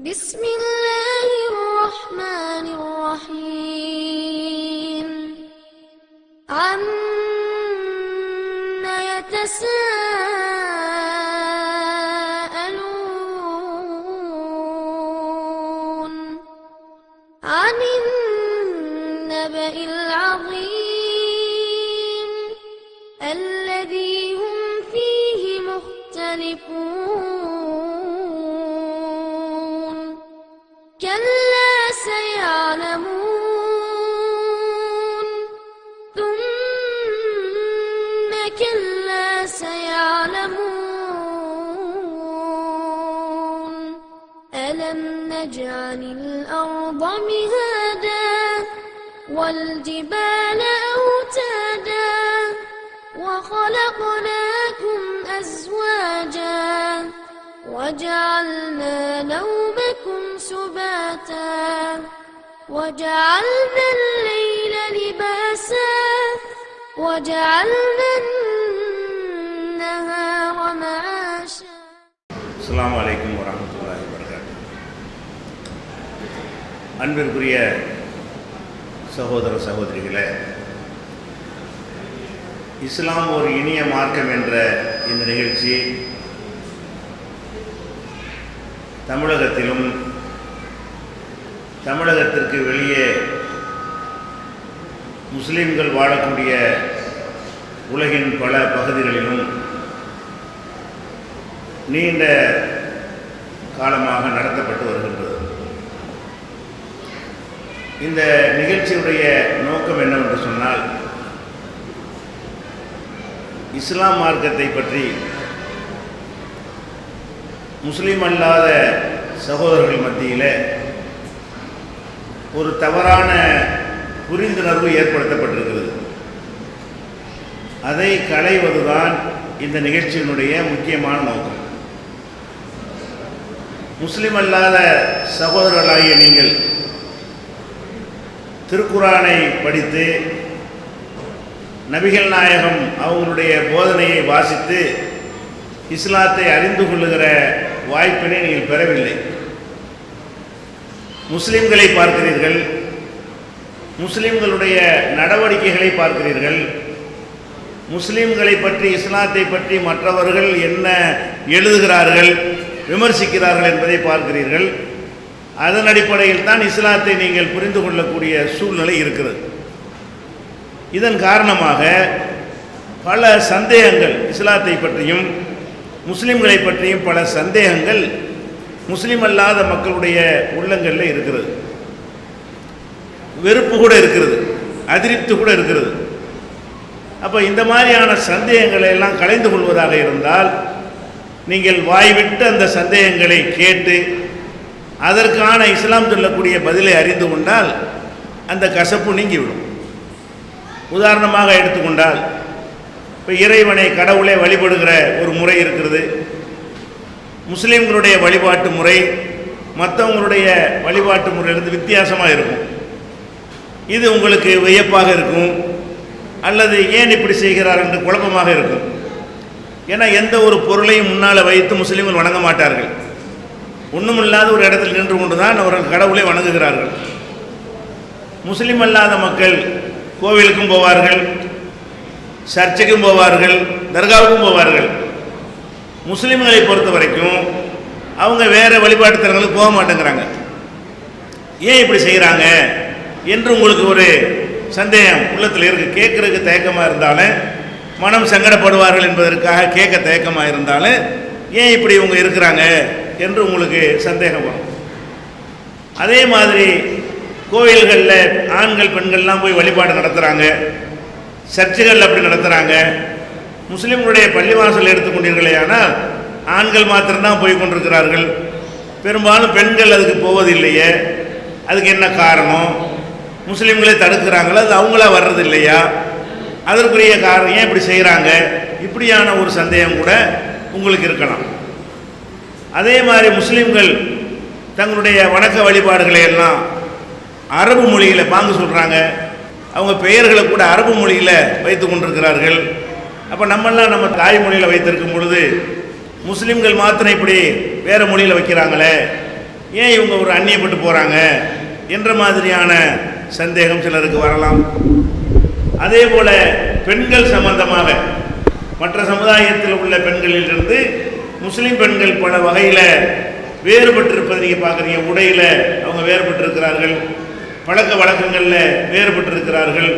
بسم الله الرحمن الرحيم عما يتساءلون عن النبأ العظيم الذي هم فيه مختلفون كلا سيعلمون ثم كلا سيعلمون ألم نجعل الأرض مهادا والجبال أوتادا وخلقناكم أزواجا وجعلنا نومكم سباتا وجعلنا الليل لباسا وجعلنا النهار معاشا. السلام عليكم ورحمة الله وبركاته. அன்பிற்குரிய சகோதர சகோதரிகளே, இஸ்லாம் ஒரு இனிய மார்க்கம் என்ற இந்த நிகழ்ச்சி தமிழகத்திலும் தமிழகத்திற்கு வெளியே முஸ்லிம்கள் வாழக்கூடிய உலகின் பல பகுதிகளிலும் நீண்ட காலமாக நடத்தப்பட்டு வருகின்றது. இந்த நிகழ்ச்சியுடைய நோக்கம் என்னவென்று சொன்னால், இஸ்லாம் மார்க்கத்தை பற்றி முஸ்லீம் அல்லாத சகோதரர்கள் மத்தியில் ஒரு தவறான புரிந்துணர்வு ஏற்படுத்தப்பட்டிருக்கிறது. அதை களைவதுதான் இந்த நிகழ்ச்சியினுடைய முக்கியமான நோக்கம். முஸ்லீம் அல்லாத சகோதரர்களாகிய நீங்கள் திருக்குரானை படித்து நபிகள் நாயகம் அவங்களுடைய போதனையை வாசித்து இஸ்லாத்தை அறிந்து கொள்ளுகிற வாய்ப்பினை நீங்கள் பெறவில்லை. முஸ்லிம்களை பார்க்கிறீர்கள், முஸ்லிம்களுடைய நடவடிக்கைகளை பார்க்கிறீர்கள், முஸ்லிம்களை பற்றி இஸ்லாத்தை பற்றி மற்றவர்கள் என்ன எழுதுகிறார்கள், விமர்சிக்கிறார்கள் என்பதை பார்க்கிறீர்கள். அதன் அடிப்படையில் தான் இஸ்லாத்தை நீங்கள் புரிந்து கொள்ளக்கூடிய சூழ்நிலை இருக்கிறது. இதன் காரணமாக பல சந்தேகங்கள், இஸ்லாத்தை பற்றியும் முஸ்லிம்களை பற்றியும் பல சந்தேகங்கள் முஸ்லிம் அல்லாத மக்களுடைய உள்ளங்களில் இருக்கிறது. வெறுப்பு கூட இருக்கிறது, அதிருப்தி கூட இருக்கிறது. அப்போ இந்த மாதிரியான சந்தேகங்களை எல்லாம் களைந்து கொள்வதாக இருந்தால், நீங்கள் வாய்விட்டு அந்த சந்தேகங்களை கேட்டு அதற்கான இஸ்லாம் சொல்லக்கூடிய பதிலை அறிந்து கொண்டால் அந்த கசப்பு நீங்கிவிடும். உதாரணமாக எடுத்துக்கொண்டால், இப்போ இறைவனை கடவுளை வழிபடுகிற ஒரு முறை இருக்கிறது. முஸ்லீம்களுடைய வழிபாட்டு முறை மற்றவங்களுடைய வழிபாட்டு முறையிலிருந்து வித்தியாசமாக இருக்கும். இது உங்களுக்கு வியப்பாக இருக்கும், அல்லது ஏன் இப்படி செய்கிறார் என்று குழப்பமாக இருக்கும். ஏன்னா எந்த ஒரு பொருளையும் முன்னால் வைத்து முஸ்லீம்கள் வணங்க மாட்டார்கள். ஒன்றுமில்லாத ஒரு இடத்தில் நின்று கொண்டு தான் அவர்கள் கடவுளை வணங்குகிறார்கள். முஸ்லீம் அல்லாத மக்கள் கோவிலுக்கும் போவார்கள், சர்ச்சைக்கும் போவார்கள், தர்காவுக்கும் போவார்கள். முஸ்லீம்களை பொறுத்த வரைக்கும் அவங்க வேறு வழிபாட்டு தலங்களுக்கு போக மாட்டேங்கிறாங்க. ஏன் இப்படி செய்கிறாங்க என்று உங்களுக்கு ஒரு சந்தேகம் உள்ளத்தில் இருக்குது. கேட்குறதுக்கு தயக்கமாக இருந்தாலும், மனம் சங்கடப்படுவார்கள் என்பதற்காக கேட்க தயக்கமாக இருந்தாலும், ஏன் இப்படி இவங்க இருக்கிறாங்க என்று உங்களுக்கு சந்தேகம் வரும். அதே மாதிரி கோயில்களில் ஆண்கள் பெண்கள்லாம் போய் வழிபாடு நடத்துகிறாங்க, சர்ச்சுகள் அப்படி நடத்துகிறாங்க. முஸ்லீம்களுடைய பள்ளிவாசல் எடுத்துக்கொண்டீர்களே, ஆனால் ஆண்கள் மாத்திரம்தான் போய் கொண்டிருக்கிறார்கள், பெரும்பாலும் பெண்கள் அதுக்கு போவதில்லையே. அதுக்கு என்ன காரணம்? முஸ்லீம்களே தடுக்கிறாங்களா, அது அவங்களா வர்றது இல்லையா? அதற்குரிய காரணம் ஏன் இப்படி செய்கிறாங்க? இப்படியான ஒரு சந்தேகம் கூட உங்களுக்கு இருக்கலாம். அதே மாதிரி முஸ்லீம்கள் தங்களுடைய வணக்க வழிபாடுகளை எல்லாம் அரபு மொழியில் பாங்கு சொல்கிறாங்க. அவங்க பெயர்களை கூட அரபு மொழியில் வைத்து கொண்டிருக்கிறார்கள். அப்போ நம்மெல்லாம் நம்ம தாய்மொழியில் வைத்திருக்கும் பொழுது முஸ்லீம்கள் மாத்திரம் இப்படி வேறு மொழியில் வைக்கிறாங்களே ஏன் இவங்க ஒரு அந்நியப்பட்டு போகிறாங்க என்ற மாதிரியான சந்தேகம் சிலருக்கு வரலாம். அதே போல் பெண்கள் சம்பந்தமாக மற்ற சமுதாயத்தில் உள்ள பெண்களிலிருந்து முஸ்லீம் பெண்கள் பல வகையில் வேறுபட்டிருப்பதை நீங்கள் பார்க்குறீங்க. உடையில் அவங்க வேறுபட்டிருக்கிறார்கள், பழக்க வழக்கங்களில் வேறுபட்டிருக்கிறார்கள்.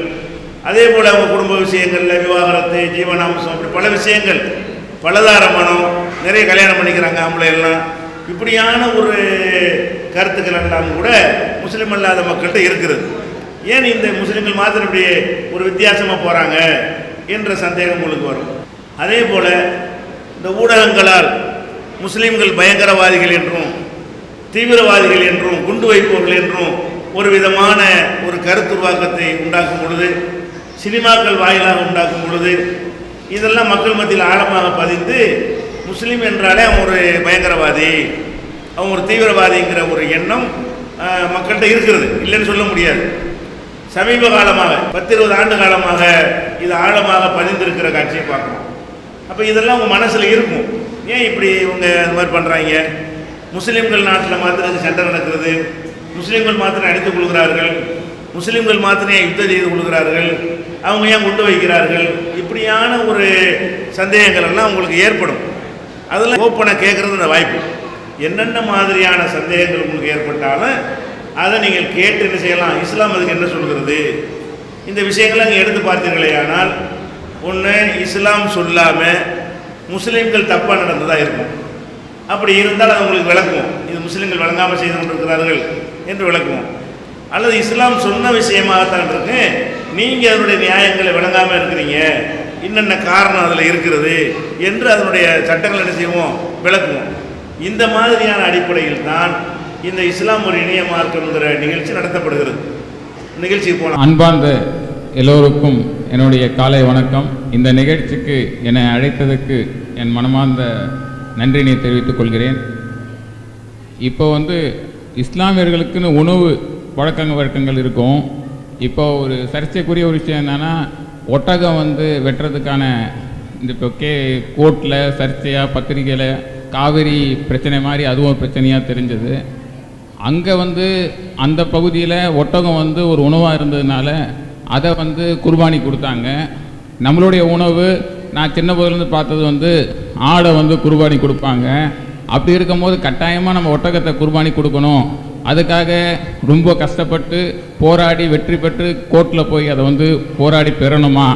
அதே போல் அவங்க குடும்ப விஷயங்களில் விவாகரத்து, ஜீவனாம்சம், அப்படி பல விஷயங்கள், பலதார மனம், நிறைய கல்யாணம் பண்ணிக்கிறாங்க ஆம்பளை எல்லாம். இப்படியான ஒரு கருத்துக்கள் எல்லாம் கூட முஸ்லீம் அல்லாத மக்கள்கிட்ட இருக்கிறது. ஏன் இந்த முஸ்லீம்கள் மாத்திரம் இப்படி ஒரு வித்தியாசமாக போகிறாங்க என்ற சந்தேகம் உங்களுக்கு வரும். அதே போல் இந்த ஊடகங்களால் முஸ்லீம்கள் பயங்கரவாதிகள் என்றும் தீவிரவாதிகள் என்றும் குண்டு வைப்பவர்கள் என்றும் ஒரு விதமான ஒரு கருத்துருவாக்கத்தை உண்டாக்கும் பொழுது, சினிமாக்கள் வாயிலாக உண்டாக்கும் பொழுது, இதெல்லாம் மக்கள் மத்தியில் ஆழமாக பதிந்து முஸ்லீம் என்றாலே அவன் ஒரு பயங்கரவாதி, அவன் ஒரு தீவிரவாதிங்கிற ஒரு எண்ணம் மக்கள்கிட்ட இருக்கிறது, இல்லைன்னு சொல்ல முடியாது. சமீப காலமாக 10-20 ஆண்டு காலமாக இது ஆழமாக பதிந்திருக்கிற காட்சியை பார்க்கணும். அப்போ இதெல்லாம் உங்கள் மனசில் இருக்கும். ஏன் இப்படி இவங்க இந்த மாதிரி பண்ணுறாங்க? முஸ்லீம்கள் நாட்டில் மாத்திரம் சண்டை நடக்கிறது, முஸ்லீம்கள் மாத்திரம் அடித்துக் கொள்கிறார்கள், முஸ்லீம்கள் மாத்திரம் யுத்தம் செய்து கொள்கிறார்கள், அவங்க ஏன் கொண்டு வைக்கிறார்கள், இப்படியான ஒரு சந்தேகங்கள் எல்லாம் உங்களுக்கு ஏற்படும். அதெல்லாம் ஓப்பனாக கேட்குறது இந்த வாய்ப்பு. என்னென்ன மாதிரியான சந்தேகங்கள் உங்களுக்கு ஏற்பட்டாலும் அதை நீங்கள் கேட்டு என்ன செய்யலாம், இஸ்லாம் அதுக்கு என்ன சொல்கிறது, இந்த விஷயங்களை நீங்கள் எடுத்து பார்த்தீர்களே. ஆனால் ஒன்று, இஸ்லாம் சொல்லாமல் முஸ்லீம்கள் தப்பாக நடந்ததாக இருக்கும். அப்படி இருந்தால் அது உங்களுக்கு விளக்குவோம், இது முஸ்லீம்கள் வழங்காமல் செய்து கொண்டிருக்கிறார்கள் என்று விளக்குவோம். அல்லது இஸ்லாம் சொன்ன விஷயமாகத்தான் இருக்கு, நீங்கள் அதனுடைய நியாயங்களை விளங்காமல் இருக்கிறீங்க, என்னென்ன காரணம் அதில் இருக்கிறது என்று அதனுடைய சட்டங்கள் என்ன செய்வோம், விளக்குவோம். இந்த மாதிரியான அடிப்படையில் தான் இந்த இஸ்லாம் ஒரு இணைய மார்க்கம்ங்கிற நிகழ்ச்சி நடத்தப்படுகிறது. நிகழ்ச்சி போன அன்பார்ந்த எல்லோருக்கும் என்னுடைய காலை வணக்கம். இந்த நிகழ்ச்சிக்கு என்னை அழைத்ததுக்கு என் மனமார்ந்த நன்றினை தெரிவித்துக் கொள்கிறேன். இப்போ இஸ்லாமியர்களுக்குன்னு உணவு பழக்க வழக்கங்கள் இருக்கும். இப்போ ஒரு சர்ச்சைக்குரிய ஒரு விஷயம் என்னென்னா, ஒட்டகம் வெட்டுறதுக்கான இந்த இப்போ கோர்ட்டில் சர்ச்சையாக பத்திரிகையில் காவிரி பிரச்சனை மாதிரி அதுவும் பிரச்சனையாக தெரிஞ்சது. அங்கே அந்த பகுதியில் ஒட்டகம் ஒரு உணவாக இருந்ததுனால அதை குர்பானி கொடுத்தாங்க. நம்மளுடைய உணவு நான் சின்ன போதுலேருந்து பார்த்தது ஆடை குர்பானி கொடுப்பாங்க. அப்படி இருக்கும்போது கட்டாயமாக நம்ம ஒட்டகத்தை குர்பானி கொடுக்கணும், அதுக்காக ரொம்ப கஷ்டப்பட்டு போராடி வெற்றி பெற்று கோர்ட்டில் போய் அதை போராடி பெறணுமா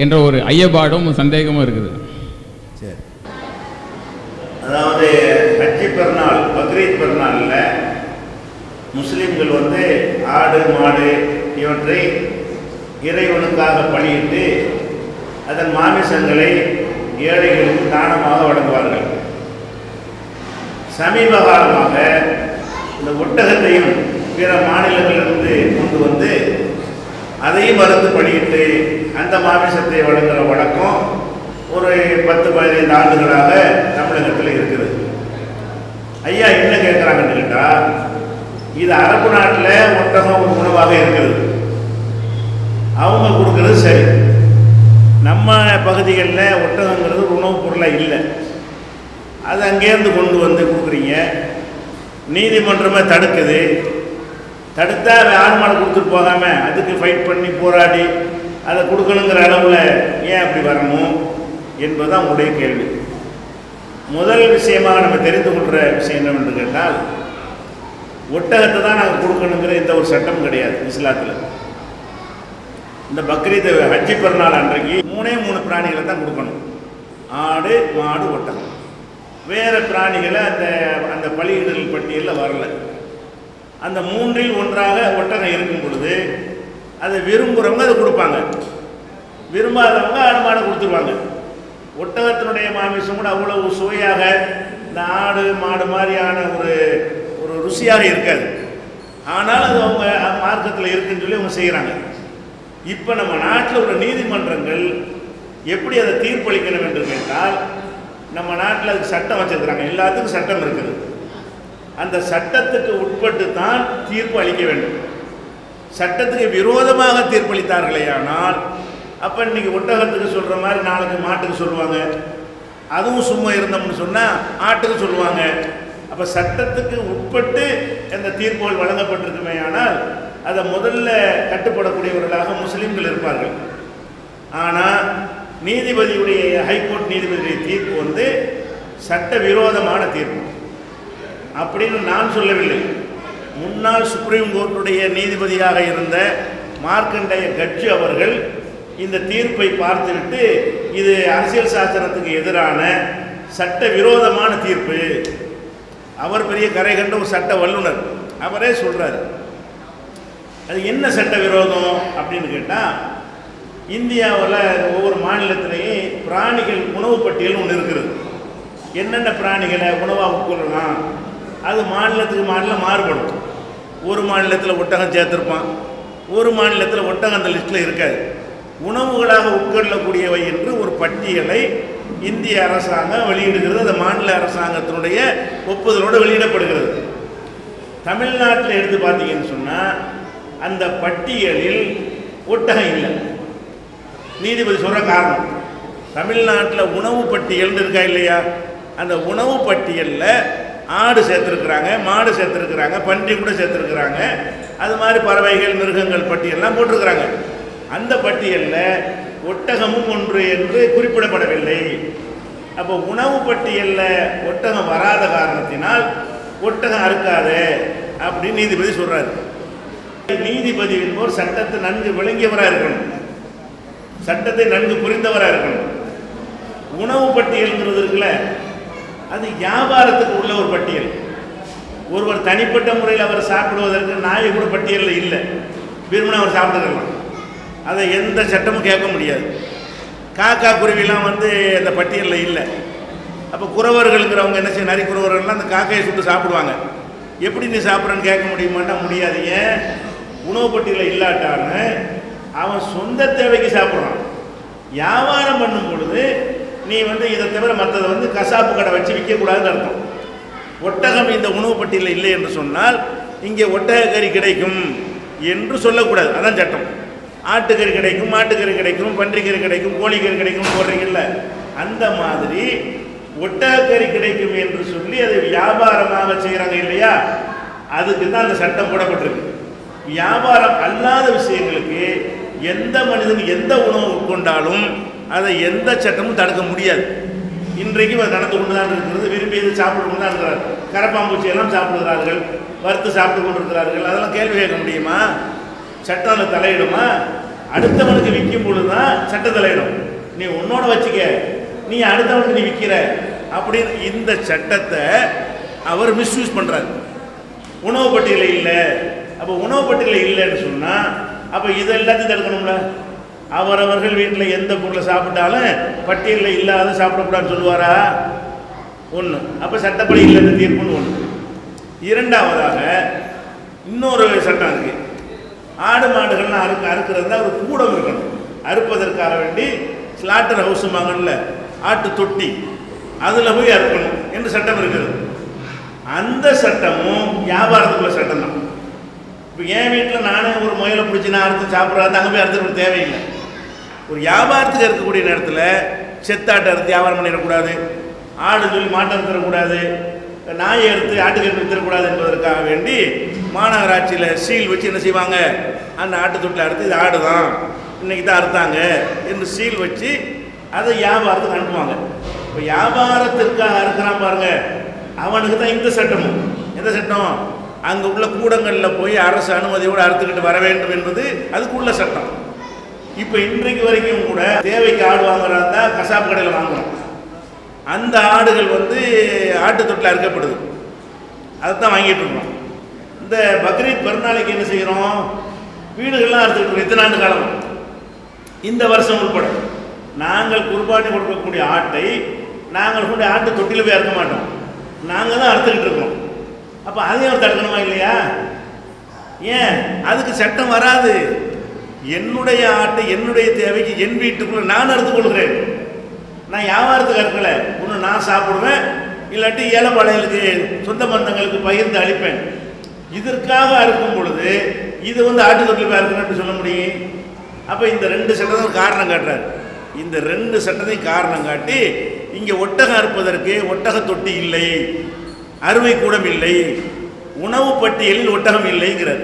என்ற ஒரு ஐயப்பாடும் சந்தேகமும் இருக்குது. சரி, அதாவது ஹஜ்ஜி பெருநாள், பக்ரீத் பெருநாளில் முஸ்லீம்கள் ஆடு மாடு இவற்றை இறைவனுக்காக பலியிட்டு அதன் மாமிசங்களை ஏழைகளுக்கு தானமாக வழங்குவார்கள். சமீப காலமாக இந்த ஒட்டகத்தையும் பிற மாநிலங்களிலிருந்து கொண்டு அதையும் மறுத்து பலியிட்டு அந்த மாமிசத்தை வழங்குகிற வழக்கம் ஒரு 10-15 ஆண்டுகளாக தமிழகத்தில் இருக்குது. ஐயா என்ன கேட்குறாங்கன்னு கேட்டால், இது அரபு நாட்டில் ஒட்டகம் ஒரு உணவாக இருக்கிறது, அவங்க கொடுக்கறது சரி. நம்ம பகுதிகளில் ஒட்டகங்கிறது ஒரு உணவுப் பொருளாக இல்லை, அது அங்கேருந்து கொண்டு கொடுக்குறீங்க. நீதிமன்றமே தடுக்குது. தடுத்தா ஆடு மாடு கொடுத்துட்டு போகாமல் அதுக்கு ஃபைட் பண்ணி போராடி அதை கொடுக்கணுங்கிற அளவில் ஏன் அப்படி வரணும் என்பதுதான் உங்களுடைய கேள்வி. முதல் விஷயமாக நம்ம தெரிந்து கொள்கிற விஷயம் என்னவென்று கேட்டால், ஒட்டகத்தை தான் நாங்கள் கொடுக்கணுங்கிற எந்த ஒரு சட்டம் கிடையாது இஸ்லாத்தில். இந்த பக்ரீத் ஹஜ்ஜி பெருநாள் அன்றைக்கு 3 பிராணிகளை தான் கொடுக்கணும், ஆடு மாடு ஒட்டகம். வேறு பிராணிகளை அந்த பலியிடல் பட்டியலில் வரல. அந்த 3இல் ஒன்றாக ஒட்டகம் இருக்கும் பொழுது அதை விரும்புகிறவங்க அதை கொடுப்பாங்க, விரும்பாதவங்க ஆடு மாடை கொடுத்துருவாங்க. ஒட்டகத்தினுடைய மாமிசம் கூட அவ்வளவு சுவையாக இந்த ஆடு மாடு மாதிரியான ஒரு ருசியாக இருக்காது. ஆனால் அது அவங்க மார்க்கத்தில் இருக்குன்னு சொல்லி அவங்க செய்கிறாங்க. இப்போ நம்ம நாட்டில் உள்ள நீதிமன்றங்கள் எப்படி அதை தீர்ப்பளிக்கணும் என்று கேட்டால், நம்ம நாட்டில் அதுக்கு சட்டம் வச்சுருக்கிறாங்க, எல்லாத்துக்கும் சட்டம் இருக்குது. அந்த சட்டத்துக்கு உட்பட்டு தான் தீர்ப்பு அளிக்க வேண்டும். சட்டத்துக்கு விரோதமாக தீர்ப்பளித்தார்களே ஆனால் அப்போ இன்றைக்கி ஒட்டகத்துக்கு சொல்கிற மாதிரி நாளைக்கு மாட்டுக்கு சொல்லுவாங்க, அதுவும் சும்மா இருந்தோம்னு சொன்னால் ஆட்டுக்கு சொல்லுவாங்க. அப்போ சட்டத்துக்கு உட்பட்டு அந்த தீர்ப்புகள் வழங்கப்பட்டிருக்குமே ஆனால் அதை முதல்ல கட்டுப்படக்கூடியவர்களாக முஸ்லீம்கள் இருப்பார்கள். ஆனால் நீதிபதியுடைய ஹைகோர்ட் நீதிபதியுடைய தீர்ப்பு வந்து சட்ட விரோதமான தீர்ப்பு அப்படின்னு நான் சொல்லவில்லை. முன்னாள் சுப்ரீம் கோர்ட்டுடைய நீதிபதியாக இருந்த மார்க்கண்டேய கட்ஜ் அவர்கள் இந்த தீர்ப்பை பார்த்துவிட்டு இது அரசியல் சாசனத்துக்கு எதிரான சட்ட விரோதமான தீர்ப்பு. அவர் பெரிய கரை கண்ட ஒரு சட்ட வல்லுனர், அவரே சொல்றாரு. அது என்ன சட்ட விரோதம் அப்படின்னு கேட்டால், இந்தியாவில் ஒவ்வொரு மாநிலத்திலையும் பிராணிகள் உணவு பட்டியல் ஒன்று இருக்கிறது. என்னென்ன பிராணிகளை உணவாக உட்கொள்ளலாம் அது மாநிலத்துக்கு மாநிலம் மாறுபடும். ஒரு மாநிலத்தில் ஒட்டகம் சேர்த்துருப்பான், ஒரு மாநிலத்தில் ஒட்டகம் அந்த லிஸ்ட்டில் இருக்காது. உணவுகளாக உட்கொள்ளக்கூடியவை என்று ஒரு பட்டியலை இந்திய அரசாங்கம் வெளியிடுகிறது. அந்த மாநில அரசாங்கத்தினுடைய ஒப்புதலோடு வெளியிடப்படுகிறது. தமிழ்நாட்டில் எடுத்து பார்த்தீங்கன்னு சொன்னால் அந்த பட்டியலில் ஒட்டகம் இல்லை. நீதிபதி சொல்கிற காரணம், தமிழ்நாட்டில் உணவு பட்டியல்னு இருக்கா இல்லையா, அந்த உணவு பட்டியலில் ஆடு சேர்த்துருக்குறாங்க, மாடு சேர்த்துருக்குறாங்க, பன்றி கூட சேர்த்துருக்குறாங்க, அது மாதிரி பறவைகள் மிருகங்கள் பட்டியல்லாம் போட்டிருக்கிறாங்க. அந்த பட்டியலில் ஒட்டகமும் ஒன்று என்று குறிப்பிடப்படவில்லை. அப்போ உணவு பட்டியலில் ஒட்டகம் வராத காரணத்தினால் ஒட்டகம் அறுக்காது அப்படின்னு நீதிபதி சொல்கிறார். நீதிபதி என்பவர் சட்டத்தை நன்கு விளங்கியவராக இருக்கணும், சட்டத்தை நன்கு புரிந்தவராக இருக்கணும். உணவு பட்டியல்ங்கிறது இருக்குல்ல, அது வியாபாரத்துக்கு உள்ள ஒரு பட்டியல். ஒருவர் தனிப்பட்ட முறையில் அவர் சாப்பிடுவதற்கு நாயை கூட பட்டியலில் இல்லை, விரும்பினா அவர் சாப்பிட்டுக்கலாம். அதை எந்த சட்டமும் கேட்க முடியாது. காக்கா குருவிலாம் வந்து அந்த பட்டியலில் இல்லை. அப்போ குறவர்கள்ங்கிறவங்க என்ன செய்ய, நிறைய குறவர்கள்லாம் அந்த காக்கையை சுட்டு சாப்பிடுவாங்க. எப்படி நீ சாப்பிட்றன்னு கேட்க முடியுமாட்டா முடியாது. ஏன், உணவு பட்டியலில் இல்லாட்டான்னு அவன் சொந்த தேவைக்கு சாப்பிட்றான். வியாபாரம் பண்ணும் பொழுது நீ வந்து இதை தவிர மற்றதை வந்து கசாப்பு கடை வச்சு விற்கக்கூடாதுன்னு அர்த்தம். ஒட்டகம் இந்த உணவு பட்டியலில் இல்லை என்று சொன்னால் இங்கே ஒட்டக கறி கிடைக்கும் என்று சொல்லக்கூடாது, அதான் சட்டம். ஆட்டுக்கறி கிடைக்கும், மாட்டுக்கறி கிடைக்கும், பன்றிக்கறி கிடைக்கும், கோழிக்கறி கிடைக்கும் போடுறீங்கல்ல, அந்த மாதிரி ஒட்டகக்கறி கிடைக்கும் என்று சொல்லி அதை வியாபாரமாக செய்கிறாங்க இல்லையா, அதுக்கு தான் அந்த சட்டம் போடப்பட்டிருக்கு. வியாபாரம் அல்லாத விஷயங்களுக்கு எந்த மனிதன் எந்த உணவு உட்கொண்டாலும் அதை எந்த சட்டமும் தடுக்க முடியாது. இன்றைக்கும் அது நடந்து கொண்டு தான் இருக்கிறது. விரும்பியது சாப்பிட்டு கொண்டு தான் இருக்கிறார். கரப்பாம்பூச்சி எல்லாம் சாப்பிடுகிறார்கள், வறுத்து சாப்பிட்டு கொண்டிருக்கிறார்கள். அதெல்லாம் கேள்வி கேட்க முடியுமா? சட்டம் தலையிடுமா? அடுத்தவனுக்கு விற்கும் பொழுது தான் சட்டம் தலையிடும். நீ உன்னோட வச்சுக்க, நீ அடுத்தவனுக்கு நீ விற்கிற அப்படின்னு இந்த சட்டத்தை அவர் மிஸ்யூஸ் பண்ணுறாரு. உணவு பட்டியலில் இல்லை. அப்போ உணவு பட்டியலில் இல்லைன்னு சொன்னால் அப்போ இது எல்லாத்தையும் தடுக்கணும்ல. அவரவர்கள் வீட்டில் எந்த பொருளை சாப்பிட்டாலும் பட்டியலில் இல்லாத சாப்பிடக்கூடாதுன்னு சொல்லுவாரா? ஒன்று. அப்போ சட்டப்படி இல்லைன்னு தீர்ப்புன்னு ஒன்று. இரண்டாவதாக இன்னொரு சட்டம் இருக்குது. ஆடு மாடுகள்லாம் அறுக்கிறது தான் ஒரு கூடம் இருக்கணும். அறுப்பதற்காக வேண்டி ஸ்லாட்டர் ஹவுஸ் வாங்கல, ஆட்டு தொட்டி, அதில் போய் அறுக்கணும் என்று சட்டம் இருக்குது. அந்த சட்டமும் வியாபாரத்துக்குள்ள சட்டம் தான். இப்போ என் வீட்டில் நானே ஒரு முயலை பிடிச்சி நான் அறுத்து சாப்பிட்றது, அங்கே போய் அறுத்துக்க தேவையில்லை. ஒரு வியாபாரத்துக்கு இருக்கக்கூடிய நேரத்தில் செத்தாட்டை அறுத்து வியாபாரம் பண்ணிடக்கூடாது, ஆடு சொல்லி மாட்டை அறுத்துடக்கூடாது, நாயை அறுத்து ஆட்டுக்கறி விற்றுடக்கூடாது என்பதற்காக வேண்டி மாநகராட்சியில் சீல் வச்சு என்ன செய்வாங்க, அந்த ஆட்டு தொட்டில் அறுத்து இது ஆடு தான், இன்றைக்கி தான் அறுத்தாங்க என்று சீல் வச்சு அதை வியாபாரத்துக்கு அனுப்புவாங்க. இப்போ வியாபாரத்திற்காக அறுக்கிறான் பாருங்க, அவனுக்கு தான் இந்த சட்டமும். எந்த சட்டம்? அங்கே உள்ள கூடங்களில் போய் அரசு அனுமதியோடு அறுத்துக்கிட்டு வர வேண்டும் என்பது அதுக்குள்ள சட்டம். இப்போ இன்றைக்கு வரைக்கும் கூட தேவைக்கு ஆடு வாங்குறாங்க, கசாப்பு கடையில் வாங்குறோம். அந்த ஆடுகள் வந்து ஆட்டு தொட்டில் அறுக்கப்படுது, அதைத்தான் வாங்கிட்டு இருக்கோம். இந்த பக்ரீத் பெருநாளைக்கு என்ன செய்கிறோம், வீடுகள்லாம் அறுத்துக்கிட்டு இருக்கோம். இத்தனை ஆண்டு காலம், இந்த வருஷம் உட்பட நாங்கள் குர்பானி கொடுக்கக்கூடிய ஆட்டை நாங்கள் கொண்டு ஆட்டு தொட்டியில் போய் அறுக்க மாட்டோம், நாங்கள் தான் அறுத்துக்கிட்டு இருக்கோம். அப்போ அதையும் தடுக்கணுமா இல்லையா? ஏன், அதுக்கு சட்டம் வராது. என்னுடைய ஆட்டை என்னுடைய தேவைக்கு என் வீட்டுக்குள்ள நான் அறுத்துக்கொள்கிறேன். நான் வியாபாரத்துக்கு அறுக்கலை, ஒன்று நான் சாப்பிடுவேன், இல்லாட்டி ஏழைப்பாளையங்களுக்கு சொந்த பந்தங்களுக்கு பகிர்ந்து அளிப்பேன். இதற்காக அறுக்கும் பொழுது இது வந்து ஆட்டு தொட்டில் போய் அறுக்கணும் அப்படி சொல்ல முடியும்? அப்போ இந்த ரெண்டு சட்டத்தையும் காரணம் காட்டுறாரு. இந்த ரெண்டு சட்டத்தையும் காரணம் காட்டி இங்கே ஒட்டகம் அறுப்பதற்கு ஒட்டக தொட்டி இல்லை, அறுவை கூடம் இல்லை, உணவு பட்டியலில் ஒட்டகம் இல்லைங்கிறார்.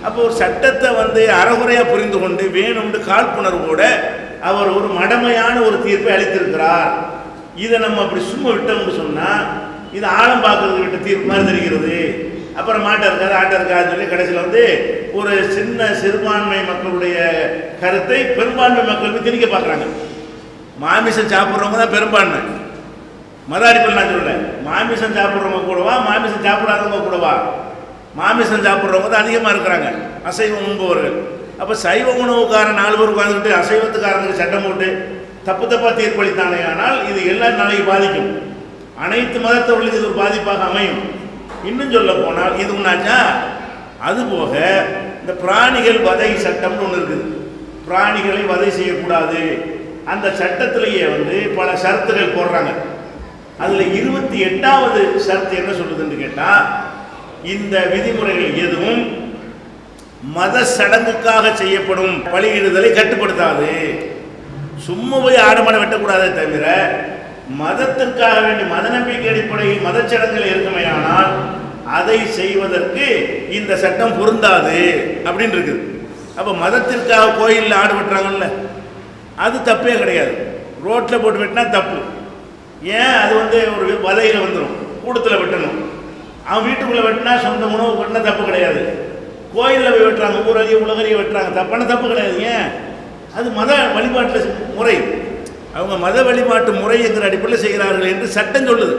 அப்போ ஒரு சட்டத்தை அறகுறையாக புரிந்து கொண்டு வேணும்னு காழ்ப்புணர்வோட அவர் ஒரு மடமையான ஒரு தீர்ப்பை அளித்திருக்கிறார். இதை நம்ம அப்படி சும்மா விட்டோம்னு சொன்னால் இது ஆழம் பார்க்கறது விட்ட தீர்ப்பு மாதிரி தெரிகிறது. அப்புறம் மாட்டை இருக்காது ஆட்டை இருக்காதுன்னு சொல்லி கடைசியில் ஒரு சின்ன சிறுபான்மை மக்களுடைய கருத்தை பெரும்பான்மை மக்களுக்கு திணிக்க பார்க்குறாங்க. மாமிசம் சாப்பிட்றவங்க தான் பெரும்பான்மை. மத அடிப்படையில் நான் சொல்லலை, மாமிசம் சாப்பிட்றவங்க கூடவா மாமிசம் சாப்பிடாதவங்க கூடவா? மாமிசம் சாப்பிட்றவங்க தான் அதிகமாக இருக்கிறாங்க, அசைவம் உண்பவர்கள். அப்போ சைவ உணவுக்காரன் 4 பேர் உட்காந்துக்கிட்டு அசைவத்துக்காரங்களுக்கு சட்டம் போட்டு தப்பு தப்பாக தீர்ப்பளித்தானே ஆனால் இது எல்லா நாளைக்கு பாதிக்கும். அனைத்து மதத்தவர்களுக்கு இது ஒரு பாதிப்பாக அமையும். இன்னும் சொல்ல போனால் இது ஒன்றாச்சா, அதுபோக இந்த பிராணிகள் வதை சட்டம்னு ஒன்று இருக்குது. பிராணிகளை வதை செய்யக்கூடாது. அந்த சட்டத்திலேயே பல ஷரத்துகள் போடுறாங்க. அதில் 28வது ஷரத்து என்ன சொல்லுதுன்னு கேட்டால், இந்த விதிமுறைகள் எதுவும் மத சடங்குக்காக செய்யப்படும் பலியிடுதலை கட்டுப்படுத்தாது. சும்மா போய் ஆடமாட வெட்டக்கூடாதே தவிர மதத்திற்காக வேண்டி மத நம்பிக்கை அடிப்படையில் மதச்சடங்குகள் இருக்குமையானால் அதை செய்வதற்கு இந்த சட்டம் பொருந்தாது அப்படின்னு இருக்குது. அப்போ மதத்திற்காக கோயிலில் ஆடு வெட்டுறாங்கல்ல, அது தப்பே கிடையாது. ரோட்டில் போட்டு வெட்டினா தப்பு. ஏன்? அது ஒரு வதையில் வந்துடும், கூடத்தில் வெட்டணும். அவன் வீட்டுக்குள்ளே வெட்டினா சொந்த உணவு வெட்டினா தப்பு கிடையாது. கோயிலில் போய் வெட்டுறாங்க, ஊரறிய உலகறிய வெட்டுறாங்க, தப்பான தப்பு கிடையாது. ஏன்? அது மத வழிபாட்டு முறை. அவங்க மத வழிபாட்டு முறைங்கிற அடிப்படையில் செய்கிறார்கள் என்று சட்டம் சொல்லுது.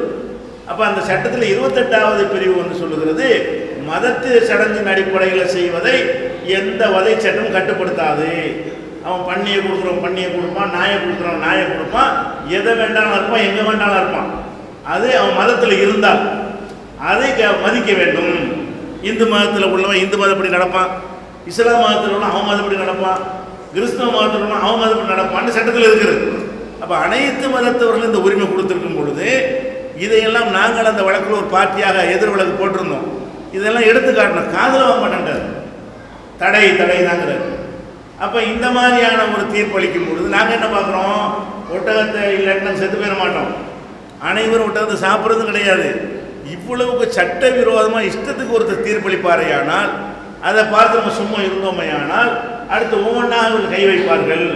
அப்போ அந்த சட்டத்தில் 28வது பிரிவு சொல்லுகிறது, மதத்து சடங்கின் அடிப்படையில் செய்வதை எந்த வதை சட்டம் கட்டுப்படுத்தாது. அவன் பண்ணியை கொடுக்குறவன் பண்ணியை கொடுப்பான், நாயை கொடுக்குறவன் நாயை கொடுப்பான், எதை வேண்டாலும் இருப்பான், எங்கே வேண்டாலும் இருப்பான். அது அவன் மதத்தில் இருந்தால் அதை மதிக்க வேண்டும். இந்து மதத்தில் உள்ளவன் இந்து மதப்படி நடப்பான், இஸ்லாம் மதத்தில் உள்ளவன் அவன் மதப்படி நடப்பான், கிறிஸ்தவ மதத்தில் உள்ளவன் அவன் மதப்படி நடப்பான்னு சட்டத்தில் இருக்குது. அப்போ அனைத்து மதத்தவர்களும் இந்த உரிமை கொடுத்துருக்கும் பொழுது இதையெல்லாம் நாங்கள் அந்த வழக்கில் ஒரு பார்ட்டியாக எதிர் வழக்கு போட்டிருந்தோம். இதெல்லாம் எடுத்து காட்டணும். காதில் வாங்க மாட்டேன்டார், தடை தடை தாங்கிறார். அப்போ இந்த மாதிரியான ஒரு தீர்ப்பளிக்கும் பொழுது நாங்கள் என்ன பார்க்குறோம், ஒட்டகத்தை இல்லாட்டி நாங்கள் செத்து போயிட மாட்டோம். அனைவரும் ஒட்டகத்தை சாப்பிட்றதும் கிடையாது. இவ்வளவுக்கு சட்ட விரோதமாக இஷ்டத்துக்கு ஒருத்தர் தீர்ப்பளிப்பாரையானால் அதை பார்த்து நம்ம சும்மா இருந்தோமையானால் அடுத்து ஒவ்வொன்றாக கை வைப்பார்கள்.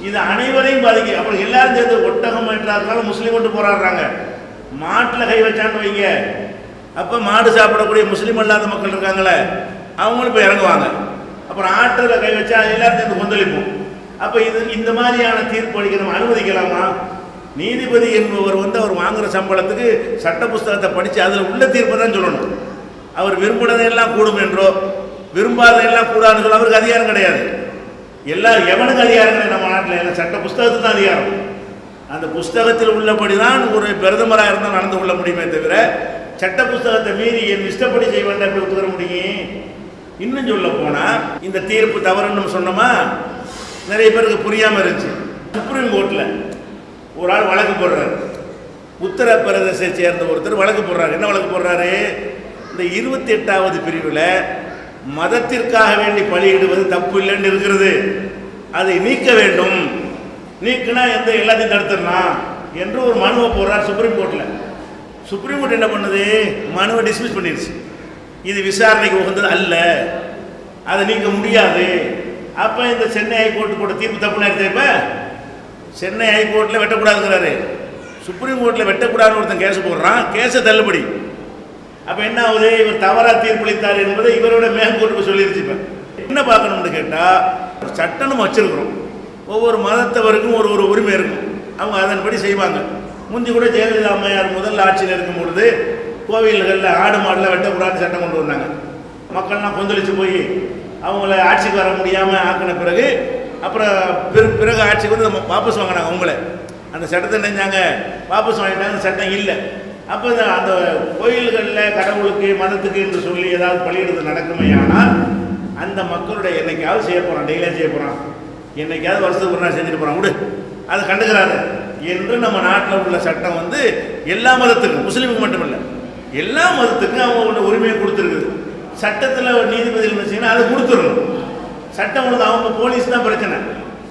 இது அனைவரையும் பாதிக்க. அப்புறம் எல்லாரும் சேர்ந்து ஒட்டகம் ஏற்றாருனாலும் முஸ்லீம் கொண்டு போராடுறாங்க. மாட்டில் கை வச்சான்னு வைங்க, அப்போ மாடு சாப்பிடக்கூடிய முஸ்லீம் அல்லாத மக்கள் இருக்காங்களே அவங்களும் இப்போ இறங்குவாங்க. அப்புறம் ஆற்றில் கை வச்சா எல்லாரும் சேர்ந்து கொந்தளிப்போம். அப்போ இது இந்த மாதிரியான தீர்ப்பு அளிக்க நம்ம அனுமதிக்கலாமா? நீதிபதி என்பவர் அவர் வாங்குகிற சம்பளத்துக்கு சட்ட புஸ்தகத்தை படித்து அதில் உள்ள தீர்ப்பை தான் சொல்லணும். அவர் விரும்பினதையெல்லாம் கூடும் என்றோ விரும்பாததையெல்லாம் கூடாதுன்னு சொல்ல அவருக்கு அதிகாரம் கிடையாது. எவனுக்கு அதிகாரம் கிடையாது நம்ம நாட்டில்? எல்லாம் சட்ட புஸ்தகத்துக்கு தான் அதிகாரம். அந்த புஸ்தகத்தில் உள்ளபடி தான் ஒரு பிரதமராக இருந்தால் நடந்து கொள்ள முடியுமே தவிர சட்ட புஸ்தகத்தை மீறி என் இஷ்டப்படி செய்ய வேண்டாம் எப்படி ஒத்துக்கிற முடியும்? இன்னும் சொல்ல போனால் இந்த தீர்ப்பு தவறுன்னு சொன்னோமா, நிறைய பேருக்கு புரியாமல் இருந்துச்சு. சுப்ரீம் கோர்ட்டில் ஒரு ஆள் வழக்கு போடுறாரு. உத்தரப்பிரதேசத்தை சேர்ந்த ஒருத்தர் வழக்கு போடுறாரு. என்ன வழக்கு போடுறாரு? இந்த 28வது பிரிவில் மதத்திற்காக வேண்டி பலியிடுவது தப்பு இல்லைன்னு இருக்கிறது, அதை நீக்க வேண்டும். நீக்கினா எல்லாத்தையும் தடுத்துடலாம் என்று ஒரு மனுவை போடுறார் சுப்ரீம் கோர்ட்டில். சுப்ரீம் கோர்ட் என்ன பண்ணுது? மனுவை டிஸ்மிஸ் பண்ணிடுச்சு. இது விசாரணைக்கு உகந்தது அல்ல, அதை நீக்க முடியாது. அப்போ இந்த சென்னை ஹைகோர்ட்டு போட்ட தீர்ப்பு தப்புனா எடுத்து இப்போ சென்னை ஹைகோர்ட்டில் வெட்டக்கூடாதுங்கிறாரு, சுப்ரீம் கோர்ட்டில் வெட்டக்கூடாதுன்னு ஒருத்தன் கேஸ் போடுறான், கேஸை தள்ளுபடி. அப்போ என்ன ஆகுது? இவர் தவறாக தீர்ப்பளித்தார் என்பதை இவரோட மேற்கோர்ட்டுக்கு சொல்லிடுச்சு. இப்போ என்ன பார்க்கணும்னு கேட்டால், சட்டம் நம்ம வச்சிருக்கிறோம், ஒவ்வொரு மதத்தவருக்கும் ஒரு உரிமை இருக்கும், அவங்க அதன்படி செய்வாங்க. முந்தி கூட ஜெயலலிதா அம்மையார் முதல் ஆட்சியில் இருக்கும் பொழுது கோவில்களில் ஆடு மாடெலாம் வெட்டக்கூடாதுன்னு சட்டம் கொண்டு வந்தாங்க. மக்கள்லாம் கொந்தளிச்சு போய் அவங்கள ஆட்சிக்கு வர முடியாமல் ஆக்கின பிறகு அப்புறம் பிறகு ஆட்சிக்கு நம்ம வாபஸ் வாங்கினாங்க. அவங்கள அந்த சட்டத்தை நினைஞ்சாங்க, வாபஸ் வாங்கிட்டாங்க, சட்டம் இல்லை. அப்போ அந்த கோயில்களில் கடவுளுக்கு மதத்துக்கு என்று சொல்லி ஏதாவது பலியிடுறது நடக்குமே ஆனால் அந்த மக்களுடைய என்னைக்காவது செய்ய போகிறான், டெய்லியாக செய்ய போகிறான், என்னைக்காவது வருஷத்துக்கு ஒரு நாள் செஞ்சுட்டு போகிறான், விடு அதை கண்டுக்கிறாங்க என்று நம்ம நாட்டில் உள்ள சட்டம் எல்லா மதத்துக்கும், முஸ்லீமுக்கு மட்டுமில்லை எல்லா மதத்துக்கும் அவங்களோட உரிமையை கொடுத்துருக்குது. சட்டத்தில் ஒரு நீதிபதிகள் இருந்துச்சுன்னா அதை கொடுத்துடணும். சட்டம் ஒழுங்கு அவங்க போலீஸ் தான் பிரச்சனை,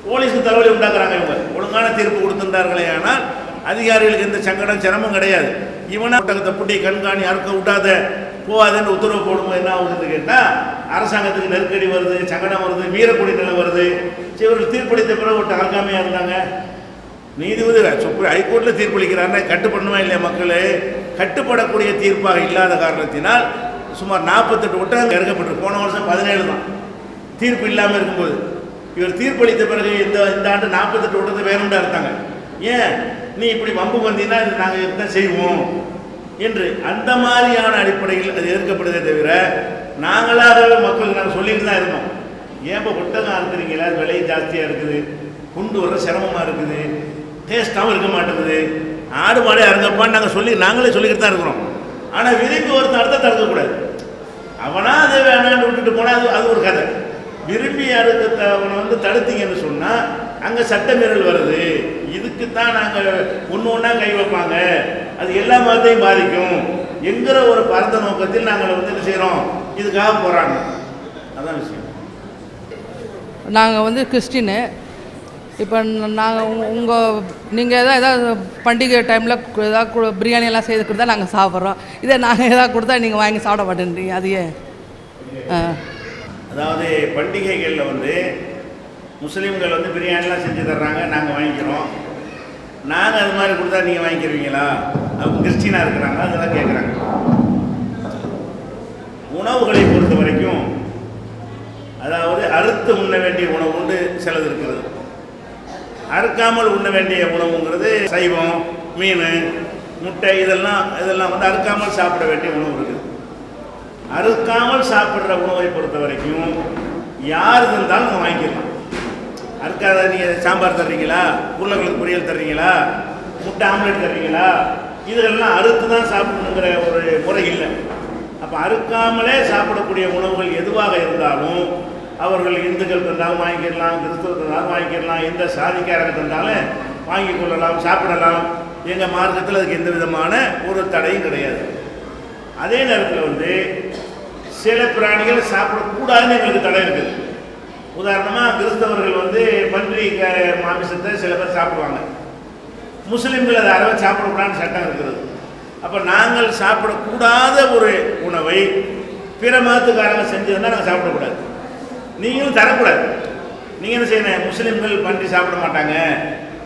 போலீஸுக்கு தலைவலி உண்டாக்குறாங்க. இவங்க ஒழுங்கான தீர்ப்பு கொடுத்துட்டார்களே ஆனால் அதிகாரிகளுக்கு எந்த சங்கடம் சிரமம் கிடையாது. இவனை ஒட்டகத்தை பூட்டி கண்காணி அறுக்க விட்டாத போகாதுன்னு உத்தரவு போடும்போது என்ன ஆகுதுன்னு கேட்டால் அரசாங்கத்துக்கு நெருக்கடி வருது, சங்கடம் வருது, மீறக்கூடிய நிலை வருது. இவர்கள் தீர்ப்பளித்த பிறகு ஒட்டு அறுக்காமையாக இருந்தாங்க. நீதிபதி ஹைகோர்ட்டில் தீர்ப்பளிக்கிறாருன்னா கட்டுப்படணுமா இல்லையா? மக்கள் கட்டுப்படக்கூடிய தீர்ப்பாக இல்லாத காரணத்தினால் சுமார் 48 ஒட்டகம் இறக்கப்பட்டு போன வருஷம் 17 தான் தீர்ப்பு இல்லாமல் இருக்கும்போது. இவர் தீர்ப்பளித்த பிறகு இந்த ஆண்டு 48 ஒட்டத்தை வேணும்னு இருந்தாங்க. ஏன் நீ இப்படி வம்பு வந்தீங்கன்னா இது நாங்கள் இதுதான் செய்வோம் என்று அந்த மாதிரியான அடிப்படையில் அது எதிர்க்கப்படுதே தவிர நாங்களாகவே மக்களுக்கு நாங்கள் சொல்லிட்டு தான் இருந்தோம். ஏன் இப்போ ஒட்டகம் இருக்கிறீங்களா, விலை ஜாஸ்தியாக இருக்குது, கொண்டு வர சிரமமாக இருக்குது, டேஸ்ட்டாகவும் இருக்க மாட்டேங்குது, ஆடு மாடே அருங்கப்பான்னு நாங்களே சொல்லிக்கிட்டு தான் இருக்கிறோம். ஆனால் விரும்பி ஒருத்தன் அர்த்தம் தடுக்கக்கூடாது. அவனா அதை வேணான்னு விட்டுட்டு போனால் அது ஒரு கதை. விரும்பி அறுக்க அவனை தடுத்தீங்கன்னு சொன்னால் அங்கே சட்டமீறல் வருது. இதுக்கு தான் நாங்கள் ஒன்று ஒன்றா கை வைப்பாங்க, அது எல்லா மதத்தையும் பாதிக்கும் என்கிற ஒரு பரந்த நோக்கத்தில் நாங்கள் என்ன செய்கிறோம், இதுக்காக போகிறாங்க. அதான் விஷயம். நாங்கள் கிறிஸ்டின்னு. இப்போ நாங்கள் நீங்கள் ஏதாவது பண்டிகை டைமில் ஏதாவது பிரியாணி எல்லாம் செய்து கொடுத்தா நாங்கள் சாப்பிட்றோம். இதே நாங்கள் ஏதாவது கொடுத்தா நீங்கள் வாங்கி சாப்பிட மாட்டேன்றீங்க, அது ஏன்? அதாவது பண்டிகைகளில் முஸ்லீம்கள் பிரியாணிலாம் செஞ்சு தர்றாங்க, நாங்கள் வாங்கிக்கிறோம். நாங்கள் அது மாதிரி கொடுத்தா நீங்கள் வாங்கிக்கிறீங்களா? அவங்க கிறிஸ்டினாக இருக்கிறாங்க, அதெல்லாம் கேட்குறாங்க. உணவுகளை பொறுத்த வரைக்கும் அதாவது அறுத்து உண்ண வேண்டிய உணவு உண்டு, சிலது இருக்கிறது. அறுக்காமல் உண்ண வேண்டிய உணவுங்கிறது சைவம், மீன், முட்டை, இதெல்லாம் அறுக்காமல் சாப்பிட வேண்டிய உணவு இருக்குது. அறுக்காமல் சாப்பிட்ற உணவை பொறுத்த வரைக்கும் யார் இருந்தாலும் நம்ம வாங்கிக்கலாம். அறுக்காத நீங்கள் சாம்பார் தர்றீங்களா, உருளைக்கிழங்கு பொரியல் தர்றீங்களா, முட்டை ஆம்லேட் தர்றீங்களா, இதெல்லாம் அறுத்து தான் சாப்பிடணுங்கிற ஒரு முறை இல்லை. அப்போ அறுக்காமலே சாப்பிடக்கூடிய உணவுகள் எதுவாக இருந்தாலும் அவர்கள் இந்துக்கள் தந்தாலும் வாங்கிக்கலாம், கிறிஸ்தவ தந்தாலும் வாங்கிக்கலாம், எந்த சாதிக்காரங்க தந்தாலும் வாங்கி கொள்ளலாம், சாப்பிடலாம். எங்கள் மார்க்கத்தில் அதுக்கு எந்த விதமான ஒரு தடையும் கிடையாது. அதே நேரத்தில் சில பிராணிகள் சாப்பிடக்கூடாதுன்னு எங்களுக்கு தடை இருக்குது. உதாரணமாக கிறிஸ்தவர்கள் பன்றி மாமிசத்தை சில பேர் சாப்பிடுவாங்க, முஸ்லீம்கள் அதை அறவே சாப்பிடக்கூடாதுன்னு சட்டம் இருக்கிறது. அப்போ நாங்கள் சாப்பிடக்கூடாத ஒரு உணவை பிற மதத்துக்காரங்க செஞ்சதுன்னா நாங்கள் சாப்பிடக்கூடாது, நீங்களும் தரக்கூடாது. நீங்கள் என்ன செய்யணும், முஸ்லீம்கள் பன்றி சாப்பிட மாட்டாங்க,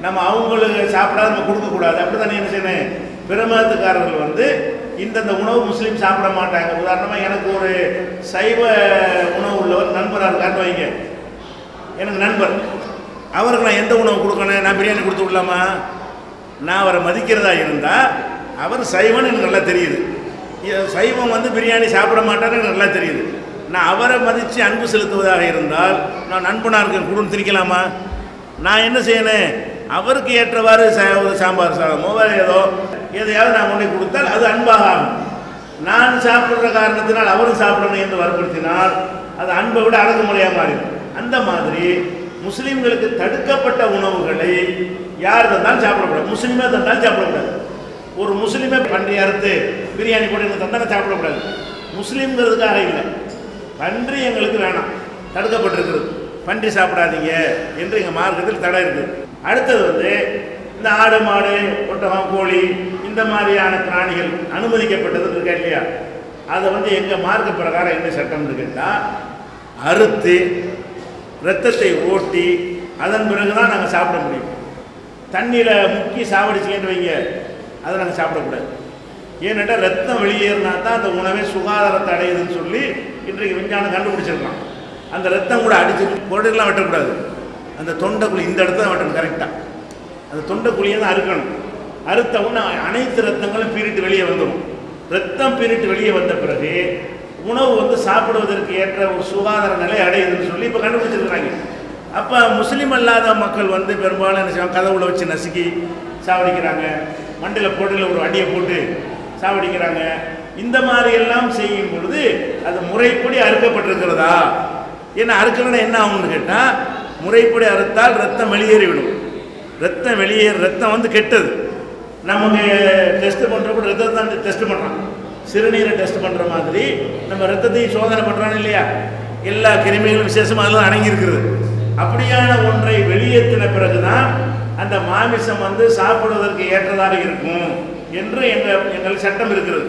நம்ம அவங்களுக்கு சாப்பிடாத நம்ம கொடுக்கக்கூடாது. அப்படி தானே என்ன செய்யணும், பிற மதத்துக்காரர்கள் இந்தந்த உணவு முஸ்லீம் சாப்பிட மாட்டாங்க. உதாரணமாக எனக்கு ஒரு சைவ உணவு உள்ளவர் நண்பராக இருக்கான்னு வைங்க, எனக்கு நண்பர், அவருக்கு நான் எந்த உணவு கொடுக்கணும், நான் பிரியாணி கொடுத்து விடலாமா? நான் அவரை மதிக்கிறதா இருந்தால் அவர் சைவம்னு எனக்கு நல்லா தெரியுது, சைவம் பிரியாணி சாப்பிட மாட்டார்னு எனக்கு நல்லா தெரியுது. நான் அவரை மதித்து அன்பு செலுத்துவதாக இருந்தால் நான் நண்பனாக இருக்கேன் கொடுன்னு திரிக்கலாமா? நான் என்ன செய்யணும், அவருக்கு ஏற்றவாறு சாம்பார் சாதமோ வேறு எதையாவது நான் கொண்டு கொடுத்தால் அது அன்பாக ஆகும். நான் சாப்பிட்ற காரணத்தினால் அவரும் சாப்பிடணும் என்று வற்புறுத்தினால் அது அன்பை விட அடக்குமுறையாக மாறிடும். அந்த மாதிரி முஸ்லீம்களுக்கு தடுக்கப்பட்ட உணவுகளை யார் தந்தாலும் சாப்பிடக்கூடாது, முஸ்லீமே தந்தாலும் சாப்பிடக்கூடாது. ஒரு முஸ்லீமே பன்றி அறுத்து பிரியாணி போட்டு தந்தாலும் சாப்பிடக்கூடாது, முஸ்லீம்ங்கிறதுக்காக இல்லை, பன்றி எங்களுக்கு வேணாம், தடுக்கப்பட்டிருக்கிறது, பன்றி சாப்பிடாதீங்க என்று எங்கள் மார்க்கத்தில் தடை இருக்குது. அடுத்தது இந்த ஆடு மாடு ஒட்டகம் கோழி இந்த மாதிரியான பிராணிகள் அனுமதிக்கப்பட்டது இருக்கா இல்லையா, அதை எங்கள் மார்க்க பிரகாரம் என்ன சட்டம்னு கேட்டால் அறுத்து இரத்தத்தை ஓட்டி அதன் பிறகு தான் நாங்கள் சாப்பிட முடியும். தண்ணியில் முக்கி சாவடிச்சிங்கன்னு வைங்க, அதை நாங்கள் சாப்பிடக்கூடாது. ஏன்னாட்டா ரத்தம் வெளியேறினா தான் அந்த உணவே சுகாதாரத்தை அடையுதுன்னு சொல்லி இன்றைக்கு விஞ்ஞானம் கண்டுபிடிச்சிருக்கலாம். அந்த ரத்தம் கூட அடிச்சு கொடையெல்லாம் வெட்டக்கூடாது, அந்த தொண்டைக்குழி இந்த இடத்துல தான் வெட்டணும் கரெக்டாக, அந்த தொண்டைக்குழியை தான் அறுக்கணும். அறுத்த உடனே அனைத்து ரத்தங்களும் பீரிட்டு வெளியே வந்துடும். ரத்தம் பீரிட்டு வெளியே வந்த பிறகு உணவு சாப்பிடுவதற்கு ஏற்ற ஒரு சுகாதார நிலை அடையுதுன்னு சொல்லி இப்போ கண்டுபிடிச்சிருக்கிறாங்க. அப்போ முஸ்லீம் அல்லாத மக்கள் பெரும்பாலும் என்ன செய்வாங்க, கதவுல வச்சு நசுக்கி சாவடிக்கிறாங்க, மண்டையில் போட்டில் ஒரு அடியை போட்டு சாவடிக்கிறாங்க. இந்த மாதிரி எல்லாம் செய்யும் பொழுது அது முறைப்படி அறுக்கப்பட்டிருக்கிறதா? ஏன்னா அறுக்கலன்னா என்ன ஆகும்னு கேட்டால், முறைப்படி அறுத்தால் ரத்தம் வெளியேறிவிடும். ரத்தம் கெட்டது. நமக்கு டெஸ்ட் பண்ணுறப்ப ரத்தத்தை தான் டெஸ்ட் பண்ணுறான், சிறுநீரை டெஸ்ட் பண்ணுற மாதிரி நம்ம ரத்தத்தையும் சோதனை பண்ணுறான்னு இல்லையா, எல்லா கிருமிகளும் விசேஷமாக அதெல்லாம் அடங்கியிருக்கிறது. அப்படியான ஒன்றை வெளியேற்றின பிறகுதான் அந்த மாமிசம் சாப்பிடுவதற்கு ஏற்றதாக இருக்கும் என்று எங்கள் சட்டம் இருக்கிறது.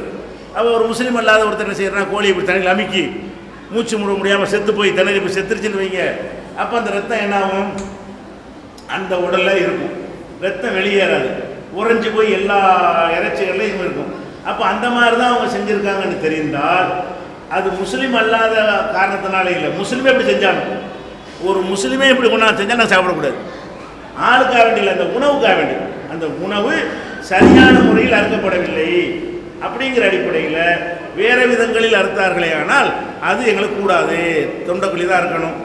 அப்போ ஒரு முஸ்லீம் அல்லாத ஒருத்தர் என்ன செய்யறான், கோழி இப்படி தண்ணியில் அமுக்கி மூச்சு முட முடியாமல் செத்து போய் திணறி இப்போ செத்துருச்சுன்னு வைங்க, அப்போ அந்த ரத்தம் என்ன ஆகும், அந்த உடலில் இருக்கும், ரத்தம் வெளியேறாது, உறைஞ்சி போய் எல்லா இறைச்சிகள்லையும் இருக்கும். அப்போ அந்த மாதிரி தான் அவங்க செஞ்சுருக்காங்கன்னு தெரிந்தால் அது முஸ்லீம் அல்லாத காரணத்தினால இல்லை, முஸ்லீமே எப்படி செஞ்சாலும், ஒரு முஸ்லீமே இப்படி கொண்டாந்து செஞ்சால் நான் சாப்பிடக்கூடாது. ஆளுக்காக வேண்டிய இல்லை, அந்த உணவுக்காக வேண்டிய, அந்த உணவு சரியான முறையில் அறுக்கப்படவில்லை அப்படிங்கிற அடிப்படையில் வேறு விதங்களில் அறுத்தார்களே ஆனால் அது எங்களுக்கு கூடாது, தொண்டைக்குழி தான் இருக்கணும்.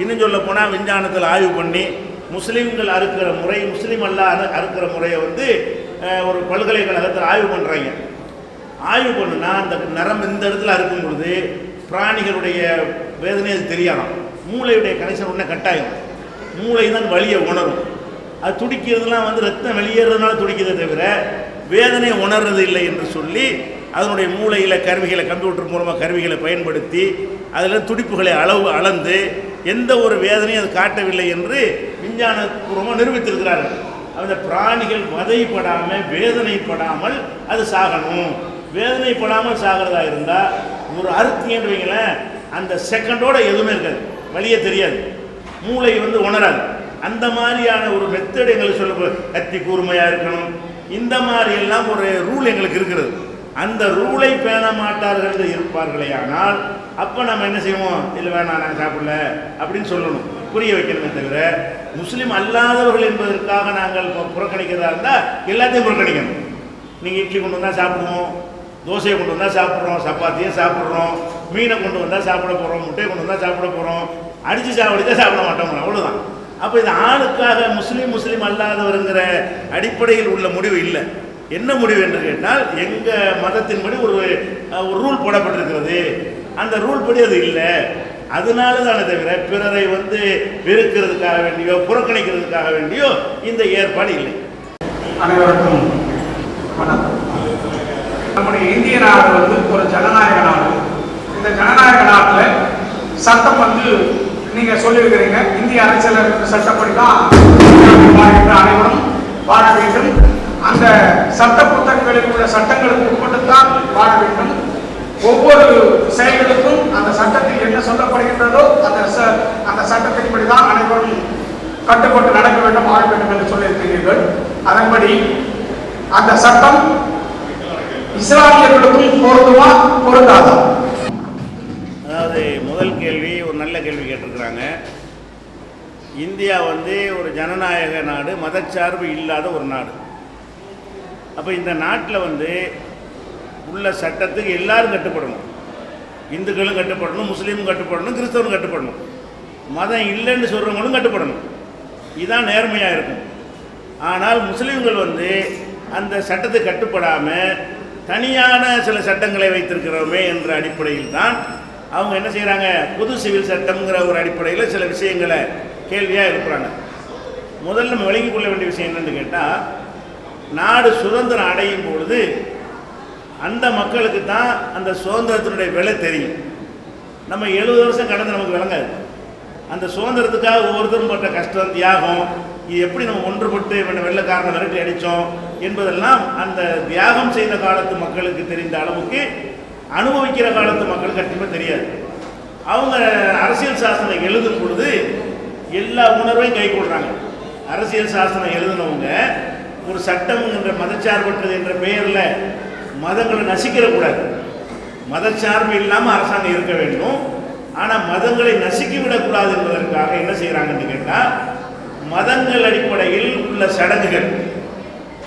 இன்னும் சொல்ல போனால் விஞ்ஞானத்தில் ஆய்வு பண்ணி முஸ்லீம்கள் அறுக்கிற முறை, முஸ்லீம் அல்லாத அறுக்கிற முறையை வந்து ஒரு பல்கலைக்கழகத்தில் ஆய்வு பண்ணுறாங்க. ஆய்வு பண்ணுனா அந்த நரம்பு இந்த இடத்துல அறுக்கும் பொழுது பிராணிகளுடைய வேதனை அது தெரியாதாம், மூளையுடைய கனெக்ஷன் உடனே கட்டாயம், மூளை தான் வலியை உணரும். அது துடிக்கிறதுலாம் வந்து ரத்தம் வெளியேறதுனால துடிக்கிறதே தவிர வேதனை உணர்றது இல்லை என்று சொல்லி அதனுடைய மூளையில் கருவிகளை, கம்ப்யூட்டர் மூலமாக கருவிகளை பயன்படுத்தி அதில் துடிப்புகளை அளந்து எந்த ஒரு வேதனையும் அது காட்டவில்லை என்று விஞ்ஞானபூர்வமாக நிரூபித்திருக்கிறார்கள். அந்த பிராணிகள் வதைப்படாமல் வேதனைப்படாமல் அது சாகணும். வேதனைப்படாமல் சாகிறதா இருந்தால் ஒரு அறுத்தீங்கன்னு வைங்களேன், அந்த செகண்டோட எதுவுமே இருக்காது, வலியே தெரியாது, மூளை வந்து உணராது. அந்த மாதிரியான ஒரு மெத்தட் எங்களுக்கு சொல்ல, கத்தி கூர்மையாக இருக்கணும், இந்த மாதிரி எல்லாம் ஒரு ரூல் எங்களுக்கு இருக்கிறது. அந்த ரூலை பேண மாட்டார்கள் இருப்பார்களே ஆனால் அப்போ நம்ம என்ன செய்வோம், இல்லை வேணாம் நாங்கள் சாப்பிடல அப்படின்னு சொல்லணும், புரிய வைக்கணுமே தவிர முஸ்லீம் அல்லாதவர்கள் என்பதற்காக நாங்கள் புறக்கணிக்கிறதா இருந்தால் எல்லாத்தையும் புறக்கணிக்கணும். நீங்கள் இட்லி கொண்டு வந்தால் சாப்பிடுவோம், தோசையை கொண்டு வந்தால் சாப்பிட்றோம், சப்பாத்தியை சாப்பிட்றோம், மீனை கொண்டு வந்தால் சாப்பிட போகிறோம், முட்டையை கொண்டு வந்தால் சாப்பிட போகிறோம், அடித்து சாப்பிடுச்சா சாப்பிட மாட்டோம், அவ்வளோதான். அப்போ இது ஆளுக்காக முஸ்லீம் அல்லாதவருங்கிற அடிப்படையில் உள்ள முடிவு இல்லை. என்ன முடிவு என்று கேட்டால் எங்கள் மதத்தின்படி ஒரு ரூல் போடப்பட்டிருக்கிறது, அந்த ரூல் படி அது இல்லை. அதனால தானே தவிர பிறரை வந்து வெறுக்கிறதுக்காக வேண்டியோ புறக்கணிக்கிறதுக்காக வேண்டியோ இந்த ஏற்பாடு இல்லை. அனைவருக்கும் வணக்கம். நம்முடைய இந்திய நாடு வந்து ஒரு ஜனநாயக நாடு. இந்த ஜனநாயக நாட்டில் சட்டம் வந்து நீங்க சொல்லியிருக்கிறீங்க, இந்திய அரசியலமைப்பு சட்டப்படி தான் அனைவரும் வாழ வேண்டும், அந்த சட்ட புத்தகங்களில் உள்ள சட்டங்களுக்கு உட்பட்டுத்தான் வாழ வேண்டும், ஒவ்வொரு செயல்களுக்கும் அந்த சட்டத்தில் என்ன சொல்லப்படுகின்றதோ அந்த சட்டத்தின்படி தான் அனைவரும் கட்டுப்பட்டு நடக்க வேண்டும், வாழ வேண்டும் என்று சொல்லியிருக்கிறீர்கள். அதன்படி அந்த சட்டம் இஸ்லாமியர்களுக்கும் பொருந்துமா பொருந்தாதா? அதாவது முதல் கேள்வி ஒரு நல்ல கேள்வி கேட்டிருக்கிறாங்க. இந்தியா வந்து ஒரு ஜனநாயக நாடு, மதச்சார்பு இல்லாத ஒரு நாடு. அப்போ இந்த நாட்டில் வந்து உள்ள சட்டத்துக்கு எல்லாரும் கட்டுப்படணும், இந்துக்களும் கட்டுப்படணும், முஸ்லீமும் கட்டுப்படணும், கிறிஸ்தவனும் கட்டுப்படணும், மதம் இல்லைன்னு சொல்கிறவங்களும் கட்டுப்படணும். இதுதான் நேர்மையாக இருக்கும். ஆனால் முஸ்லீம்கள் வந்து அந்த சட்டத்துக்கு கட்டுப்படாமல் தனியான சில சட்டங்களை வைத்திருக்கிறோமே என்ற அடிப்படையில் தான் அவங்க என்ன செய்கிறாங்க, பொது சிவில் சட்டம்ங்கிற ஒரு அடிப்படையில் சில விஷயங்களை கேள்வியாக இருக்கிறாங்க. முதல்ல நம்ம விளங்கிக் கொள்ள வேண்டிய விஷயம் என்னென்னு கேட்டால், நாடு சுதந்திரம் அடையும் பொழுது அந்த மக்களுக்கு தான் அந்த சுதந்திரத்தினுடைய விலை தெரியும். நம்ம 70 வருஷம் கடந்து நமக்கு விளங்காது. அந்த சுதந்திரத்துக்காக ஒவ்வொருத்தரும் பட்ட கஷ்டம், தியாகம், இது எப்படி நம்ம ஒன்றுபட்டு வெள்ளைக்காரனை விரட்டி அடித்தோம் என்பதெல்லாம் அந்த தியாகம் செய்த காலத்து மக்களுக்கு தெரிந்த அளவுக்கு அனுபவிக்கிற காலத்து மக்களுக்கு கண்டிப்பாக தெரியாது. அவங்க அரசியல் சாசனம் எழுதும் பொழுது எல்லா உணர்வையும் கை கொள்கிறாங்க. அரசியல் சாசனம் எழுதினவங்க ஒரு சட்டம் என்ற மதச்சார்பற்றது என்ற பெயரில் மதங்களை நசிக்கிறக்கூடாது. மதச்சார்பு இல்லாமல் அரசாங்கம் இருக்க வேண்டும். ஆனால் மதங்களை நசுக்கிவிடக்கூடாது என்பதற்காக என்ன செய்கிறாங்கன்னு கேட்டால், மதங்கள் அடிப்படையில் உள்ள சடங்குகள்,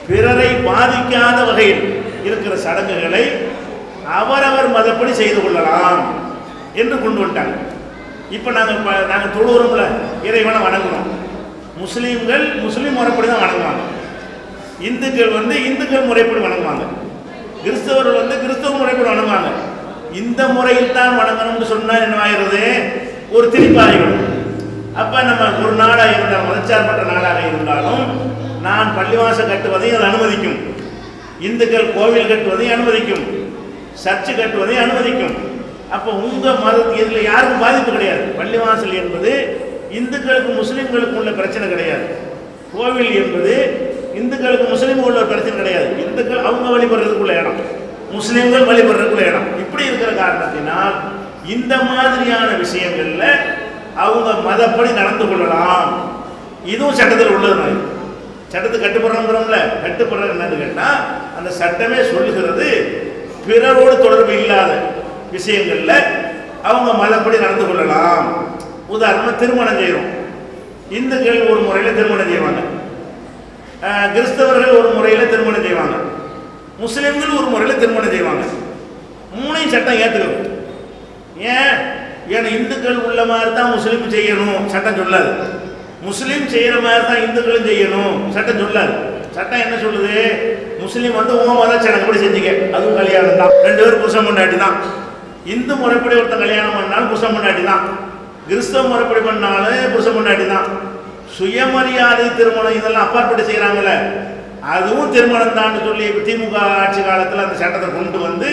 பிறரை பாதிக்காத வகையில் இருக்கிற சடங்குகளை அவரவர் மதப்படி செய்து கொள்ளலாம் என்று கொண்டு வந்துட்டாங்க. இப்போ நாங்கள் தொழுகிறோம்ல, இறைவனை வணங்குறோம். முஸ்லீம்கள் முஸ்லீம் முறைப்படி தான் வணங்குவாங்க, இந்துக்கள் வந்து இந்துக்கள் முறைப்படி வணங்குவாங்க, கிறிஸ்தவர்கள் வந்து கிறிஸ்தவ முறைப்படி வணங்குவாங்க. இந்த முறையில் தான் வணங்கணும்னு சொன்னால் என்ன ஆகிறது, ஒரு திணிப்பாகிவிடும். அப்போ நம்ம ஒரு நாடாக இருந்தால், மதச்சார்பற்ற நாடாக இருந்தாலும் நான் பள்ளிவாசல் கட்டுவதையும் அது அனுமதிக்கும், இந்துக்கள் கோவில் கட்டுவதையும் அனுமதிக்கும், சர்ச்சு கட்டுவதையும் அனுமதிக்கும். அப்போ உங்கள் மதத்துக்கு இதில் யாருக்கும் பாதிப்பு கிடையாது. பள்ளிவாசல் என்பது இந்துக்களுக்கும் முஸ்லீம்களுக்கும் உள்ள பிரச்சனை கிடையாது. கோவில் என்பது இந்துக்களுக்கு முஸ்லீம் உள்ள ஒரு பிரச்சனை கிடையாது. இந்துக்கள் அவங்க வழிபடுறதுக்குள்ள இடம், முஸ்லீம்கள் வழிபடுறதுக்குள்ள இடம். இப்படி இருக்கிற காரணத்தினால் இந்த மாதிரியான விஷயங்கள்ல அவங்க மதப்படி நடந்து கொள்ளலாம். இதுவும் சட்டத்தில் உள்ளது. சட்டத்துக்கு கட்டுப்படுறோங்கிறோம்ல, கட்டுப்படுறது என்னன்னு கேட்டால் அந்த சட்டமே சொல்லுகிறது பிறரோடு தொடர்பு இல்லாத விஷயங்கள்ல அவங்க மதப்படி நடந்து கொள்ளலாம். உதாரணமாக திருமணம் செய்கிறோம். இந்துக்கள் ஒரு முறையில் திருமணம் செய்வாங்க, கிறிஸ்தவர்கள் ஒரு முறையில் திருமணம் செய்வாங்க, முஸ்லீம்கள் ஒரு முறையில் திருமணம் செய்வாங்க. மூணையும் சட்டம் ஏற்றுக்கணும். ஏன்னா இந்துக்கள் உள்ள மாதிரி தான் முஸ்லீம் செய்யணும் சட்டம் சொல்லாது, முஸ்லீம் செய்கிற மாதிரி தான் இந்துக்களும் செய்யணும் சட்டம் சொல்லாது. சட்டம் என்ன சொல்லுது? முஸ்லீம் வந்து மத சடங்குப்படி செஞ்சுக்க, அதுவும் கல்யாணம் தான், 2 பேரும் புருஷன் பொண்டாட்டி தான். இந்து முறைப்படி ஒருத்தன் கல்யாணம் பண்ணாலும் புருஷன் பொண்டாட்டி தான், கிறிஸ்தவ முறைப்படி பண்ணாலும் புருஷன் பொண்டாட்டி தான். சுயமரியாதை திருமணம் இதெல்லாம் அப்பாற்பட்டு செய்கிறாங்கல்ல, அதுவும் திருமணம் தான் சொல்லி திமுக ஆட்சி காலத்தில் அந்த சட்டத்தை கொண்டு வந்து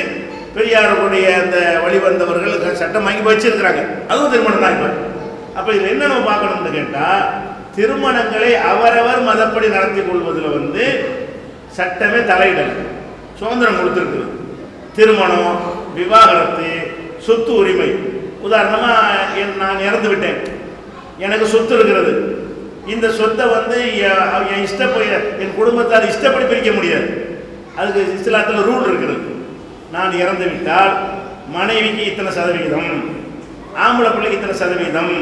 பெரியாருடைய அந்த வழிவந்தவர்கள் சட்டம் வாங்கி வச்சிருக்கிறாங்க. அதுவும் திருமணம் தான். இப்போ அப்போ இதில் என்ன நம்ம பார்க்கணும்னு கேட்டால், திருமணங்களை அவரவர் மதப்படி நடத்தி கொள்வதில் வந்து சட்டமே தலையிடல், சுதந்திரம் கொடுத்துருக்குது. திருமணம், விவாகரத்து, சொத்து உரிமை. உதாரணமாக நான் இறந்து விட்டேன், எனக்கு சொத்து இருக்கிறது. இந்த சொத்தை வந்து என் குடும்பத்தார் இஷ்டப்படி பிரிக்க முடியாது. அதுக்கு இஸ்லாத்தில் ரூல் இருக்கிறது. நான் இறந்து விட்டால் மனைவிக்கு இத்தனை சதவீதம், ஆம்பளை பிள்ளைக்கு இத்தனை சதவீதம்,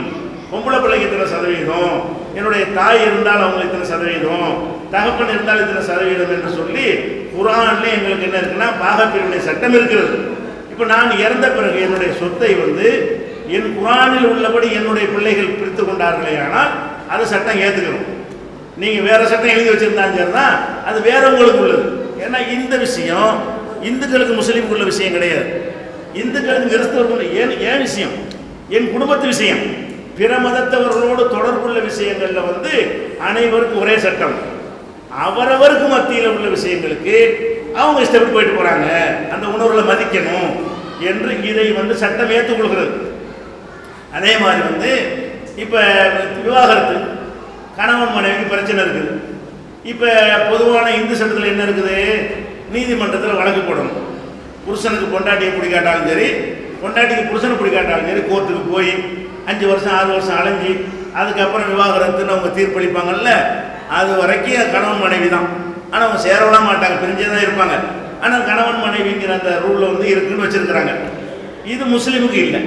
பொம்பளை பிள்ளைக்கு இத்தனை சதவீதம், என்னுடைய தாய் இருந்தால் அவங்க இத்தனை சதவீதம், தகப்பன் இருந்தால் இத்தனை சதவீதம் என்று சொல்லி குர்ஆன்ல எங்களுக்கு என்ன இருக்குன்னா பாகப்பிரிவினை சட்டம் இருக்கிறது. இப்போ நான் இறந்த பிறகு என்னுடைய சொத்தை வந்து என் குர்ஆனில் உள்ளபடி என்னுடைய பிள்ளைகள் பிரித்து கொண்டார்களே, ஆனால் அது சட்டம் ஏற்றுக்கணும். நீங்கள் வேற சட்டம் எழுதி வச்சிருந்தாலும் சரிதான், அது வேற உங்களுக்கு உள்ளது. ஏன்னா இந்த விஷயம் இந்துக்களுக்கு முஸ்லீமுக்கு உள்ள விஷயம் கிடையாது, இந்துக்களுக்கு கிறிஸ்தவர்களுக்கு ஏன் விஷயம், என் குடும்பத்து விஷயம். பிற மதத்தவர்களோடு தொடர்புள்ள விஷயங்கள்ல வந்து அனைவருக்கும் ஒரே சட்டம். அவரவருக்கு மத்தியில் உள்ள விஷயங்களுக்கு அவங்க இஷ்டப்பட்டு போயிட்டு போறாங்க, அந்த உணர்வுகளை மதிக்கணும் என்று இதை வந்து சட்டம் ஏற்றுக்கொள்கிறது. அதே மாதிரி வந்து இப்போ விவாகரத்து, கணவன் மனைவிக்கு பிரச்சனை இருக்குது. இப்போ பொதுவான இந்து சட்டத்தில் என்ன இருக்குது? நீதிமன்றத்தில் வழக்கு போடணும். புருஷனுக்கு பொண்டாட்டியை பிடிக்காட்டாலும் சரி, பொண்டாட்டிக்கு புருஷனை பிடிக்காட்டாலும் சரி, கோர்ட்டுக்கு போய் 5 வருஷம் 6 வருஷம் அலைஞ்சி அதுக்கப்புறம் விவாகரத்துன்னு அவங்க தீர்ப்பளிப்பாங்கல்ல, அது வரைக்கும் கணவன் மனைவி தான். ஆனால் அவங்க சேரவிட மாட்டாங்க, பிரிஞ்சே தான் இருப்பாங்க. ஆனால் கணவன் மனைவிங்கிற அந்த ரூலில் வந்து இருக்குன்னு வச்சுருக்கிறாங்க. இது முஸ்லீமுக்கு இல்லை.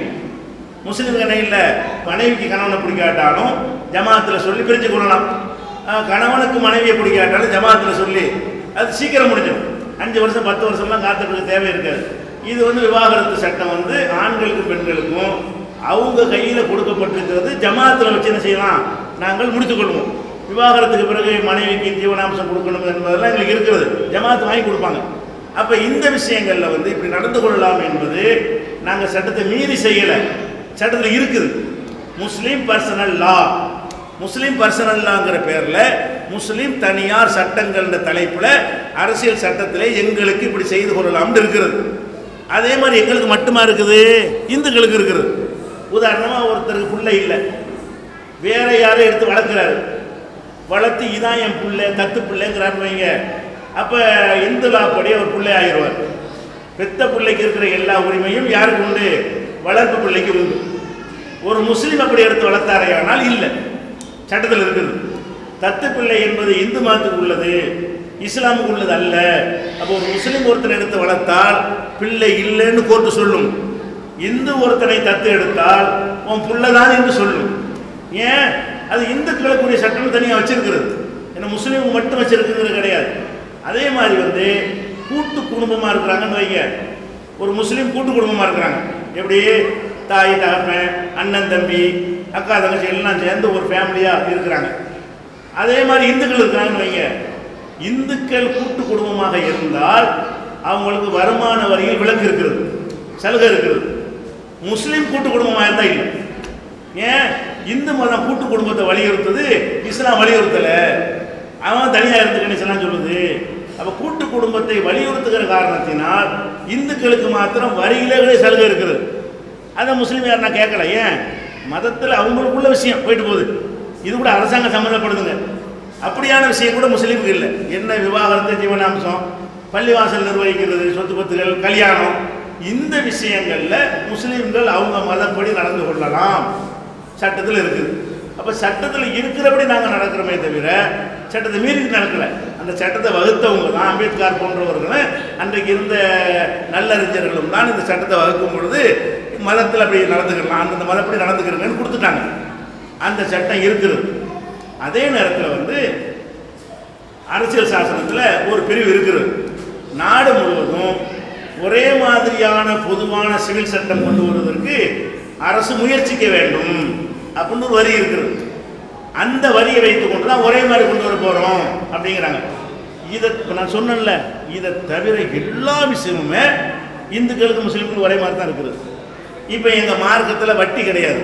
முஸ்லீமுக்கு என்ன இல்லை? மனைவிக்கு கணவனை பிடிக்காட்டாலும் ஜமாத்தில் சொல்லி பிரிஞ்சு கொள்ளலாம், கணவனுக்கு மனைவியை பிடிக்காட்டாலும் ஜமாத்தில் சொல்லி அது சீக்கிரம் முடிஞ்சிடும். 5 வருஷம் 10 வருஷம்லாம் காத்துட்டு தேவை இருக்காது. இது வந்து விவாகரத்து சட்டம் வந்து ஆண்களுக்கும் பெண்களுக்கும் அவங்க கையில் கொடுக்கப்பட்டிருக்கிறது. ஜமாத்தில் வச்சு என்ன செய்யலாம், நாங்கள் முடித்துக்கொள்வோம். விவாகரத்துக்கு பிறகு மனைவிக்கு ஜீவனாம்சம் கொடுக்கணும் என்பதெல்லாம் எங்களுக்கு இருக்கிறது, ஜமாத்து வாங்கி கொடுப்பாங்க. அப்போ இந்த விஷயங்களில் வந்து இப்படி நடந்து கொள்ளலாம் என்பது நாங்கள் சட்டத்தை மீறி செய்யலை, சட்டத்தில் இருக்குது. முஸ்லீம் பர்சனல் லா, முஸ்லீம் பர்சனல் லாங்கிற பேரில் முஸ்லீம் தனியார் சட்டங்கள்ன்ற தலைப்பில் அரசியல் சட்டத்திலே எங்களுக்கு இப்படி செய்து கொள்ளலாம்னு இருக்கிறது. அதே மாதிரி எங்களுக்கு மட்டுமா இருக்குது, இந்துக்களுக்கு இருக்கிறது. உதாரணமாக ஒருத்தருக்கு பிள்ளை இல்லை, வேற யாரும் எடுத்து வளர்க்குறாரு, வளர்த்து இதான் என் பிள்ளை தத்து பிள்ளைங்கிறான்னு வைங்க. அப்போ இந்து லாப்படி அவர் பிள்ளை ஆகிடுவார். பெத்த பிள்ளைக்கு இருக்கிற எல்லா உரிமையும் யாருக்கு உண்டு? வளர்ப்பு பிள்ளைக்கு உண்டு. ஒரு முஸ்லீம் அப்படி எடுத்து வளர்த்தாரே ஆனால் இல்லை, சட்டத்தில் இருக்குது. தத்து பிள்ளை என்பது இந்து மதத்துக்கு உள்ளது, இஸ்லாமுக்கு உள்ளது அல்ல. அப்போ ஒரு முஸ்லீம் ஒருத்தனை எடுத்து வளர்த்தால் பிள்ளை இல்லைன்னு கோர்ட்டு சொல்லும். இந்து ஒருத்தனை தத்து எடுத்தால் உன் பிள்ளைதான் என்று சொல்லும். ஏன்? அது இந்துக்களுக்குரிய சட்டம் தனியாக வச்சிருக்கிறது, ஏன்னா முஸ்லீமுக்கு மட்டும் வச்சிருக்குங்கிறது கிடையாது. அதே மாதிரி வந்து கூட்டு குடும்பமாக இருக்கிறாங்கன்னு வைங்க. ஒரு முஸ்லீம் கூட்டு குடும்பமாக இருக்கிறாங்க. எப்படி? தாய் தகப்பன், அண்ணன் தம்பி, அக்கா தங்கச்சி எல்லாம் சேர்ந்து ஒரு ஃபேமிலியாக இருக்கிறாங்க. அதே மாதிரி இந்துக்கள் இருக்கிறாங்கன்னு வைங்க. இந்துக்கள் கூட்டு குடும்பமாக இருந்தால் அவங்களுக்கு வருமான வரியில் விலக்கு இருக்கிறது, சலுகை இருக்கிறது. முஸ்லீம் கூட்டு குடும்பமாக இருந்தால் இல்லை. ஏன்? இந்து மதம் கூட்டு குடும்பத்தை வலியுறுத்துது, இஸ்லாம் வலியுறுத்தலை. அவன் தனியாக இருந்துக்கன்னு இஸ்லாம் சொல்லுது. அப்போ கூட்டு குடும்பத்தை வலியுறுத்துகிற காரணத்தினால் இந்துக்களுக்கு மாத்திரம் வரியிலே சலுகை இருக்கிறது. அதை முஸ்லீம் யார் நான் கேட்கல. ஏன்? மதத்தில் அவங்களுக்குள்ள விஷயம் போயிட்டு போகுது. இது கூட அரசாங்கம் சம்மந்தப்படுதுங்க. அப்படியான விஷயம் கூட முஸ்லீமுக்கு இல்லை. என்ன விவாகரத்து, ஜீவனாம்சம், பள்ளிவாசல் நிர்வகிக்கிறது, சொத்து பத்துகள், கல்யாணம், இந்த விஷயங்களில் முஸ்லீம்கள் அவங்க மதப்படி நடந்து கொள்ளலாம், சட்டத்தில் இருக்குது. அப்போ சட்டத்தில் இருக்கிறபடி நாங்கள் நடக்கிறோமே தவிர சட்டத்தை மீறி நடக்கலை. அந்த சட்டத்தை வகுத்தவங்க தான் அம்பேத்கர் போன்றவர்களும் அன்றைக்கு இருந்த நல்லறிஞர்களும் தான் இந்த சட்டத்தை வகுக்கும் பொழுது மதத்தில் அப்படி நடந்துக்கலாம், அந்தந்த மதப்படி நடந்துக்கிறங்கன்னு கொடுத்துட்டாங்க. அந்த சட்டம் இருக்குது. அதே நேரத்தில் அரசியல் சாசனத்தில் ஒரு பிரிவு இருக்கிறது. நாடு முழுவதும் ஒரே மாதிரியான பொதுவான சிவில் சட்டம் கொண்டு வருவதற்கு அரசு முயற்சிக்க வேண்டும் அப்படின்னு ஒரு வரி இருக்கிறது. அந்த வரியை வைத்துக் கொண்டு தான் ஒரே மாதிரி கொண்டு வர போகிறோம் அப்படிங்கிறாங்க. இதை நான் சொன்னேன்ல, இதை தவிர எல்லா விஷயமுமே இந்துக்களுக்கு முஸ்லீம்களுக்கு ஒரே மாதிரி தான் இருக்குது. இப்போ எங்கள் மார்க்கத்தில் வட்டி கிடையாது.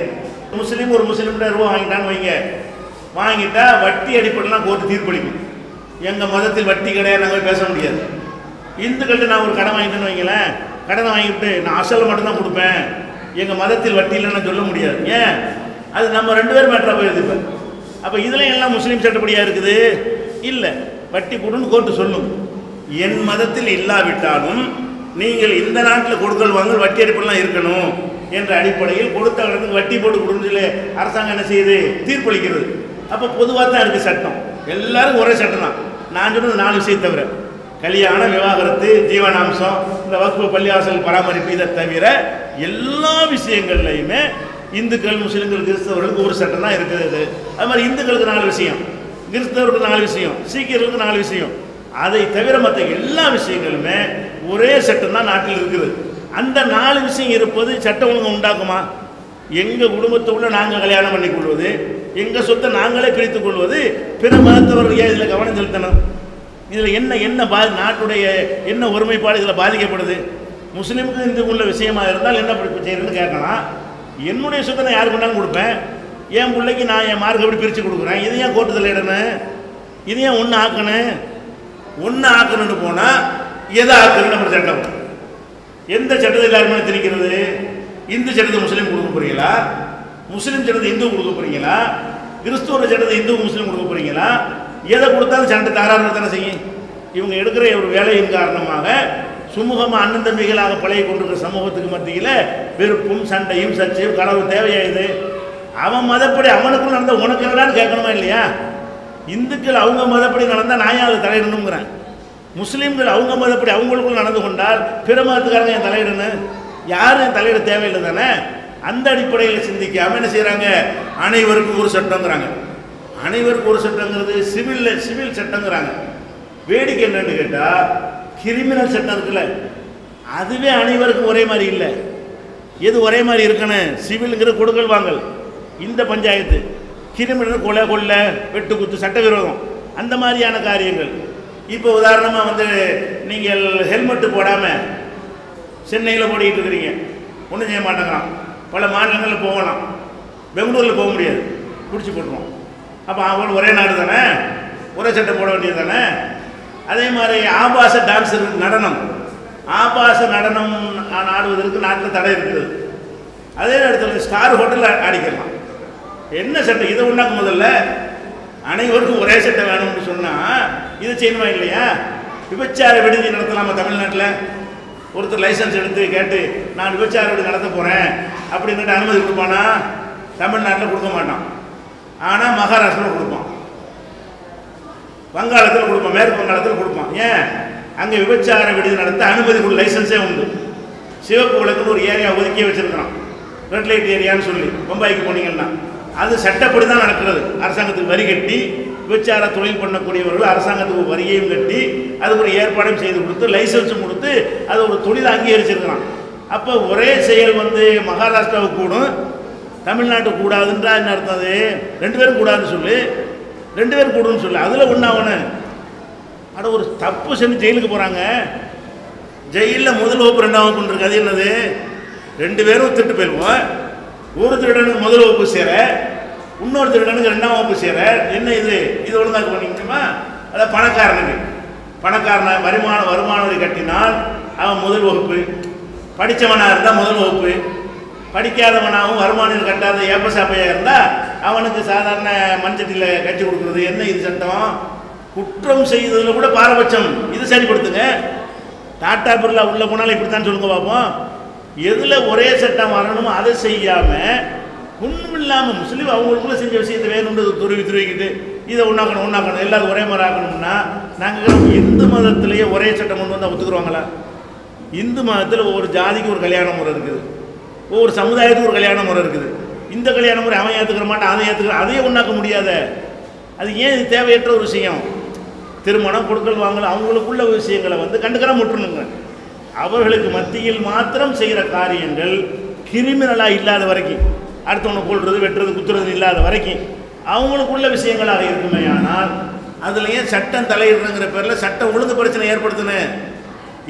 முஸ்லீம் ஒரு முஸ்லீம்கிட்ட ரூபா வாங்கிட்டான்னு வைங்க, வாங்கிட்டா வட்டி அடிப்படைலாம் கோர்ட்டு தீர்ப்பளிக்கும். எங்கள் மதத்தில் வட்டி கிடையாது, நாங்கள் பேச முடியாது. இந்துக்கள்கிட்ட நான் ஒரு கடன் வாங்கிட்டேன்னு வைங்களேன், கடனை வாங்கிவிட்டு நான் அசல் மட்டும்தான் கொடுப்பேன், எங்கள் மதத்தில் வட்டி இல்லைன்னு சொல்ல முடியாது. ஏன்? அது நம்ம 2 பேர் மேட்டராக போயிடுது. இப்போ அப்போ இதில் எல்லாம் முஸ்லீம் சட்டப்படியாக இருக்குது இல்லை, வட்டி கொடுன்னு கோர்ட்டு சொல்லும். என் மதத்தில் இல்லாவிட்டாலும் நீங்கள் இந்த நாட்டில் கொடுக்கல் வாங்கல் வட்டி அடிப்படைலாம் இருக்கணும் என்ற அடிப்படையில் கொடுத்த இடத்துக்கு வட்டி போட்டு கொடுன்னு சொல்லி அரசாங்கம் என்ன செய்யுது? தீர்ப்பளிக்கிறது. அப்போ பொதுவாக தான் இருக்குது சட்டம், எல்லாரும் ஒரே சட்டம் தான். நான் சொன்னது 4 விஷயம் தவிர, கல்யாணம், விவாகரத்து, ஜீவனாம்சம், இந்த வக்ஃபு, பள்ளிவாசல் பராமரிப்பு, இதை தவிர எல்லா விஷயங்கள்லையுமே இந்துக்கள், முஸ்லீம்கள், கிறிஸ்தவர்களுக்கு ஒரு சட்டம் தான் இருக்குது. அது மாதிரி இந்துக்களுக்கு 4 விஷயம், கிறிஸ்தவர்களுக்கு 4 விஷயம், சீக்கியர்களுக்கு 4 விஷயம். அதை தவிர மற்ற எல்லா விஷயங்களுமே ஒரே சட்டம் தான் நாட்டில் இருக்குது. அந்த 4 விஷயம் இருப்பது சட்டம் ஒழுங்கு உண்டாக்குமா? எங்கள் குடும்பத்தை உள்ள நாங்கள் கல்யாணம் பண்ணி கொள்வது, எங்கள் சொத்தை நாங்களே பிரித்துக் கொள்வது, பிற மதத்தவர்கள் ஏன் இதில் கவனம் செலுத்தணும்? இதில் என்ன நாட்டுடைய என்ன ஒருமைப்பாடு இதில் பாதிக்கப்படுது? முஸ்லீமுக்கு இந்த உள்ள விஷயமா இருந்தால் என்ன செய்யறதுன்னு கேட்கலாம். என்னுடைய சொத்தை நான் யாருக்கு வேணாலும் கொடுப்பேன், என் பிள்ளைக்கு நான் என் மார்க் எப்படி பிரித்து கொடுக்குறேன், இது ஏன் கோர்ட்டு தலையிடணும்? இது ஏன் ஒன்று ஆக்கணும்னு போனால் எதை ஆக்கணும்னு நம்ம சட்டம்? எந்த சட்டத்தை எல்லாருமே திணிக்கிறது? இந்து சட்டத்தை முஸ்லீம் கொடுக்க போறீங்களா? முஸ்லீம் சட்டத்தை இந்து கொடுக்க போறீங்களா? கிறிஸ்துவ சட்டத்தை இந்து முஸ்லீம் கொடுக்க போறீங்களா? எதை கொடுத்தாலும் சட்டை தாராளம் தானே செய்யும். இவங்க எடுக்கிற ஒரு வேலையின் காரணமாக சுமூகமாக அண்ணன் தம்பிகளாக பழகி கொண்டிருக்கிற சமூகத்துக்கு மத்தியில் வெறுப்பும் சண்டையும் சர்ச்சையும் கனவு தேவையாயுது. அவன் மதப்படி அவனுக்குள்ள நடந்த உனக்கு என்னடான்னு கேட்கணுமா இல்லையா? இந்துக்கள் அவங்க மதப்படி நடந்தால் நான் ஏன் அதை தலையிடணுங்கிறேன். முஸ்லீம்கள் அவங்க மதப்படி அவங்களுக்குள்ள நடந்து கொண்டால் பிற மதத்துக்காரங்க என் தலையிடணும், யாரும் என் தலையிட தேவையில்லை தானே. அந்த அடிப்படையில் சிந்திக்காமல் என்ன செய்கிறாங்க? அனைவருக்கும் ஒரு சட்டங்கிறாங்க. அனைவருக்கும் ஒரு சட்டங்கிறது சிவில் சட்டங்கிறாங்க. வேடிக்கை என்னன்னு கேட்டால், கிரிமினல் சட்டம் இருக்குல்ல, அதுவே அனைவருக்கும் ஒரே மாதிரி இல்லை. எது ஒரே மாதிரி இருக்கணும்? சிவிலுங்கிற கொடுக்கல் வாங்கல், இந்த பஞ்சாயத்து. கிரிமினல் கொலை, கொள்ளை, வெட்டு குத்து, சட்டவிரோதம், அந்த மாதிரியான காரியங்கள். இப்போ உதாரணமாக நீங்கள் ஹெல்மெட்டு போடாமல் சென்னையில் போட்டிக்கிட்டு இருக்கிறீங்க, ஒன்றும் செய்ய மாட்டேங்கிறான். பல மாநிலங்களில் போகலாம், பெங்களூரில் போக முடியாது, பிடிச்சி போட்டுருவோம். அப்போ அவங்க ஒரே நாடு தானே, ஒரே சட்டம் போட வேண்டியது தானே. அதே மாதிரி ஆபாச டான்ஸ் நடனம், ஆபாச நடனம் ஆடுவதற்கு நாட்டில் தடை இருக்குது. அதே நேரத்தில் ஸ்டார் ஹோட்டலில் ஆடிக்கலாம். என்ன சட்டம்? இதை உண்டாக்கும். முதல்ல அனைவருக்கும் ஒரே சட்டம் வேணும்னு சொன்னால் இதை செய்யணுமா இல்லையா? விபச்சார விடுதி நடத்தலாமா தமிழ்நாட்டில்? ஒருத்தர் லைசன்ஸ் எடுத்து கேட்டு நான் விபச்சார விடுதி நடத்த போகிறேன் அப்படின்ட்டு அனுமதி கொடுப்பானா? தமிழ்நாட்டில் கொடுக்க மாட்டான். ஆனால் மகாராஷ்டிராவில் கொடுப்பான், வங்காளத்தில் கொடுப்பான், மேற்கு வங்காளத்தில் கொடுப்பான். ஏன்? அங்கே விபச்சார விடுதி நடத்த அனுமதி கொடு, லைசன்ஸே உண்டு. சிவப்பு விளக்குன்னு ஒரு ஏரியா ஒதுக்கி வச்சிருக்கிறான், ரெட் லைட் ஏரியான்னு சொல்லி. பம்பாய்க்கு போனீங்கன்னா அது சட்டப்படி தான் நடக்கிறது. அரசாங்கத்துக்கு வரி கட்டி விபச்சார தொழில் பண்ணக்கூடியவர்கள் அரசாங்கத்துக்கு வரியையும் கட்டி அதுக்கு ஒரு ஏற்பாடையும் செய்து கொடுத்து லைசன்ஸும் கொடுத்து அது ஒரு தொழில் அங்கீகரிச்சிருக்கிறான். அப்போ ஒரே செயல் மகாராஷ்டிராவுக்கு கூடும், தமிழ்நாட்டுக்கு கூடாதுன்றா என்ன அர்த்தம்? அது 2 பேரும் கூடாதுன்னு சொல்லு, 2 பேரும் கூடுன்னு சொல்லு. அதில் ஒன்றாவனு அட ஒரு தப்பு செஞ்சு ஜெயிலுக்கு போகிறாங்க. ஜெயிலில் முதல் வகுப்பு 2ஆம் வகுப்பு இருக்கு. அது என்னது? 2 பேரும் திட்டு போயிடுவோம். ஒரு திருடனுக்கு முதல் வகுப்பு சேர, இன்னொரு திருடனுக்கு 2ஆம் வகுப்பு சேர. என்ன இது? இது ஒழுங்காக பண்ணிக்கணுமா? அதான் பணக்காரனை வருமான வரி கட்டினால் அவன் முதல் வகுப்பு, படித்தவனாக இருந்தால் முதல் வகுப்பு, படிக்காதவனாகவும் வருமானம் கட்டாத ஏப்பசாப்பையாக இருந்தால் அவனுக்கு சாதாரண மண்சட்டியில் கட்சி கொடுக்குறது என்ன இது சட்டம்? குற்றம் செய்ததில் கூட பாரபட்சம். இது சரிப்படுத்துங்க. டாடா பிர்லா உள்ளே போனாலும் இப்படித்தான் சொல்லுங்க பார்ப்போம். எதில் ஒரே சட்டம் வரணுமோ அதை செய்யாமல் ஒன்றும் இல்லாமல் முஸ்லீம் அவங்களுக்குள்ள செஞ்ச விஷயத்தை வேணும்னு துருவிக்கிட்டு இதை ஒன்றாக்கணும் எல்லாரும் ஒரே மாதிரி ஆக்கணும்னா நாங்கள் இந்து மதத்திலேயே ஒரே சட்டம் கொண்டு வந்தால் ஒத்துக்குருவாங்களா? இந்து மதத்தில் ஒவ்வொரு ஜாதிக்கு ஒரு கல்யாண முறை இருக்குது, ஒவ்வொரு சமுதாயத்துக்கு ஒரு கல்யாண முறை இருக்குது. இந்த கல்யாண முறை அவன் ஏற்றுக்கிற மாட்டான், அதை ஏற்றுக்கிற, அதையே ஒன்றாக்க முடியாத. அது ஏன் இது தேவையற்ற ஒரு விஷயம்? திருமணம் கொடுக்கல் வாங்கல் அவங்களுக்குள்ள விஷயங்களை கண்டுக்கற முற்றணுங்க. அவர்களுக்கு மத்தியில் மாத்திரம் செய்கிற காரியங்கள் கிரிமினலாக இல்லாத வரைக்கும், அடுத்தவனை கொள்வது வெட்டுறது குத்துறது இல்லாத வரைக்கும் அவங்களுக்குள்ள விஷயங்களாக இருக்குமே. ஆனால் அதுலேயே சட்டம் தலையிடுறங்கிற பேரில் சட்டம் ஒழுங்கு பிரச்சனை ஏற்படுத்தினேன்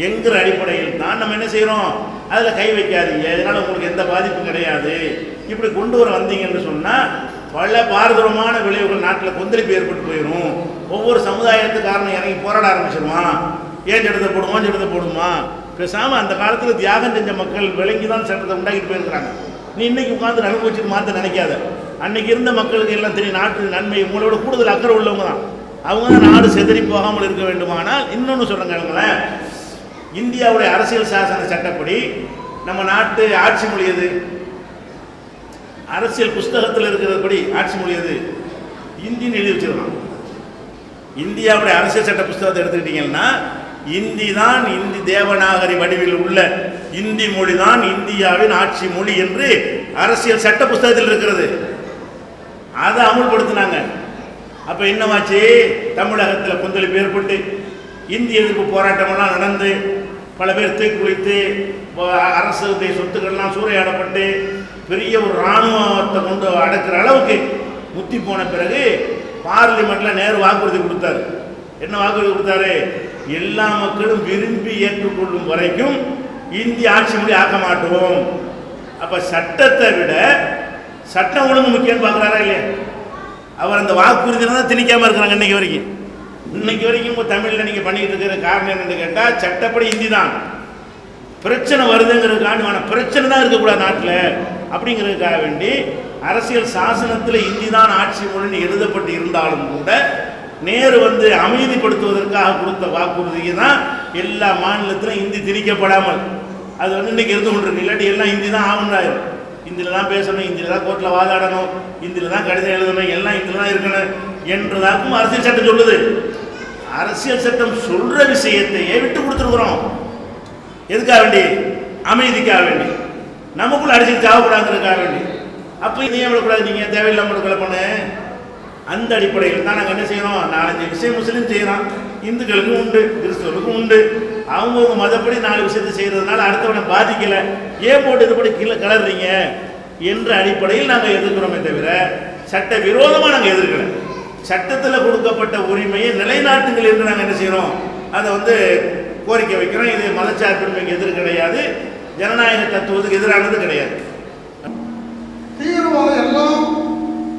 என்கிற அடிப்படையில் தான் நம்ம என்ன செய்கிறோம், அதில் கை வைக்காதீங்க, இதனால் உங்களுக்கு எந்த பாதிப்பும் கிடையாது, இப்படி கொண்டு வர வந்தீங்கன்னு சொன்னால் பல பாரதூரமான விளைவுகள் நாட்டில் கொந்தளிப்பு ஏற்பட்டு போயிடும். ஒவ்வொரு சமுதாயத்துக்காரனும் இறங்கி போராட ஆரம்பிச்சிருவான். ஏன் சட்டத்தை போடுவான், சட்டத்தை போடுமா? பேசாமல் அந்த காலத்தில் தியாகம் செஞ்ச மக்கள் விளங்கி தான் சட்டத்தை உண்டாக்கிட்டு போயிருக்கிறாங்க. நீ இன்னைக்கு உட்காந்து அனுபவிச்சுட்டு மாற்ற நினைக்காத. அன்னைக்கு இருந்த மக்களுக்கு எல்லாம் தெரியும், நாட்டு நன்மை உங்களோட கூடுதல் அக்கறை உள்ளவங்க தான். அவங்க தான் நாடு செதறி போகாமல் இருக்க வேண்டுமானால் இன்னொன்று சொல்லுங்க, இந்தியாவுடைய அரசியல் சாசன சட்டப்படி நம்ம நாட்டு ஆட்சி மொழி எது? அரசியல் புஸ்தகத்தில் இருக்கிறபடி ஆட்சி மொழி எது? இந்தின்னு எழுதி வச்சிருக்கான். இந்தியாவுடைய அரசியல் சட்ட புஸ்தகத்தை எடுத்துக்கிட்டீங்கன்னா இந்தி தான், இந்தி தேவநாகரி வடிவில் உள்ள இந்தி மொழி தான் இந்தியாவின் ஆட்சி மொழி என்று அரசியல் சட்ட புஸ்தகத்தில் இருக்கிறது. அதை அமுல்படுத்தினாங்க. அப்போ என்னவாச்சு, தமிழகத்தில் கொந்தளிப்பு ஏற்பட்டு இந்திய எதிர்ப்பு போராட்டமெல்லாம் நடந்து பல பேர் தீக்குளித்து அரசுடைய சொத்துக்கள்லாம் சூறையாடப்பட்டு பெரிய ஒரு இராணுவத்தை கொண்டு அடக்கிற அளவுக்கு முத்தி போன பிறகு பார்லிமெண்ட்டில் நேரு வாக்குறுதி கொடுத்தாரு. என்ன வாக்குறுதி கொடுத்தாரு? எல்லா மக்களும் விரும்பி ஏற்றுக்கொள்ளும் வரைக்கும் இந்திய ஆட்சி மொழி ஆக்க மாட்டோம். அப்போ சட்டத்தை விட சட்டம் ஒழுங்கு முக்கியம்னு பார்க்குறாரா இல்லையா? அவர் அந்த வாக்குறுதியில் தான் திணிக்காமல் இருக்கிறாங்க இன்னைக்கு வரைக்கும். இன்னைக்கு வரைக்கும் இப்போ தமிழில் நீங்கள் பண்ணிக்கிட்டு இருக்கிற காரணம் என்னென்னு கேட்டால் சட்டப்படி இந்தி தான். பிரச்சனை வருதுங்கிறதுக்காண்டி ஆனால் பிரச்சனை தான் இருக்கக்கூடாது நாட்டில் அப்படிங்கிறதுக்காக வேண்டி அரசியல் சாசனத்தில் இந்தி தான் ஆட்சி மொழின்னு எழுதப்பட்டு இருந்தாலும் கூட நேரு அமைதிப்படுத்துவதற்காக கொடுத்த வாக்குறுதிக்கு தான் எல்லா மாநிலத்திலும் இந்தி திணிக்கப்படாமல் அது இன்னைக்கு இருந்து கொண்டிருக்கு. இல்லாட்டி எல்லாம் இந்தி தான் ஆகணும், இந்தியில் தான் பேசணும், இந்தியில் தான் கோர்ட்டில் வாதாடணும், இந்தியில் தான் கடிதம் எழுதணும், எல்லாம் இந்தியில் தான் இருக்கணும் என்றதாக்கும் அரசியல் சட்டம் சொல்லுது. அரசியல் சட்டம் சொல்ற விஷயத்தையே விட்டு கொடுத்துருக்குறோம். எதுக்காக வேண்டி? அமைதிக்காக வேண்டி, நமக்குள்ள அடிச்சு சாவக்கூடாதுங்கிறதுக்காக வேண்டி. அப்போ இதையே விடக்கூடாது, நீங்கள் தேவையில்லாமல் கொலை பண்ண. அந்த அடிப்படையில் தான் நாங்கள் என்ன செய்யறோம், 4-5 விஷயம் முஸ்லீம் செய்கிறோம், இந்துக்களுக்கும் உண்டு, கிறிஸ்தவர்களுக்கும் உண்டு. அவங்கவுங்க மதப்படி 4 விஷயத்தை செய்கிறதுனால அடுத்தவனை பாதிக்கலை, ஏன் போட்டு இதுபடி கீழே கலர்றீங்க என்ற அடிப்படையில் நாங்கள் எதிர்க்கிறோமே தவிர சட்ட விரோதமாக நாங்கள் எதிர்க்கலை. சட்டத்தில் கொடுக்கப்பட்ட உரிமையை நிலைநாட்டுங்கள் என்று நாங்கள் என்ன செய்கிறோம், அதை கோரிக்கை வைக்கிறோம். இது மதச்சார்பின்மைக்கு எதிர் கிடையாது, ஜனநாயக தத்துவத்துக்கு எதிரானது கிடையாது. தீவிரவாதம் எல்லாம்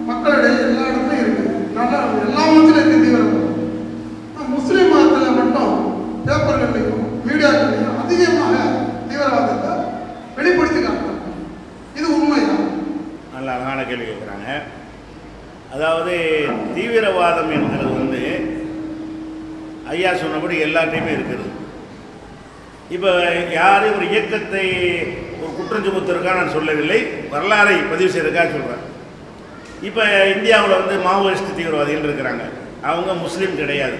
மக்களிடையே எல்லா இடத்துலையும் இருக்கு, நல்லா எல்லா மதத்திலும் இருக்கு தீவிரவாதம். முஸ்லீம் மதத்தில் மட்டும் பேப்பர்கள்லையும் மீடியாக்கள்லையும் அதிகமாக தீவிரவாதத்தை வெளிப்படுத்தி காட்டுறாங்க. இது உண்மைதான். நல்ல அழகான கேள்வி கேட்குறாங்க. அதாவது தீவிரவாதம் என்கிறது ஐயா சொன்னபடி எல்லாத்தையுமே இருக்கிறது. இப்போ யாரும் ஒரு இயக்கத்தை ஒரு குற்றம் சுமத்திருக்கா நான் சொல்லவில்லை, வரலாறை பதிவு செய்யறதுக்காக சொல்கிறேன். இப்போ இந்தியாவில் மாவோயிஸ்ட் தீவிரவாதிகள் இருக்கிறாங்க, அவங்க முஸ்லீம் கிடையாது.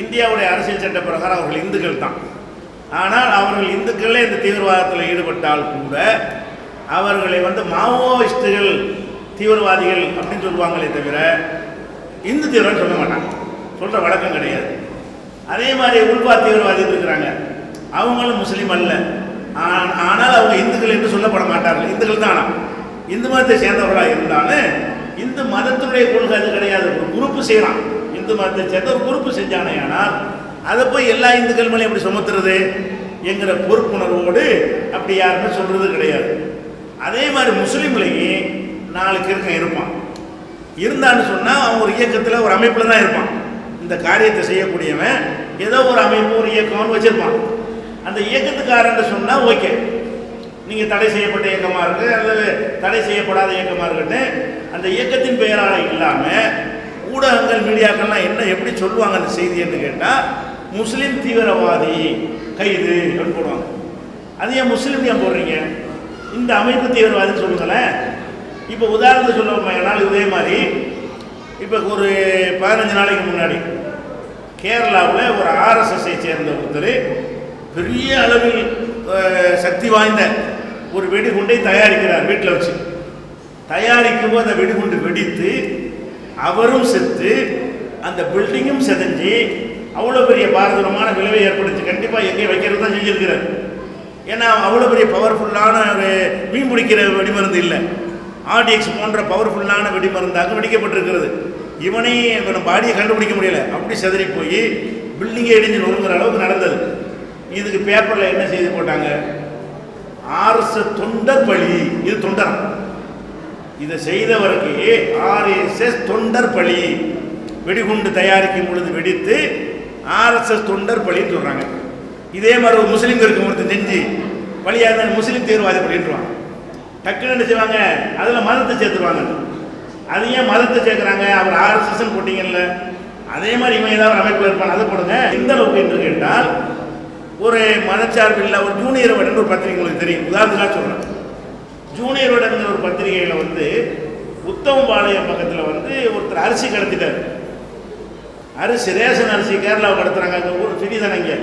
இந்தியாவுடைய அரசியல் சட்ட பிரகாரம் அவர்கள் இந்துக்கள் தான். ஆனால் அவர்கள் இந்துக்களே இந்த தீவிரவாதத்தில் ஈடுபட்டால் கூட அவர்களை மாவோயிஸ்டுகள் தீவிரவாதிகள் அப்படின்னு சொல்லுவாங்களே தவிர இந்து தீவிரவாதி சொல்ல மாட்டாங்க, சொல்கிற வழக்கம் கிடையாது. அதே மாதிரி உள்வா தீவிரவாதிகள் இருக்கிறாங்க, அவங்களும் முஸ்லீம் அல்ல, ஆனால் அவங்க இந்துக்கள் என்று சொல்லப்பட மாட்டார்கள், இந்துக்கள் தான். ஆனால் இந்து மதத்தை சேர்ந்தவர்களாக இருந்தாலும் இந்து மதத்தினுடைய கொள்கை அது கிடையாது. ஒரு குரூப்பு செய்கிறான், இந்து மதத்தை சேர்ந்த ஒரு குரூப்பு செஞ்சானே, ஆனால் அதை போய் எல்லா இந்துக்கள் மேலேயும் எப்படி சுமத்துறது என்கிற பொறுப்புணர்வோடு அப்படி யாருமே சொல்கிறது கிடையாது. அதே மாதிரி முஸ்லீம்லேயும் 4 கிறுக்கம் இருப்பான். இருந்தான்னு சொன்னால் அவன் ஒரு இயக்கத்தில் ஒரு அமைப்பில் தான் இருப்பான். இந்த காரியத்தை செய்யக்கூடியவன் ஏதோ ஒரு அமைப்பு ஒரு இயக்கம்னு வச்சுருப்பான். அந்த இயக்கத்துக்காரன் சொன்னால் ஓகே, நீங்கள் தடை செய்யப்பட்ட இயக்கமாக இருக்குது அல்லது தடை செய்யப்படாத இயக்கமாக இருக்குன்னு அந்த இயக்கத்தின் பெயரால் இல்லாமல் ஊடகங்கள் மீடியாக்கள்லாம் என்ன எப்படி சொல்லுவாங்க அந்த செய்தின்னு கேட்டால் முஸ்லீம் தீவிரவாதி கைது அப்படின்னு போடுவாங்க. அது ஏன் முஸ்லீம் ஏன் போடுறீங்க? இந்த அமைப்பு தீவிரவாதின்னு சொல்லுங்களேன். இப்போ உதாரணத்துக்கு சொல்ல இதே மாதிரி இப்போ ஒரு 15 நாளைக்கு முன்னாடி கேரளாவில் ஒரு ஆர்எஸ்எஸ்ஐ சேர்ந்த ஒருத்தர் பெரிய அளவில் சக்தி வாய்ந்த ஒரு வெடிகுண்டை தயாரிக்கிறார். வீட்டில் வச்சு தயாரிக்கும் போது அந்த வெடிகுண்டு வெடித்து அவரும் செத்து அந்த பில்டிங்கும் செதஞ்சு அவ்வளோ பெரிய பாரதூரமான விளைவை ஏற்படுத்தி கண்டிப்பாக எங்கேயும் வைக்கிறது தான் செஞ்சிருக்கிறார். ஏன்னா அவ்வளோ பெரிய பவர்ஃபுல்லான ஒரு மீன் பிடிக்கிற வெடிமருந்து இல்லை, ஆர்டிஎக்ஸ் போன்ற பவர்ஃபுல்லான வெடிமருந்தாக வெடிக்கப்பட்டிருக்கிறது. இவனை பாடியை கண்டுபிடிக்க முடியல, அப்படி செதறி போய் பில்டிங்கை இடிஞ்சு நொறுங்குற அளவுக்கு நடந்தது. இதுக்கு பேப்பரில் என்ன செய்து போட்டாங்க, ஆர்எஸ்எஸ் தொண்டர் பலி. இது தொண்டரம், இதை செய்தவருக்கு ஆர்எஸ்எஸ் தொண்டர் பலி. வெடிகுண்டு தயாரிக்கும் பொழுது வெடித்து ஆர்எஸ்எஸ் தொண்டர் பலின்னு சொல்கிறாங்க. இதே மாதிரி ஒரு முஸ்லீம் இருக்கும் ஒருத்தர் செஞ்சு பலியாக இருந்தால் முஸ்லீம் தீவிரவாதி பலின்றாங்க. டக்குன்னு என்ன செய்வாங்க, அதில் மதத்தை சேர்த்துருவாங்க. அது ஏன் மதத்தை சேர்க்குறாங்க? அவர் ஆர்எஸ்எஸ்ன்னு போட்டிங்கல்ல, அதே மாதிரி இவன் ஏதாவது அமைப்பில் இருப்பான், அதை போடுங்க. எந்த அளவுக்கு என்று கேட்டால் ஒரு மதச்சார்பு இல்லை, ஒரு ஜூனியர் வடன் ஒரு பத்திரிகை உங்களுக்கு தெரியும், உதாரணத்துக்காக சொல்கிறேன். ஜூனியர் வடன் ஒரு பத்திரிகையில் உத்தமபாளையம் பக்கத்தில் ஒருத்தர் அரிசி கடத்திட்டார். அரிசி ரேஷன் அரிசி கேரளாவை கடத்துறாங்க. அங்கே ஊர் ஃப்ரீ தானே, இங்கே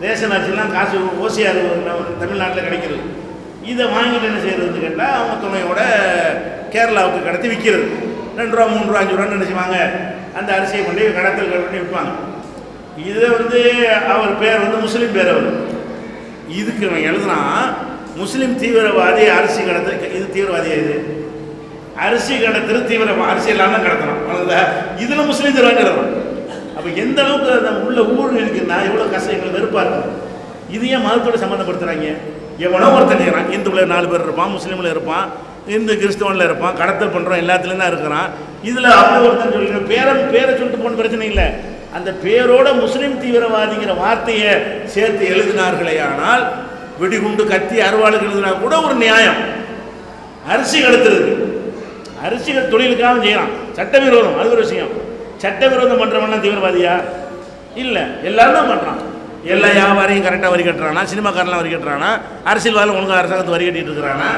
ரேஷன் அரிசிலாம் காசு ஓசியார் தமிழ்நாட்டில் கிடைக்கிறது. இதை வாங்கிட்டு என்ன செய்யறதுன்னு கேட்டால் அவங்க துணையோட கேரளாவுக்கு கடத்தி விற்கிறது. 2 ரூபா 3 ரூபா 5 ரூபான்னு நினச்சிவாங்க. அந்த அரிசியை கொண்டு கடத்தல் பண்ணி விற்பாங்க. இதை அவர் பேர் முஸ்லீம் பேர். அவர் இதுக்கு அவன் எழுதுனா முஸ்லீம் தீவிரவாதி அரிசி கடத்த, இது தீவிரவாதியா? இது அரிசி கடத்துறது தீவிரவாதி, அரிசி இல்லாமல் கடத்தலாம். இதில் முஸ்லீம் தீவிரவாதி. அப்போ எந்த அளவுக்கு அந்த உள்ள ஊர் இருக்குன்னா எவ்வளோ கஷ்டம், எங்களுக்கு வெறுப்பாக இருக்கும். இது ஏன் மதத்தோடு சம்மந்தப்படுத்துகிறாங்க? எவனோ ஒருத்தன் செய்கிறான், இந்துவில் 4 பேர் இருப்பான், முஸ்லீமில் இருப்பான், இந்து கிறிஸ்தவனில் இருப்பான், கடத்தல் பண்ணுறோம், எல்லாத்துலேயும் தான் இருக்கிறான். இதில் அப்போ ஒருத்தன் சொல்லிக்கிறேன், பேரை சொல்லிட்டு போன பிரச்சனை இல்லை. அந்த பேரோட முஸ்லீம் தீவிரவாதிங்கிற வார்த்தையை சேர்த்து எழுதினார்களே. ஆனால் வெடிகுண்டு கத்தி அறுவாளுக்கு எழுதினா கூட ஒரு நியாயம். அரிசி கடத்துறது அரிசிகள் தொழிலுக்காக செய்யலாம், சட்டவிரோதம், அது ஒரு விஷயம். சட்டவிரோதம் பண்ணுறவன்லாம் தீவிரவாதியா? இல்லை, எல்லாரும் தான் பண்ணுறான். எல்லா வியாபாரியும் கரெக்டாக வரி கட்டுறானா, சினிமாக்காரெலாம் வரி கட்டுறானா, அரசியல்வாதிகள் ஒழுங்காக அரசாங்கத்தை வரி கட்டிட்டு இருக்கிறானா?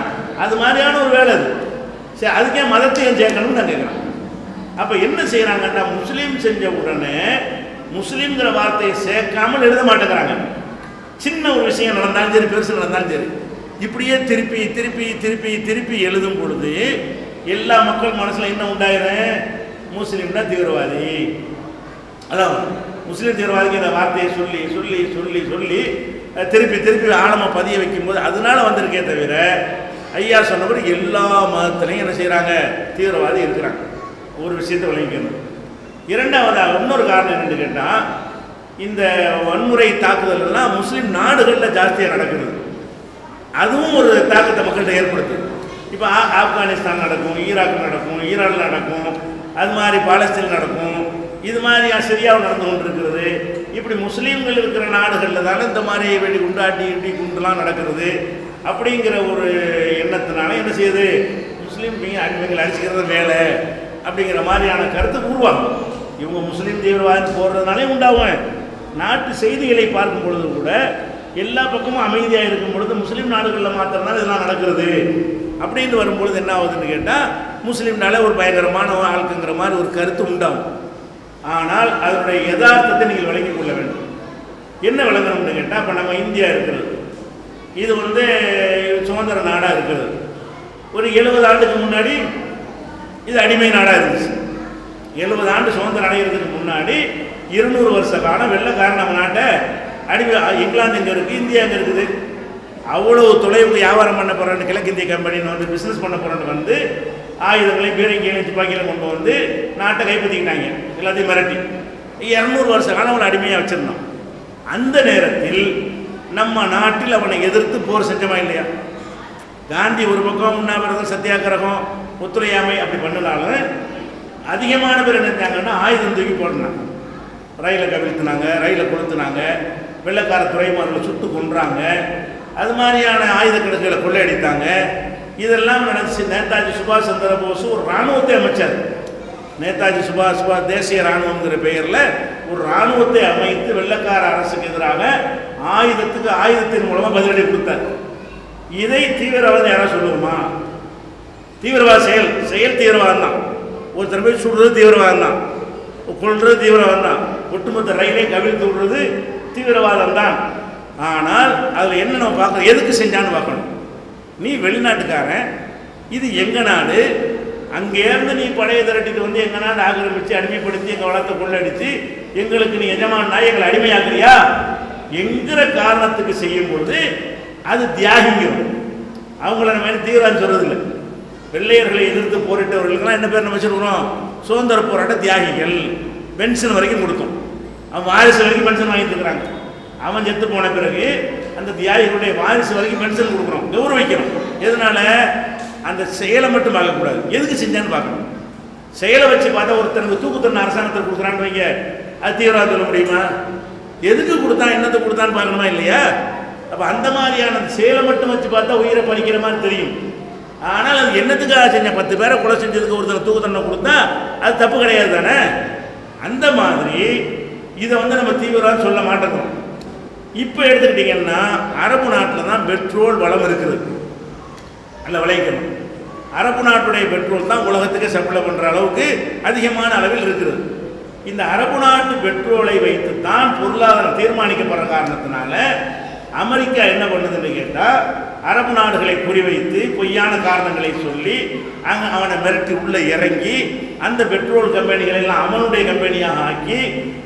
அது மாதிரியான ஒரு வேலை அது. சரி, அதுக்கே மதத்தையும் சேர்க்கணும்னு நான் கேட்குறேன். அப்போ என்ன செய்கிறாங்கன்னா, முஸ்லீம் செஞ்ச உடனே முஸ்லீம்ங்கிற வார்த்தையை சேர்க்காமல் எழுத மாட்டேங்கிறாங்க. சின்ன ஒரு விஷயம் நடந்தாலும் சரி, பெருசு நடந்தாலும் சரி, இப்படியே திருப்பி திருப்பி திருப்பி திருப்பி எழுதும் பொழுது எல்லா மக்கள் மனசில் என்ன உண்டாயிரும், முஸ்லீம்னா தீவிரவாதி. அதான் முஸ்லீம் தீவிரவாதிக்கு இந்த வார்த்தையை சொல்லி சொல்லி சொல்லி சொல்லி திருப்பி திருப்பி ஆழமாக பதிய வைக்கும்போது அதனால வந்திருக்கே தவிர, ஐயா சொன்னபடி எல்லா மதத்துலையும் என்ன செய்கிறாங்க, தீவிரவாதி இருக்கிறாங்க. ஒரு விஷயத்தை விளங்கிக்கணும். இரண்டாவதாக இன்னொரு காரணம் என்னென்னு கேட்டால், இந்த வன்முறை தாக்குதல்லாம் முஸ்லீம் நாடுகளில் ஜாஸ்தியாக நடக்குது. அதுவும் ஒரு தாக்கத்தை மக்கள்கிட்ட ஏற்படுத்துது. இப்போ ஆப்கானிஸ்தான் நடக்கும், ஈராக் நடக்கும், ஈரான் நடக்கும், அது மாதிரி பாலஸ்தீன் நடக்கும், இது மாதிரி சிரியாவில் நடந்து கொண்டு இருக்கிறது. இப்படி முஸ்லீம்கள் இருக்கிற நாடுகளில் தானே இந்த மாதிரி வெடி குண்டாட்டி இடி குண்டுலாம் நடக்கிறது. அப்படிங்கிற ஒரு எண்ணத்தினால என்ன செய்யுது, முஸ்லீம் இவங்களை அடிச்சுக்கிறது வேலை அப்படிங்கிற மாதிரியான கருத்து உருவாகும். இவங்க முஸ்லீம் தீவிரவாதம் போடுறதுனாலே உண்டாகும். நாட்டு செய்திகளை பார்க்கும் பொழுது கூட எல்லா பக்கமும் அமைதியாக இருக்கும் பொழுது முஸ்லீம் நாடுகளில் மாத்திரம்தான் இதெல்லாம் நடக்கிறது அப்படின்னு வரும்பொழுது என்ன ஆகுதுன்னு கேட்டால், முஸ்லீம்னால ஒரு பயங்கரமான ஆளுக்குங்கிற மாதிரி ஒரு கருத்து உண்டாகும். ஆனால் அதனுடைய யதார்த்தத்தை நீங்கள் விளங்கிக் கொள்ள வேண்டும். என்ன விளங்கணும்னு கேட்டால், இப்போ நம்ம இந்தியா இருக்கிறது, இது சுதந்திர நாடாக இருக்கிறது. ஒரு 70 ஆண்டுக்கு முன்னாடி இது அடிமை நாடாக இருந்துச்சு. 70 ஆண்டு சுதந்திரம் அடைகிறதுக்கு முன்னாடி 200 வருஷ காலம் வெள்ளைக்காரன் நம்ம நாட்டை அடிமை. இங்கிலாந்து இங்கே இருக்குது, இந்தியா இங்கே இருக்குது. அவ்வளோ தொலைவுக்கு வியாபாரம் பண்ண போகிறோன்னு கிழக்கிந்திய கம்பெனின்னு பிஸ்னஸ் பண்ண போகிறோன்னு ஆயுதங்களையும் பீரங்கிகளையும் துப்பாக்கியிலும் கொண்டு வந்து நாட்டை கைப்பற்றிக்கிட்டாங்க, எல்லாத்தையும் மிரட்டி. 200 வருஷ காலம் அவனை அடிமையாக வச்சுருந்தோம். அந்த நேரத்தில் நம்ம நாட்டில் அவனை எதிர்த்து போர் செஞ்சமா இல்லையா? காந்தி ஒரு பக்கம் உண்ணாவிரதம், சத்தியாகிரகம், ஒத்துழையாமை அப்படி பண்ணினாலும் அதிகமான பேர் என்ன செஞ்சாங்கன்னா ஆயுதம் தூக்கி போடுறாங்க. ரயிலை கவிழ்த்தினாங்க, ரயிலை கொளுத்துனாங்க, வெள்ளைக்கார துறைமுகங்களை சுட்டு கொன்றாங்க. அது மாதிரியான ஆயுத கிடங்குகளை கொள்ளையடித்தாங்க. இதெல்லாம் நடந்துச்சு. நேதாஜி சுபாஷ் சந்திர போஸ் ஒரு இராணுவத்தை அமைச்சார். நேதாஜி சுபாஷ் தேசிய இராணுவங்கிற பெயரில் ஒரு இராணுவத்தை அமைத்து வெள்ளக்கார அரசுக்கு எதிராக ஆயுதத்தின் மூலமாக பதிலடி கொடுத்தார். இதை தீவிரவாதம் யாராவது சொல்லுவோமா? தீவிரவாத செயல் தீவிரவாதம் தான். ஒருத்தர் போய் சுடுறது தீவிரவாதம் தான், கொள்வது தீவிரவாதம் தான், ஒட்டுமொத்த ரயிலை கவிழ்த்து விடுறது தீவிரவாதம் தான். ஆனால் அதில் என்ன நம்ம பார்க்கணும், எதுக்கு செஞ்சான்னு பார்க்கணும். நீ வெளிநாட்டுக்காரன், இது எங்கள் நாடு, அங்கேருந்து நீ படையை திரட்டிட்டு வந்து எங்கள் நாடு ஆக்கிரமித்து அடிமைப்படுத்தி எங்கள் வளத்தை கொள்ளடித்து எங்களுக்கு நீ எஜமானா எங்களை அடிமையாக்குறியா என்கிற காரணத்துக்கு செய்யும் பொழுது அது தியாகிங்கிறோம். அவங்கள நம்ம என்ன தீவிரம் சொல்றதில்லை. வெள்ளையர்களை எதிர்த்து போரிட்டவர்களுக்கெல்லாம் என்ன பேர் நம்ம வச்சுருக்கிறோம்? சுதந்திர போராட்ட தியாகிகள். பென்ஷன் வரைக்கும் கொடுத்தோம். அவன் வாரிசு வரைக்கும் பென்ஷன் வாங்கிட்டு இருக்கிறாங்க. அவன் செத்து போன பிறகு அந்த தியாகிகளுடைய வாரிசு வரைக்கும் பென்ஷன் கொடுக்குறோம், கௌரவிக்கிறோம். எதனால? அந்த செயலை மட்டும் பார்க்கக்கூடாது, எதுக்கு செஞ்சான்னு பார்க்கணும். செயலை வச்சு பார்த்தா ஒருத்தனுக்கு தூக்குத்தண்ண அரசாங்கத்தில் கொடுக்குறான்னு வைங்க, அது தீவிரவாதம் சொல்ல முடியுமா? எதுக்கு கொடுத்தான், என்னத்தை கொடுத்தான்னு பார்க்கணுமா இல்லையா? அப்போ அந்த மாதிரியான செயலை மட்டும் வச்சு பார்த்தா உயிரை பறிக்கிற மாதிரி தெரியும். ஆனால் அது என்னத்துக்காக செஞ்ச? 10 பேரை கொலை செஞ்சதுக்கு ஒருத்தர் தூக்குத்தண்டனை கொடுத்தா அது தப்பு கிடையாது தானே? அந்த மாதிரி இதை நம்ம தீவிரவாதம் சொல்ல மாட்டேங்கிறோம். இப்போ எடுத்துக்கிட்டிங்கன்னா அரபு நாட்டில் தான் பெட்ரோல் வளம் இருக்குது, நல்ல விளைவிக்கணும். அரபு நாட்டுடைய பெட்ரோல் தான் உலகத்துக்கு சப்ளை பண்ணுற அளவுக்கு அதிகமான அளவில் இருக்கிறது. இந்த அரபு நாட்டு பெட்ரோலை வைத்து தான் பொருளாதாரம் தீர்மானிக்கப்படுற காரணத்தினால அமெரிக்கா என்ன பண்ணுதுன்னு கேட்டால், அரபு நாடுகளை குறிவைத்து பொய்யான காரணங்களை சொல்லி அவனை மிரட்டி உள்ளே இறங்கி அந்த பெட்ரோல் கம்பெனிகளை எல்லாம் அவனுடைய கம்பெனியாக ஆக்கி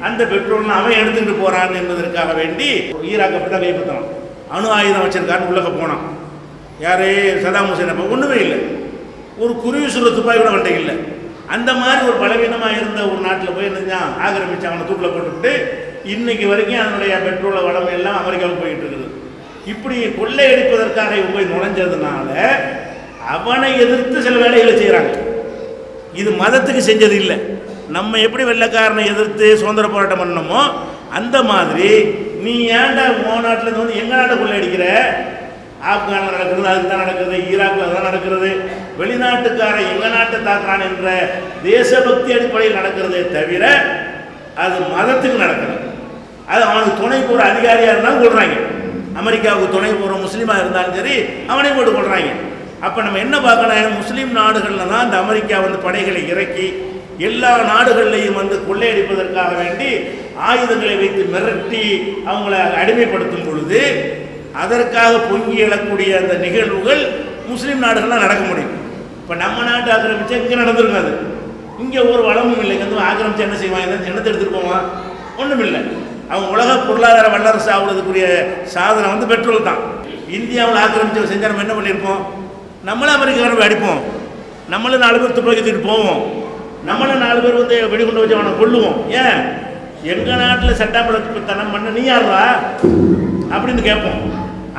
அந்த பெட்ரோல்லாம் அவன் எடுத்துக்கிட்டு போகிறான்னு என்பதற்காக வேண்டி ஈராக் அப்படி தான் கைப்பற்றணும். அணு ஆயுதம் வச்சிருக்கான்னு உள்ளே போனான். யாரே சதாம் ஹுசேன் அப்போ ஒன்றுமே இல்லை, ஒரு குருவி சுர துப்பாக்கி கூட வண்டை இல்லை. அந்த மாதிரி ஒரு பலவீனமாக இருந்த ஒரு நாட்டில் போய் இருந்தான், ஆக்கிரமிச்சு அவனை தூக்கில் போட்டுவிட்டு இன்னைக்கு வரைக்கும் அதனுடைய பெட்ரோலை வளம் எல்லாம் அமெரிக்காவுக்கு போயிட்டு இருக்குது. இப்படி கொள்ளையடிப்பதற்காக போய் நுழைஞ்சதுனால அவனை எதிர்த்து சில வேலைகளை செய்கிறாங்க. இது மதத்துக்கு செஞ்சது இல்லை. நம்ம எப்படி வெள்ளைக்காரனை எதிர்த்து சுதந்திர போராட்டம் பண்ணணுமோ அந்த மாதிரி நீ ஏன்டா உன் நாட்டிலேருந்து வந்து எங்கள் நாட்டை கொள்ளையடிக்கிற? ஆப்கானில் நடக்கிறது அதுக்கு தான் நடக்கிறது, ஈராக்கில் தான் நடக்கிறது. வெளிநாட்டுக்காரன் எங்கள் நாட்டை தாக்குறான் என்ற தேசபக்தி அடிப்படையில் நடக்கிறதே தவிர அது மதத்துக்கு நடக்கிறது. அது அவனுக்கு துணை போகிற அதிகாரியாக இருந்தாலும் கொள்றாங்க. அமெரிக்காவுக்கு துணை போகிற முஸ்லீமாக இருந்தாலும் சரி அவனையும் போட்டு கொள்றாங்க. அப்போ நம்ம என்ன பார்க்கணும், முஸ்லீம் நாடுகளில் தான் இந்த அமெரிக்கா படைகளை இறக்கி எல்லா நாடுகள்லையும் கொள்ளையடிப்பதற்காக வேண்டி ஆயுதங்களை வைத்து மிரட்டி அவங்கள அடிமைப்படுத்தும் பொழுது அதற்காக பொங்கி எழக்கூடிய அந்த நிகழ்வுகள் முஸ்லீம் நாடுகள்லாம் நடக்க முடியும். இப்போ நம்ம நாட்டு ஆக்கிரமிச்சா இங்கே நடந்திருக்காது. இங்கே ஒரு வளமும் இல்லை. இங்கே ஆக்கிரமிச்சு என்ன செய்வாங்க? என்னத்தை எடுத்துகிட்டு போவான்? ஒன்றும் இல்லை. அவங்க உலக பொருளாதார வல்லரசு ஆகுறதுக்குரிய சாதனம் பெட்ரோல் தான். இந்தியாவில் ஆக்கிரமிச்சு செஞ்சால் நம்ம என்ன பண்ணியிருப்போம்? நம்மளும் அமெரிக்காவை போய் அடிப்போம், நம்மளும் 4 பேர் துப்பாக்கி தூக்கிட்டு போவோம், நம்மளும் 4 பேர் வெடிகுண்டு வச்சு அவனை கொள்ளுவோம். ஏன் எங்கள் நாட்டில் சட்டாம்பளத்தனம் பண்ண நீ யாரா அப்படின்னு கேட்போம்.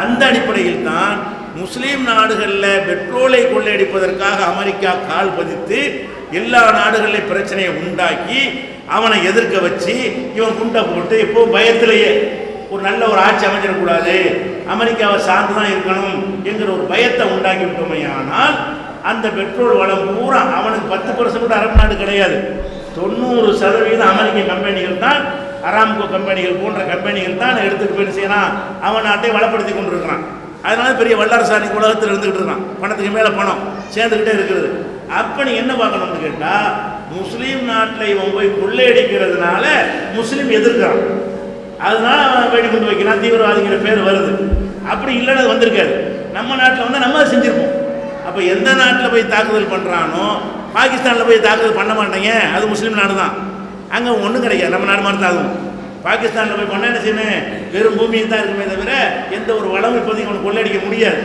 அந்த அடிப்படையில் தான் முஸ்லீம் நாடுகளில் பெட்ரோலை கொள்ளையடிப்பதற்காக அமெரிக்கா கால் பதித்து எல்லா நாடுகளில் பிரச்சனையை உண்டாக்கி அவனை எதிர்க்க வச்சு இவன் குண்டை போட்டு இப்போ பயத்திலேயே ஒரு நல்ல ஒரு ஆட்சி அமைச்சிடக்கூடாது, அமெரிக்காவை சார்ந்து தான் இருக்கணும் என்கிற ஒரு பயத்தை உண்டாக்கி விட்டோமே. ஆனால் அந்த பெட்ரோல் வளம் பூரா அவனுக்கு 10% கூட அரபு நாடு கிடையாது, 90% அமெரிக்க கம்பெனிகள் தான், அராம்கோ கம்பெனிகள் போன்ற கம்பெனிகள் தான் எடுத்துகிட்டு போய் செய்யலாம் அவன் நாட்டை வளப்படுத்தி கொண்டு இருக்கிறான். அதனால பெரிய வல்லரசாணி உலகத்தில் இருந்துகிட்டு இருக்கான், பணத்துக்கு மேலே பணம் சேர்ந்துக்கிட்டே இருக்கிறது. அப்போ நீ என்ன பார்க்கணும்னு கேட்டால், முஸ்லீம் நாட்டில் இவன் போய் கொள்ளையடிக்கிறதுனால முஸ்லீம் எதிர்க்கிறான், அதனால அவன் வெடிகுண்டு வைக்கிறான், தீவிரவாதிங்கிற பேர் வருது. அப்படி இல்லைன்னு வந்திருக்காரு. நம்ம நாட்டில் நம்ம அதை செஞ்சுருப்போம். அப்போ எந்த நாட்டில் போய் தாக்குதல் பண்ணுறானோ, பாகிஸ்தானில் போய் தாக்குதல் பண்ண மாட்டேங்க, அது முஸ்லீம் நாடு தான், அங்கே ஒன்றும் கிடைக்காது. நம்ம நாடு மாதிரி தான் அதுவும். பாகிஸ்தானில் போய் பண்ண என்ன செய்யணும்? வெறும் பூமியை தான் இருக்குமே தவிர எந்த ஒரு வளம் இப்போதைக்கு அவனுக்கு கொள்ளையடிக்க முடியாது.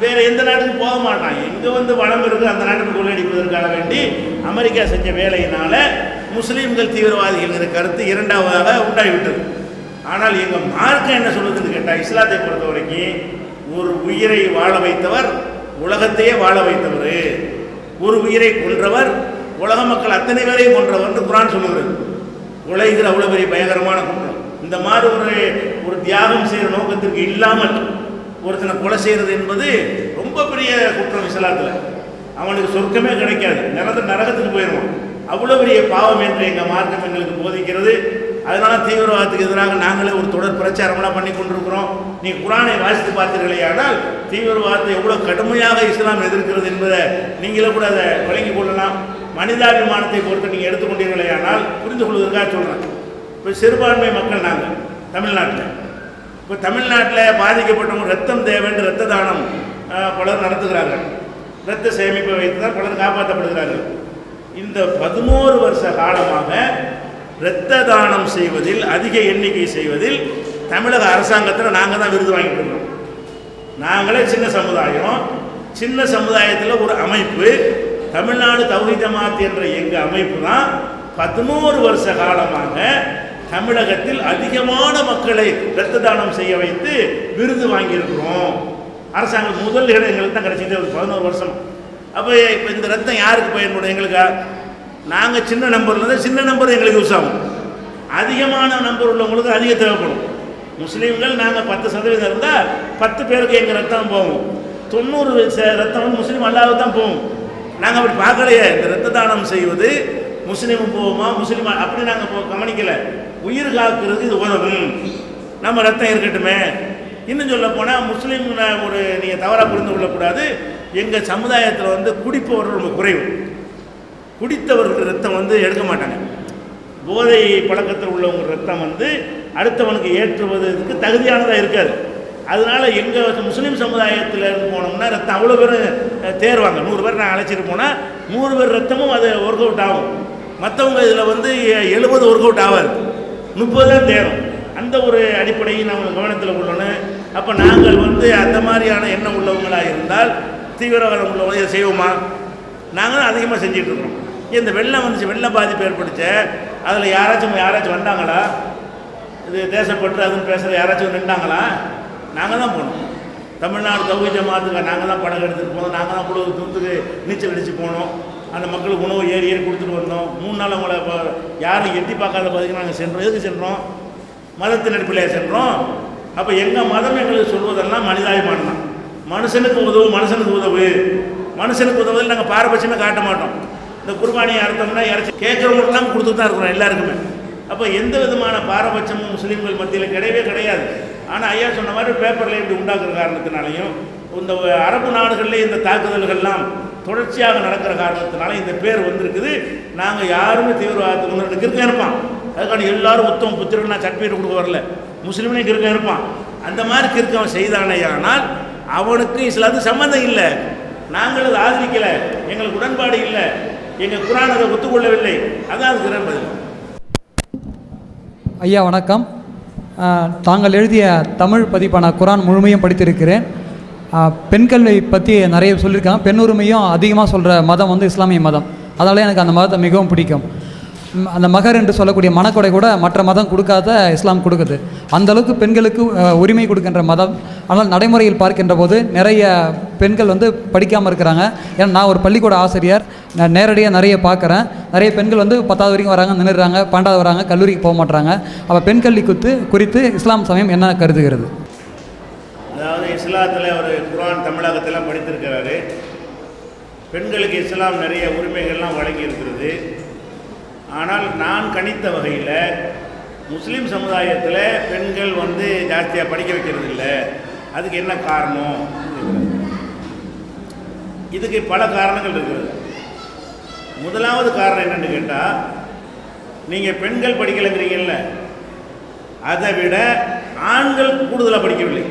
வேறு எந்த நாட்டுக்கும் போக மாட்டான். எங்கே வளம் இருக்குது அந்த நாட்டுக்கு கொள்ளையடிப்பதற்காக வேண்டி அமெரிக்கா செஞ்ச வேலையினால முஸ்லீம்கள் தீவிரவாதிகள்ங்கிற கருத்து இரண்டாவதாக உண்டாகிவிட்டது. ஆனால் எங்கள் மார்க்கம் என்ன சொல்லுதுன்னு கேட்டால், இஸ்லாத்தை பொறுத்த வரைக்கும் ஒரு உயிரை வாழ வைத்தவர் உலகத்தையே வாழ வைத்தவர், ஒரு உயிரை கொன்றவர் உலக மக்கள் அத்தனை பேரையும் கொன்றவர் குர்ஆன் சொல்லுகிறது. உலகிற அவ்வளோ பெரிய பயங்கரமான குற்றம். இந்த மாதிரி ஒரு தியாகம் செய்கிற நோக்கத்திற்கு இல்லாமல் ஒருத்தனை கொலை செய்கிறது என்பது ரொம்ப பெரிய குற்றம் இஸ்லாத்தில். அவனுக்கு சொர்க்கமே கிடைக்காது, நரகத்துக்கு போயிடுவான். அவ்வளோ பெரிய பாவம் என்று எங்கள் மார்க்கம் எங்களுக்கு போதிக்கிறது. அதனால தீவிரவாதத்துக்கு எதிராக நாங்களே ஒரு தொடர் பிரச்சாரம்லாம் பண்ணி கொண்டிருக்கிறோம். நீ குரானை வாசித்து பார்த்தீர்களே, ஆனால் தீவிரவாதத்தை எவ்வளோ கடுமையாக இஸ்லாம் எதிர்க்கிறது என்பதை நீங்களே கூட அதை வழங்கி கொள்ளலாம். மனிதாபிமானத்தை பொறுத்து நீங்கள் எடுத்துக்கொண்டீர்களே, ஆனால் புரிந்து கொள்வதற்காக சொல்கிறேன். இப்போ சிறுபான்மை மக்கள் நாங்கள் தமிழ்நாட்டில், இப்போ தமிழ்நாட்டில் பாதிக்கப்பட்டவங்க ரத்தம் தேவைன்னு ரத்த தானம் பலர் நடத்துகிறார்கள். இரத்த சேமிப்பை வைத்து தான் பலர் காப்பாற்றப்படுகிறார்கள். இந்த 11 வருஷ காலமாக இரத்த தானம் செய்வதில், அதிக எண்ணிக்கை செய்வதில் தமிழக அரசாங்கத்தில் நாங்கள் தான் விருது வாங்கிட்டு இருக்கோம். நாங்களே சின்ன சமுதாயம், சின்ன சமுதாயத்தில் ஒரு அமைப்பு, தமிழ்நாடு தௌஹீத் ஜமாத் என்ற எங்கள் அமைப்பு தான் 11 வருஷ காலமாக தமிழகத்தில் அதிகமான மக்களை இரத்த தானம் செய்ய வைத்து விருது வாங்கியிருக்கிறோம். அரசாங்கம் முதல் இடம் எங்களுக்கு தான் கிடைச்சிது 11 வருஷம். அப்போ இப்போ இந்த ரத்தம் யாருக்கு பயன்படும்? எங்களுக்கா? நாங்கள் சின்ன நம்பர்லேருந்து சின்ன நம்பர் எங்களுக்கு யூஸ் ஆகும். அதிகமான நம்பர் உள்ளவங்களுக்கு அதிக தேவைப்படும். முஸ்லீம்கள் நாங்கள் 10% இருந்தால் 10 பேருக்கு எங்கள் ரத்தம் போகும். 90 ரத்தம் வந்து முஸ்லீம் அல்லாவுக்கு தான் போகும். நாங்கள் அப்படி பார்க்கலையே. இந்த ரத்த தானம் செய்வது முஸ்லீமும் போகுமா, முஸ்லீம் அப்படி நாங்கள் கவனிக்கலை. உயிர் காக்கிறது இது உதவும், நம்ம ரத்தம் இருக்கட்டுமே. இன்னும் சொல்ல போனால் முஸ்லீம் ஒரு நீங்கள் தவறாக புரிந்து கொள்ளக்கூடாது. எங்கள் சமுதாயத்தில் வந்து குடிப்பவர்கள் ரொம்ப குறைவு. குடித்தவர்கள் ரத்தம் வந்து எடுக்க மாட்டாங்க. போதை பழக்கத்தில் உள்ளவங்க ரத்தம் வந்து அடுத்தவனுக்கு ஏற்றுவதற்கு தகுதியானதாக இருக்காது. அதனால எங்கள் முஸ்லீம் சமுதாயத்தில் இருந்து போனோம்னா ரத்தம் அவ்வளோ பேர் தேர்வாங்க. 100 பேர் நான் அழைச்சிட்டு போனால் 100 பேர் ரத்தமும் அது ஒர்க் அவுட் ஆகும். மற்றவங்க இதில் வந்து 70 ஒர்க் அவுட் ஆகாது, 30 தான் தேரும். அந்த ஒரு அடிப்படையை நம்ம கவனத்தில் கொள்ளணும். அப்போ நாங்கள் வந்து அந்த மாதிரியான எண்ணம் உள்ளவங்களாக இருந்தால் தீவிரவாதம் உள்ளவங்க இதை செய்வோமா? நாங்கள் தான் அதிகமாக செஞ்சிட்ருக்கோம். இந்த வெள்ளம் வந்துச்சு, வெள்ளம் பாதிப்பு ஏற்படுச்ச, அதில் யாராச்சும் வந்தாங்களா? இது தேசப்பற்று அதுன்னு பேசுகிற யாராச்சும் நின்றாங்களா? நாங்கள் தான் போனோம். தமிழ்நாடு தௌஹீத் ஜமாத்துக்கு நாங்கள் தான் படகு எடுத்துகிட்டு போனோம். நாங்கள் தான் குழு தூத்துக்கு நீச்சல் அடித்து போனோம். அந்த மக்களுக்கு உணவு ஏறி கொடுத்துட்டு வந்தோம். 3 நாள் அவங்கள இப்போ யாரும் எட்டி பார்க்காத பகுதிக்கு நாங்கள் சென்றோம். எதுக்கு சென்றோம்? மதத்தின் அடிப்படையில் சென்றோம். அப்போ எங்கள் மதம் எங்களுக்கு சொல்வதெல்லாம் மனிதாபிமானம் தான். மனுஷனுக்கு உதவு, மனுஷனுக்கு உதவு, மனுஷனுக்கு உதவுவதில் நாங்கள் பாரபட்சமே காட்ட மாட்டோம். இந்த குர்பானியை அறுத்தோம்னா இறச்சி கேட்குறவங்களுக்குலாம் கொடுத்துட்டு தான் இருக்கிறோம் எல்லாருக்குமே. அப்போ எந்த விதமான பாரபட்சமும் முஸ்லீம்கள் மத்தியில் கிடையாது. ஆனால் ஐயா சொன்ன மாதிரி பேப்பரில் இப்படி உண்டாக்குற காரணத்தினாலையும் இந்த அரபு நாடுகளில் இந்த தாக்குதல்கள்லாம் தொடர்ச்சியாக நடக்கிற காரணத்தினால இந்த பேர் வந்திருக்குது. நாங்கள் யாருமே தீவிரவாதத்துக்கு முன்னாடி கிறுக்க இருப்பான். அதுக்கான எல்லாரும் உத்தம புத்திரன் நான் சர்டிஃபிகேட் கொடுக்க வரல, முஸ்லீம்னே கிறுக்க இருப்பான். அந்த மாதிரி கிறுக்கவன் செய்தானே, ஆனால் அவனுக்கு இஸ்லாத்துக்கு சம்மந்தம் இல்லை. நாங்கள் அதை ஆதரிக்கலை, எங்களுக்கு உடன்பாடு இல்லை, எங்கள் குர்ஆன் அதை ஒத்துக்கொள்ளவில்லை. அதான் அதுக்கு பதில். ஐயா வணக்கம். தாங்கள் எழுதிய தமிழ் பதிப்பான குர்ஆன் முழுமையும் படித்திருக்கிறேன். பெண்களை பற்றி நிறைய சொல்லியிருக்காங்க. பெண் உரிமையும் அதிகமாக சொல்கிற மதம் வந்து இஸ்லாமிய மதம். அதனால எனக்கு அந்த மதத்தை மிகவும் பிடிக்கும். அந்த மகர் என்று சொல்லக்கூடிய மனக்கொடை கூட மற்ற மதம் கொடுக்காத இஸ்லாம் கொடுக்குது. அந்தளவுக்கு பெண்களுக்கு உரிமை கொடுக்கின்ற மதம். ஆனால் நடைமுறையில் பார்க்கின்ற போது நிறைய பெண்கள் வந்து படிக்காமல் இருக்கிறாங்க. ஏன்னா நான் ஒரு பள்ளிக்கூட ஆசிரியர், நான் நேரடியாக நிறைய பார்க்குறேன். நிறைய பெண்கள் வந்து 10வது வரைக்கும் வராங்க, நின்றுறாங்க, 12வது வராங்க, கல்லூரிக்கு போக மாட்டாங்க. அப்போ பெண் கல்வி குறித்து இஸ்லாம் சமயம் என்ன கருதுகிறது? அதாவது இஸ்லாத்தில் ஒரு குர்ஆன் தமிழகத்தெல்லாம் படித்திருக்கிறாரு. பெண்களுக்கு இஸ்லாம் நிறைய உரிமைகள்லாம் வழங்கி இருக்கிறது. ஆனால் நான் கணித்த வகையில் முஸ்லீம் சமுதாயத்தில் பெண்கள் வந்து ஜாஸ்தியாக படிக்க வைக்கிறது இல்லை. அதுக்கு என்ன காரணம்? இதுக்கு பல காரணங்கள் இருக்கிறது. முதலாவது காரணம் என்னென்னு கேட்டால், நீங்கள் பெண்கள் படிக்கலைங்கிறீங்கல்ல, அதை விட ஆண்கள் கூடுதலாக படிக்கவில்லை.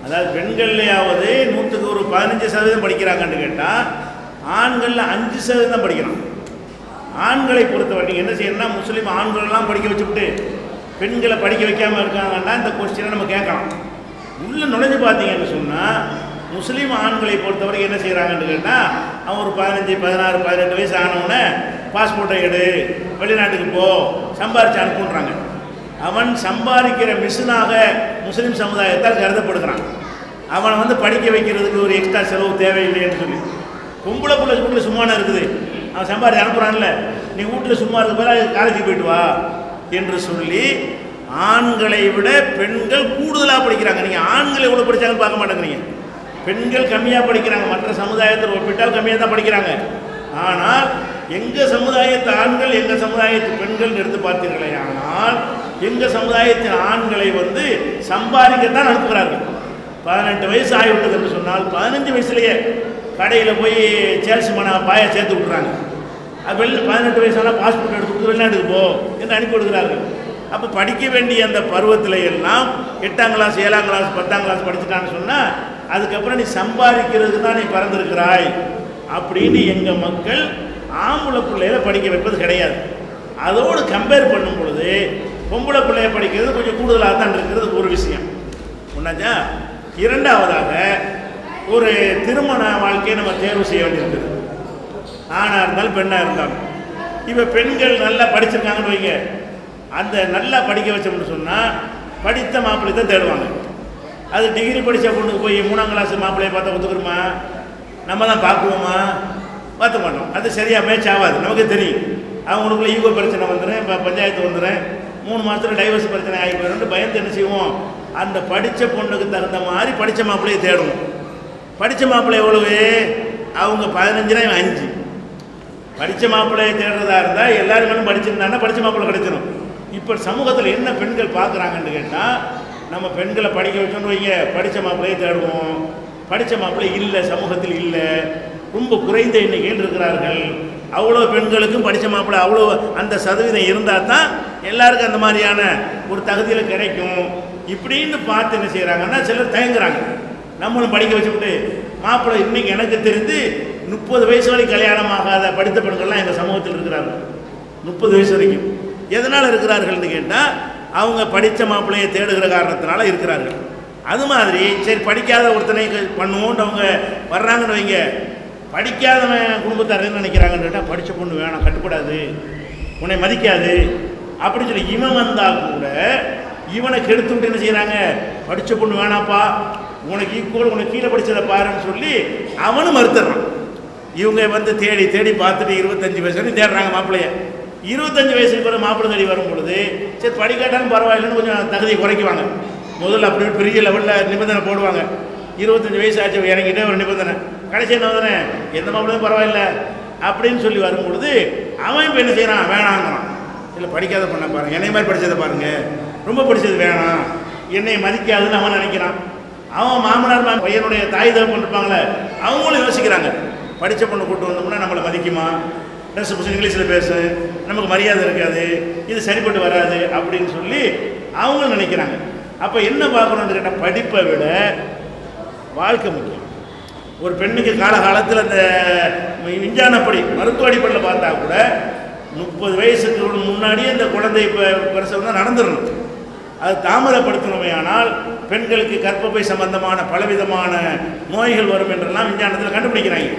அதாவது பெண்கள்லையாவது 100க்கு ஒரு 15% படிக்கிறாங்கன்னு கேட்டால், ஆண்களில் 5% தான் படிக்கிறான். ஆண்களை பொறுத்த வரைக்கும் என்ன செய்யணும்னா, முஸ்லீம் ஆண்களெல்லாம் படிக்க வச்சுவிட்டு பெண்களை படிக்க வைக்காமல் இருக்காங்கன்னா இந்த கொஸ்டினை நம்ம கேட்கலாம். உள்ளே நுழைஞ்சு பார்த்தீங்கன்னு சொன்னால், முஸ்லீம் ஆண்களை பொறுத்தவரைக்கும் என்ன செய்கிறாங்கன்னு கேட்டால், அவன் ஒரு 15, 16, 18 வயசு ஆனவனை பாஸ்போர்ட்டை எடு, வெளிநாட்டுக்கு போ, சம்பாரித்து அனுப்புன்றாங்க. அவன் சம்பாதிக்கிற மிஷினாக முஸ்லீம் சமுதாயத்தால் கருதப்படுகிறான். அவனை வந்து படிக்க வைக்கிறதுக்கு ஒரு எக்ஸ்ட்ரா செலவு தேவையில்லைன்னு சொல்லி, பொம்பளை பிள்ளை வீட்டில் சும்மானே இருக்குது, அவன் சம்பாதி அனுப்புகிறான்ல, நீ வீட்டில் சும்மா இருக்க போல காலேஜுக்கு போயிட்டு வா என்று சொல்லி ஆண்களை விட பெண்கள் கூடுதலாக படிக்கிறாங்க. நீங்கள் ஆண்கள் எவ்வளோ படித்தாங்கன்னு பார்க்க மாட்டேங்கிறீங்க. பெண்கள் கம்மியாக படிக்கிறாங்க, மற்ற சமுதாயத்தில் ஒப்பிட்டால் கம்மியாக தான் படிக்கிறாங்க. ஆனால் எங்கள் சமுதாயத்து ஆண்கள் எங்கள் சமுதாயத்து பெண்கள் எடுத்து பார்த்தீர்களே, ஆனால் எங்கள் சமுதாயத்தின் ஆண்களை வந்து சம்பாதிக்கத்தான் அனுப்புகிறார்கள். 18 வயசு ஆகிவிட்டது என்று சொன்னால் 15 வயசுலேயே கடையில் போய் சேல்ஸ்மேனாக பாயை சேர்த்து விட்றாங்க. வெளில 18 வயசானால் பாஸ்போர்ட் எடுத்து கொடுத்து வெளிநாட்டுக்கு போ என்று அனுப்பி கொடுக்குறார்கள். அப்போ படிக்க வேண்டிய அந்த பருவத்தில் எல்லாம் 8ஆம் கிளாஸ் 7ஆம் கிளாஸ் 10ஆம் கிளாஸ் படிச்சுட்டான்னு சொன்னால் அதுக்கப்புறம் நீ சம்பாதிக்கிறதுக்கு தான் நீ பறந்துருக்கிறாய் அப்படின்னு எங்கள் மக்கள் ஆம்பளை பிள்ளைகளை படிக்க வைப்பது கிடையாது. அதோடு கம்பேர் பண்ணும் பொழுது பொம்பளை பிள்ளைய படிக்கிறது கொஞ்சம் கூடுதலாக தான் இருக்கிறது ஒரு விஷயம். ஒன்றாச்சா. இரண்டாவதாக ஒரு திருமண வாழ்க்கையை நம்ம தேர்வு செய்ய வேண்டியிருக்குது. ஆணாக இருந்தாலும் பெண்ணாக இருந்தாலும். இப்போ பெண்கள் நல்லா படிச்சிருக்காங்கன்னு வைங்க, அந்த நல்லா படிக்க வச்சோம்னு சொன்னால் படித்த மாப்பிள்ளை தான் தேடுவாங்க. அது டிகிரி படித்த பொண்ணுக்கு போய் 3ஆம் கிளாஸ் மாப்பிள்ளையை பார்த்தா ஒத்துக்கிறோமா? நம்ம தான் பார்க்குவோமா? பார்த்த மாட்டோம். அது சரியாக மேட்ச் ஆகாது, நமக்கு தெரியும். அவங்களுக்குள்ள ஈகோ பிரச்சனை வந்துடும், இப்போ பஞ்சாயத்து வந்துடும், 3 மாதத்தில் டைவர்ஸ் பிரச்சனை ஆகி போயிடும். பயந்து என்ன செய்வோம், அந்த படித்த பொண்ணுக்கு தகுந்த மாதிரி படித்த மாப்பிள்ளையை தேடுவோம். படித்த மாப்பிள்ளை எவ்வளவு? அவங்க 15 இவன் 5. படித்த மாப்பிள்ளையை தேடுறதா இருந்தால் எல்லாரும் படிச்சிருந்தாங்கன்னா படித்த மாப்பிள்ளை கிடைச்சிடும். இப்போ சமூகத்தில் என்ன பெண்கள் பார்க்குறாங்கன்னு கேட்டால், நம்ம பெண்களை படிக்க வச்சோன்னு வைங்க, படித்த மாப்பிள்ளையை தேடுவோம். படித்த மாப்பிள்ளை இல்லை, சமூகத்தில் இல்லை, ரொம்ப குறைந்த எண்ணிக்கையில் இருக்கிறார்கள். அவ்வளோ பெண்களுக்கும் படித்த மாப்பிள்ளை அவ்வளோ அந்த சதவீதம் இருந்தால் தான் எல்லாருக்கும் அந்த மாதிரியான ஒரு தகுதியில் கிடைக்கும். இப்படின்னு பார்த்து என்ன செய்கிறாங்கன்னா சிலர் தயங்குறாங்க. நம்மளும் படிக்க வச்சுக்கிட்டு மாப்பிள்ளை இன்றைக்கி எனக்கு தெரிந்து 30 வயசு வரைக்கும் கல்யாணம் ஆகாத படித்த பெண்கள்லாம் எங்கள் சமூகத்தில் இருக்கிறார்கள். 30 வயசு வரைக்கும். எதனால் இருக்கிறார்கள்னு கேட்டால் அவங்க படித்த மாப்பிள்ளையை தேடுகிற காரணத்தினால இருக்கிறார்கள். அது மாதிரி சரி படிக்காத ஒருத்தனை பண்ணுவோன்னு அவங்க வர்றாங்கன்னு வைங்க, படிக்காதவன் குடும்பத்தார் என்ன நினைக்கிறாங்கன்னு கேட்டால் படித்த பொண்ணு வேணாம், கட்டுப்படாது, உன்னை மதிக்காது அப்படின்னு சொல்லி இவன் வந்தால் கூட இவனை கெடுத்து விட்டு என்ன செய்கிறாங்க, படித்த பொண்ணு வேணாப்பா, உனக்கு ஈக்குவல், உனக்கு கீழே படித்ததை பாருன்னு சொல்லி அவனும் மறுத்துடுறான். இவங்க வந்து தேடி தேடி பார்த்துட்டு 25 வயசு வரைக்கும் தேடுறாங்க மாப்பிள்ளைய. 25 வயசுக்கு பிறகு மாப்பிள்ளை தேடி வரும் பொழுது சரி படிக்காட்டாலும் பரவாயில்லைன்னு கொஞ்சம் தகுதியை குறைக்குவாங்க. முதல்ல அப்படி பெரிய லெவலில் நிபந்தனை போடுவாங்க. 25 வயசு ஆச்சு இறங்கிட்டே ஒரு நிபந்தனை. கடைசி என்ன தானே எந்த மாப்பிள்ளையும் பரவாயில்ல அப்படின்னு சொல்லி வரும் பொழுது அவன் இப்போ என்ன செய்யறான், வேணாங்கிறான். இல்லை படிக்காத பண்ண பாருங்க, என்னை மாதிரி படித்ததை பாருங்க, ரொம்ப படித்தது வேணாம், என்னை மதிக்காதுன்னு அவன் நினைக்கிறான். அவன் மாமனார் பையனுடைய தாய் தகப்பன் இருப்பாங்களே அவங்களும் யோசிக்கிறாங்க, படித்த பொண்ணு கூப்பிட்டு வந்தோம்னா நம்மளை மதிக்குமா, ட்ரெஸ் புதுசு இங்கிலீஷில் பேசு, நமக்கு மரியாதை இருக்காது, இது சரிப்பட்டு வராது அப்படின்னு சொல்லி அவங்களும் நினைக்கிறாங்க. அப்போ என்ன பார்க்கணுன்னு கேட்டால் படிப்பை விட வாழ்க்கை முக்கியம். ஒரு பெண்ணுக்கு காலகாலத்தில் அந்த விஞ்ஞானப்படி மருத்துவ அடிப்படையில் பார்த்தா கூட 30 வயசுக்கு முன்னாடியே இந்த குழந்தை பிரசவம் தான் நடந்துடணும். அது தாமதப்படுத்தணுமே ஆனால் பெண்களுக்கு கர்ப்பப்பை சம்பந்தமான பலவிதமான நோய்கள் வரும் என்றெல்லாம் விஞ்ஞானத்தில் கண்டுபிடிக்கிறாங்க.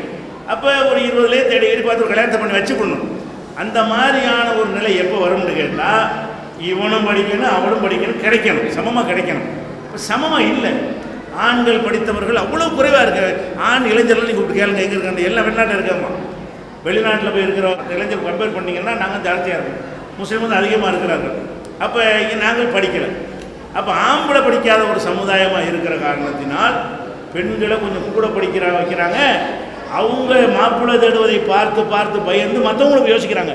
அப்போ ஒரு 20லேயே தேடி பார்த்து ஒரு கல்யாணத்தை பண்ணி வச்சுக்கணும். அந்த மாதிரியான ஒரு நிலை எப்போ வரும்னு கேட்டால் இவனும் படிக்கணும் அவனும் படிக்கணும், கிடைக்கணும், சமமாக கிடைக்கணும். இப்போ சமமாக இல்லை. ஆண்கள் படித்தவர்கள் அவ்வளோ குறைவாக இருக்கு. ஆண் இளைஞர்கள் நீங்கள் இப்படி கேளுங்க, எங்கே இருக்காங்க, எல்லாம் வெளிநாட்டில் இருக்காமா. வெளிநாட்டில் போய் இருக்கிற இளைஞர் கம்பேர் பண்ணிங்கன்னா நாங்கள் ஜாஸ்தியாக இருக்கோம், முஸ்லீம் வந்து அதிகமாக இருக்கிறார்கள். அப்போ நாங்கள் படிக்கலை. அப்போ ஆம்பளை படிக்காத ஒரு சமுதாயமாக இருக்கிற காரணத்தினால் பெண்களை கொஞ்சம் கூட வைக்கிறாங்க. அவங்க மாப்பிள்ளை தேடுவதை பார்த்து பார்த்து பயந்து மற்றவங்களுக்கு யோசிக்கிறாங்க,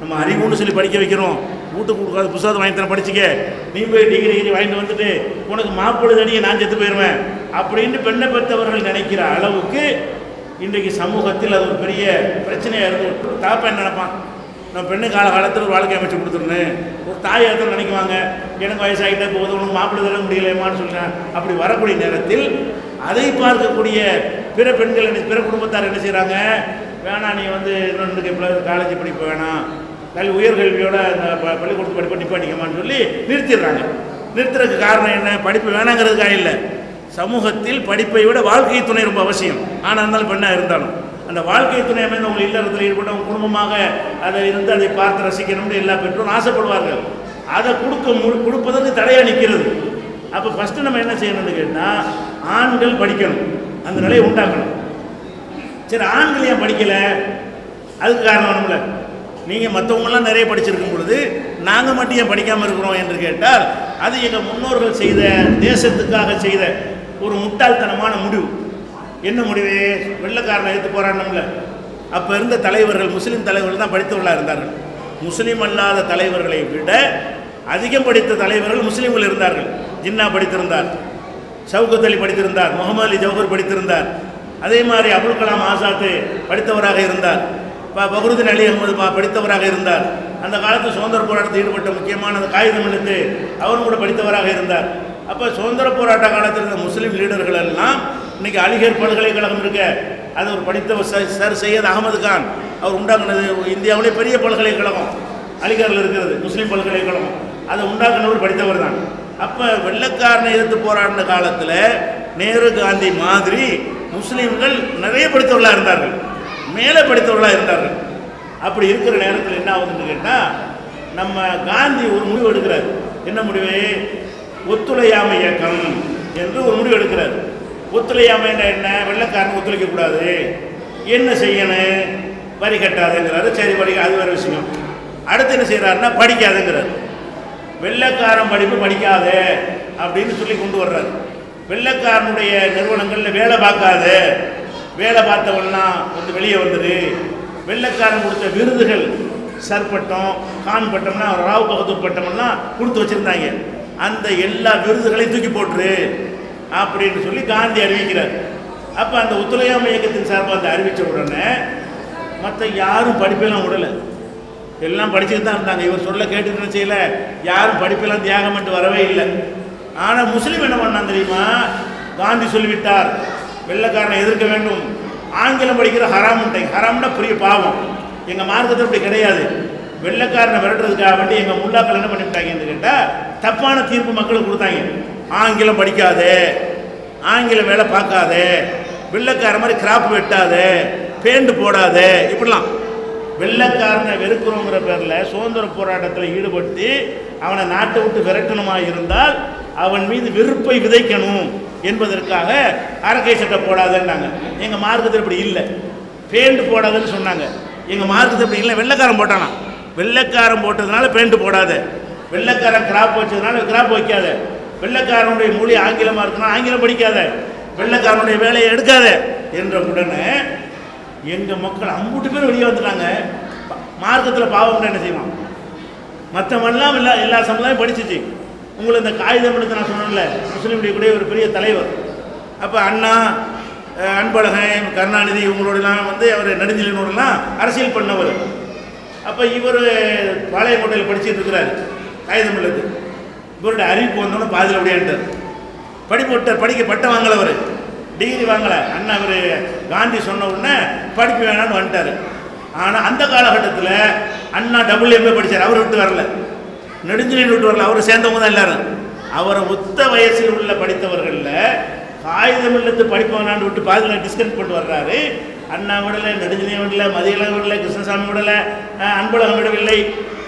நம்ம அறிவுன்னு சொல்லி படிக்க வைக்கிறோம், வீட்டுக்கு கொடுக்காத புத்தகத்தை வாங்கி தர படிச்சுக்க, நீ போய் டிகிரி வாங்கிட்டு வந்துட்டு உனக்கு மாப்பிள்ளை தேடியை நான் செத்து போயிடுவேன் அப்படின்னு பெண்ணை பெற்றவர்கள் நினைக்கிற அளவுக்கு இன்றைக்கு சமூகத்தில் அது ஒரு பெரிய பிரச்சனையாக இருக்கும். தாப்பா என்ன நினைப்பான், நம்ம பெண்ணு காலத்தில் ஒரு வாழ்க்கை அமைச்சு கொடுத்துருன்னு ஒரு தாயாக தான் நினைக்குவாங்க. எனக்கு வயசாகிட்டே போகுது, உனக்கு மாப்பிள்ளை தர முடியலையம்மான்னு சொல்கிறேன். அப்படி வரக்கூடிய நேரத்தில் அதை பார்க்கக்கூடிய பிற பெண்கள் பிற குடும்பத்தார் என்ன செய்கிறாங்க, வேணாம் நீ வந்து இன்னொன்று காலேஜ் படிப்பு வேணாம், உயர்கல்வியோட அந்த பள்ளிக்கூடத்து படிப்பை நிப்பாட்டிக்கமான்னு சொல்லி நிறுத்திடுறாங்க. நிறுத்துறதுக்கு காரணம் என்ன, படிப்பு வேணாங்கிறதுக்காக இல்லை, சமூகத்தில் படிப்பை விட வாழ்க்கை துணை ரொம்ப அவசியம். ஆனால் இருந்தாலும் பெண்ணாக இருந்தாலும் அந்த வாழ்க்கை துணை அமைந்து அவங்க இல்லறத்தில் ஈடுபட்டு அவங்க குடும்பமாக அதை இருந்து அதை பார்த்து ரசிக்கணும்னு எல்லா பெற்றோரும் ஆசைப்படுவார்கள். அதை கொடுப்பதற்கு தடையாக நிற்கிறது. அப்போ ஃபஸ்ட்டு நம்ம என்ன செய்யணும்னு கேட்டால் ஆண்கள் படிக்கணும், அந்த நிலையை உண்டாக்கணும். சரி ஆண்கள் ஏன் படிக்கலை, அதுக்கு காரணம் வேணும்ல. நீங்கள் மற்றவங்களாம் நிறைய படிச்சிருக்கும் பொழுது நாங்கள் மட்டும் ஏன் படிக்காமல் இருக்கிறோம் என்று கேட்டால் அது எங்கள் முன்னோர்கள் செய்த தேசத்துக்காக செய்த ஒரு முட்டாள்தனமான முடிவு. என்ன முடிவு? வெள்ளைக்காரனை எடுத்து போராடணும்ல. அப்போ இருந்த தலைவர்கள் முஸ்லீம் தலைவர்கள் தான் படித்தவர்களாக இருந்தார்கள். முஸ்லீம் அல்லாத தலைவர்களை விட அதிகம் படித்த தலைவர்கள் முஸ்லீம்கள் இருந்தார்கள். ஜின்னா படித்திருந்தார், ஷவுகத் அலி படித்திருந்தார், முகமது அலி ஜவஹர் படித்திருந்தார், அதே மாதிரி அபுல் கலாம் ஆசாத்து படித்தவராக இருந்தார், பக்ருதீன் அலி அஹமது படித்தவராக இருந்தார். அந்த காலத்து சுதந்திர போராட்டத்தில் ஈடுபட்ட முக்கியமான அந்த காகிதம் எழுத்து அவரும் கூட படித்தவராக இருந்தார். அப்போ சுதந்திர போராட்ட காலத்தில் இருந்த முஸ்லீம் லீடர்கள் எல்லாம் இன்றைக்கி அலிகர் பல்கலைக்கழகம் இருக்க, அது ஒரு படித்தவர் சர் சையத் அகமது கான் அவர் உண்டாக்குனது. இந்தியாவிலே பெரிய பல்கலைக்கழகம் அலிகரில் இருக்கிறது, முஸ்லீம் பல்கலைக்கழகம். அதை உண்டாக்குனவர் படித்தவர் தான். அப்போ வெள்ளைக்காரனை எதிர்த்து போராடின காலத்தில் நேரு காந்தி மாதிரி முஸ்லீம்கள் நிறைய படித்தவர்களாக இருந்தார்கள், மேலே படித்தவர்களாக இருந்தார்கள். அப்படி இருக்கிற நேரத்தில் என்ன ஆகுதுன்னு கேட்டால், நம்ம காந்தி ஒரு முடிவு எடுக்கிறார். என்ன முடிவு? ஒத்துழையாமை இயக்கம் என்று ஒரு முடிவு எடுக்கிறார். ஒத்துழையாமைன்னா என்ன? வெள்ளைக்காரன் ஒத்துழைக்கக்கூடாது, என்ன செய்யணும்? வரி கட்டாதுங்கிறாரு. சரி, வரி அது வேறு விஷயம். அடுத்து என்ன செய்கிறாருன்னா படிக்காதுங்கிறார். வெள்ளைக்காரன் படிப்பு படிக்காத அப்படின்னு சொல்லி கொண்டு வர்றாரு. வெள்ளைக்காரனுடைய நிறுவனங்களில் வேலை பார்க்காத, வேலை பார்த்தவன்னா வந்து வெளியே வந்துடு. வெள்ளைக்காரன் கொடுத்த விருதுகள் சர் பட்டம், கான் பட்டம்னா ராவ் பகதூர் பட்டம்லாம் கொடுத்து வச்சுருந்தாங்க. அந்த எல்லா விருதுகளையும் தூக்கி போட்டுரு அப்படின்னு சொல்லி காந்தி அறிவிக்கிறார். அப்போ அந்த ஒத்துழையாமை இயக்கத்தின் சார்பாக அந்த அறிவித்த உடனே மற்ற யாரும் படிப்பெல்லாம் விடலை, எல்லாம் படிச்சுட்டு தான் இருந்தாங்க. இவர் சொல்ல கேட்டுன்னு செய்யலை, யாரும் படிப்பெல்லாம் தியாகம் பண்ணிட்டு வரவே இல்லை. ஆனால் முஸ்லீம் என்ன பண்ணான் தெரியுமா? காந்தி சொல்லிவிட்டார் வெள்ளைக்காரனை எதிர்க்க வேண்டும், ஆங்கிலம் படிக்கிற ஹராமுண்டை. ஹராம்னா பெரிய பாவம், எங்கள் மார்க்கத்தில் அப்படி கிடையாது. வெள்ளைக்காரனை விரட்டுறதுக்காக வேண்டி எங்கள் முல்லாக்கள் என்ன பண்ணிவிட்டாங்கன்னு கேட்டால் தப்பான தீர்ப்பு மக்களுக்கு கொடுத்தாங்க. ஆங்கிலம் படிக்காதே, ஆங்கிலம் வேலை பார்க்காதே, வெள்ளைக்கார மாதிரி கிராப் வெட்டாதே, பேண்டு போடாதே, இப்படிலாம். வெள்ளைக்காரனை வெறுக்கிறோங்கிற பேரில் சுதந்திர போராட்டத்தில் ஈடுபட்டு அவனை நாட்டை விட்டு விரட்டணுமா இருந்தால் அவன் மீது வெறுப்பை விதைக்கணும் என்பதற்காக அரக்கை சட்டை போடாதுன்னாங்க. எங்கள் மார்க்கத்தில் இப்படி இல்லை. பேண்டு போடாதுன்னு சொன்னாங்க. எங்கள் மார்க்கத்தில் இப்படி இல்லை. வெள்ளைக்காரன் போட்டானா, வெள்ளைக்காரன் போட்டதுனால பேண்டு போடாத, வெள்ளைக்காரன் கிராப் வச்சதுனால கிராப் வைக்காத, வெள்ளைக்காரனுடைய மொழி ஆங்கிலமாக இருக்குன்னா ஆங்கிலம் படிக்காத, வெள்ளைக்காரனுடைய வேலையை எடுக்காத என்ற உடனே எங்கள் மக்கள் 50 பேர் வெளியே வந்துட்டாங்க. மார்க்கத்தில் பாவம்னா என்ன செய்வான்? மற்றவெல்லாம் எல்லா சமுதாயம் படிச்சிச்சு. உங்களை இந்த காகிதம் எடுத்து நான் சொன்னேன்ல, முஸ்லீமுடைய கூட ஒரு பெரிய தலைவர். அப்போ அண்ணா, அன்பழகன், கருணாநிதி இவங்களோடலாம் வந்து அவர் நெடுஞ்செழியனோடலாம் அரசியல் பண்ணவர். அப்போ இவர் பாளையங்கோட்டையில் படிச்சுட்டு இருக்கிறார் காகிதம் எழுத்து. இவருடைய அறிவிப்பு வந்தோடனே பாதியில் விளையாண்டார். படிக்க பட்டம் வாங்கலவர், டிகிரி வாங்கலை. அண்ணா அவர் காந்தி சொன்ன உடனே படிப்பு வேணான்னு வந்துட்டார். ஆனால் அந்த காலகட்டத்தில் அண்ணா WMA படித்தார், அவர் விட்டு வரல, நெடுஞ்செழியன் விட்டு வரல, அவர் சேர்ந்தவங்க தான் எல்லாரும். அவரை ஒத்த வயசில் உள்ள படித்தவர்களில் காகிதம் இல்லத்து படிப்பவனான்னு விட்டு பாதியில் டிஸ்கஸ் பண்ணிட்டு வர்றாரு. அண்ணா விடலை, நெடுஞ்செழியன் விடலை, மதியழகன் விடலை, கிருஷ்ணசாமி விடலை, அன்பழகன் விடவில்லை,